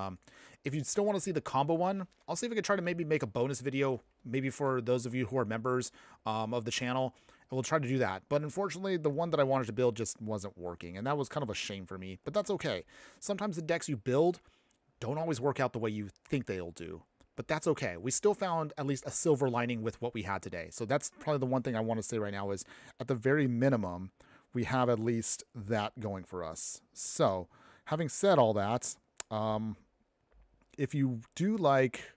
if you still want to see the combo one, I'll see if I can try to maybe make a bonus video, maybe for those of you who are members of the channel. And we'll try to do that. But unfortunately, the one that I wanted to build just wasn't working. And that was kind of a shame for me. But that's okay. Sometimes the decks you build don't always work out the way you think they'll do. But that's okay. We still found at least a silver lining with what we had today. So that's probably the one thing I want to say right now is at the very minimum, we have at least that going for us. So having said all that, if you do like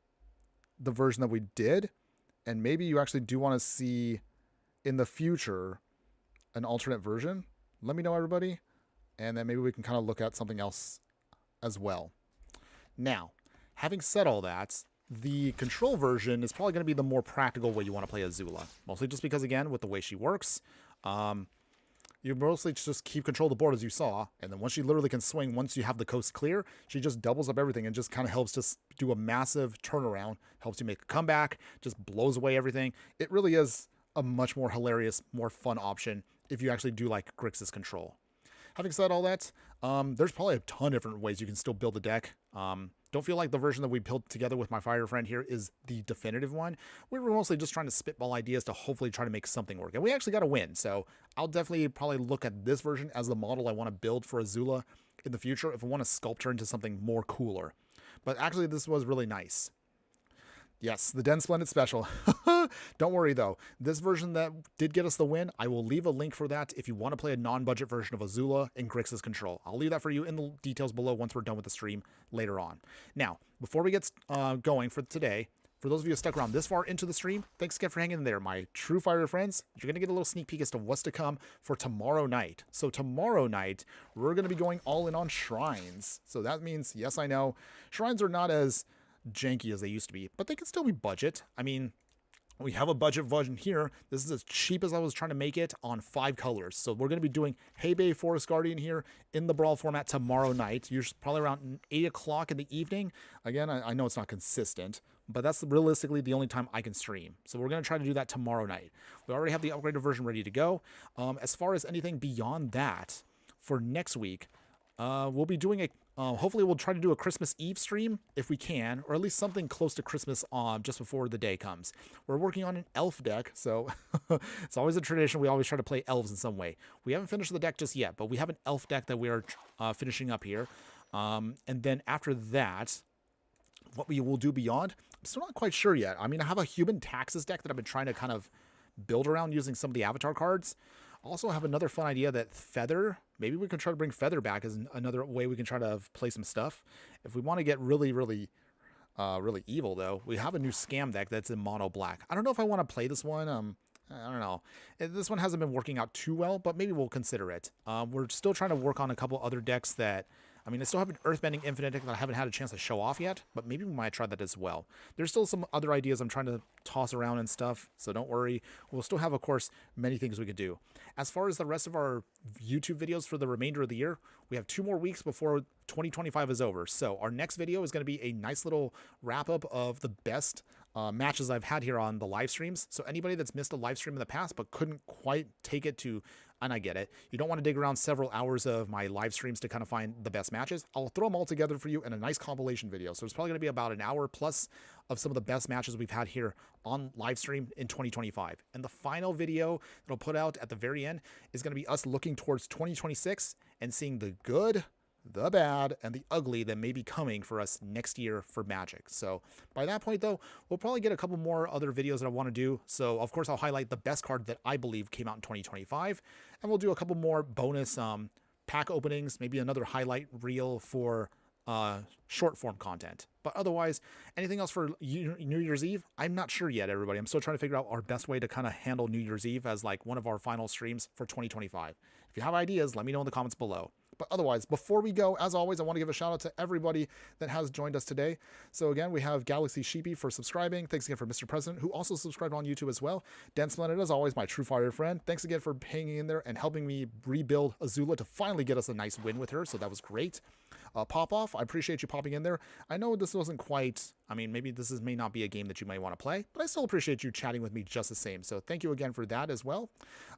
the version that we did, and maybe you actually do want to see in the future an alternate version, let me know, everybody. And then maybe we can kind of look at something else as well. Now, having said all that, the control version is probably going to be the more practical way you want to play Azula. Mostly just because, again, with the way she works, you mostly just keep control of the board as you saw, and then once she literally can swing, once you have the coast clear, she just doubles up everything and just kind of helps just do a massive turnaround, helps you make a comeback, just blows away everything. It really is a much more hilarious, more fun option if you actually do like Grixis control. Having said all that, there's probably a ton of different ways you can still build a deck. Don't feel like the version that we built together with my fire friend here is the definitive one. We were mostly just trying to spitball ideas to hopefully try to make something work. And we actually got a win. So I'll definitely probably look at this version as the model I want to build for Azula in the future if I want to sculpt her into something more cooler. But actually, this was really nice. Yes, the Den Splendid special. Don't worry, though. This version that did get us the win, I will leave a link for that if you want to play a non-budget version of Azula in Grixis Control. I'll leave that for you in the details below once we're done with the stream later on. Now, before we get going for today, for those of you who stuck around this far into the stream, thanks again for hanging in there, my true fire friends. You're going to get a little sneak peek as to what's to come for tomorrow night. So tomorrow night, we're going to be going all in on shrines. So that means, yes, I know, shrines are not as janky as they used to be, but they can still be budget. I mean, we have a budget version here. This is as cheap as I was trying to make it on 5 colors. So we're going to be doing Hay Bay Forest Guardian here in the Brawl format tomorrow night. Usually probably around 8 o'clock in the evening. Again, I know it's not consistent, but that's realistically the only time I can stream. So we're going to try to do that tomorrow night. We already have the upgraded version ready to go. As far as anything beyond that, for next week, we'll be doing a hopefully we'll try to do a Christmas Eve stream if we can, or at least something close to Christmas just before the day comes. We're working on an elf deck, so it's always a tradition. We always try to play elves in some way. We haven't finished the deck just yet, but we have an elf deck that we are finishing up here. And then after that, what we will do beyond, I'm still not quite sure yet. I mean, I have a human taxes deck that I've been trying to kind of build around using some of the avatar cards. Also have another fun idea that Feather, maybe we can try to bring Feather back as another way we can try to play some stuff. If we want to get really evil, though, we have a new scam deck that's in mono black. I don't know if I want to play this one. I don't know. This one hasn't been working out too well, but maybe we'll consider it. We're still trying to work on a couple other decks that, I mean, I still have an Earthbending Infinite deck that I haven't had a chance to show off yet, but maybe we might try that as well. There's still some other ideas I'm trying to toss around and stuff, so don't worry. We'll still have, of course, many things we could do. As far as the rest of our YouTube videos for the remainder of the year, we have 2 more weeks before 2025 is over. So our next video is going to be a nice little wrap-up of the best matches I've had here on the live streams. So anybody that's missed a live stream in the past but couldn't quite take it to, and I get it, you don't want to dig around several hours of my live streams to kind of find the best matches. I'll throw them all together for you in a nice compilation video. So it's probably going to be about an hour plus of some of the best matches we've had here on live stream in 2025. And the final video that I'll put out at the very end is going to be us looking towards 2026 and seeing the good, the bad, and the ugly that may be coming for us next year for Magic. So by that point, though, we'll probably get a couple more other videos that I want to do. So of course, I'll highlight the best card that I believe came out in 2025, and we'll do a couple more bonus pack openings, maybe another highlight reel for short form content. But otherwise, anything else for New Year's Eve? I'm not sure yet, everybody. I'm still trying to figure out our best way to kind of handle New Year's Eve as like one of our final streams for 2025. If you have ideas, let me know in the comments below. But otherwise, before we go, as always, I want to give a shout out to everybody that has joined us today. So again, we have Galaxy Sheepy for subscribing. Thanks again for Mr. President, who also subscribed on YouTube as well. Dan Splendid, as always, my true fire friend. Thanks again for hanging in there and helping me rebuild Azula to finally get us a nice win with her. So that was great. Pop Off, I appreciate you popping in there. I know this wasn't quite, I mean, maybe this may not be a game that you may want to play, but I still appreciate you chatting with me just the same. So thank you again for that as well.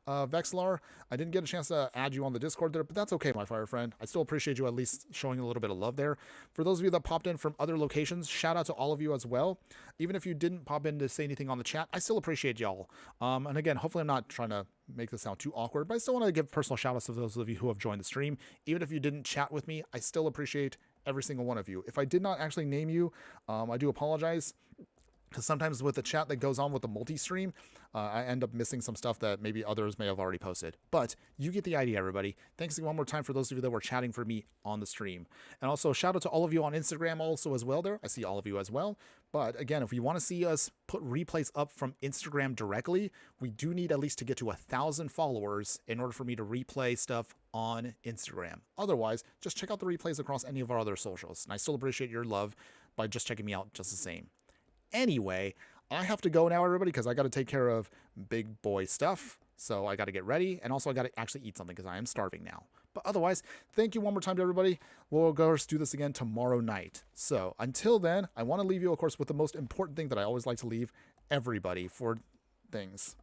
Vexlar, I didn't get a chance to add you on the Discord there, but that's okay, my fire friend. I still appreciate you at least showing a little bit of love there. For those of you that popped in from other locations, shout out to all of you as well. Even if you didn't pop in to say anything on the chat, I still appreciate y'all. And again, hopefully I'm not trying to make this sound too awkward, but I still want to give personal shout outs to those of you who have joined the stream. Even if you didn't chat with me, I still appreciate every single one of you. If I did not actually name you, I do apologize, because sometimes with the chat that goes on with the multi-stream, I end up missing some stuff that maybe others may have already posted. But you get the idea, everybody. Thanks one more time for those of you that were chatting for me on the stream. And also shout out to all of you on Instagram also as well there. I see all of you as well. But again, if you want to see us put replays up from Instagram directly, we do need at least to get to 1,000 followers in order for me to replay stuff on Instagram. Otherwise, just check out the replays across any of our other socials. And I still appreciate your love by just checking me out just the same. anyway, I have to go now, everybody, because I got to take care of big boy stuff. So I got to get ready, and also I got to actually eat something because I am starving now. But otherwise, thank you one more time to everybody. We'll go do this again tomorrow night. So until then, I want to leave you, of course, with the most important thing that I always like to leave everybody for things.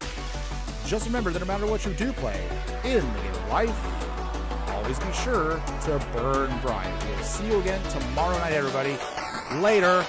Just remember that no matter what you do play in the game of life, always be sure to burn bright. We'll see you again tomorrow night, everybody. Later.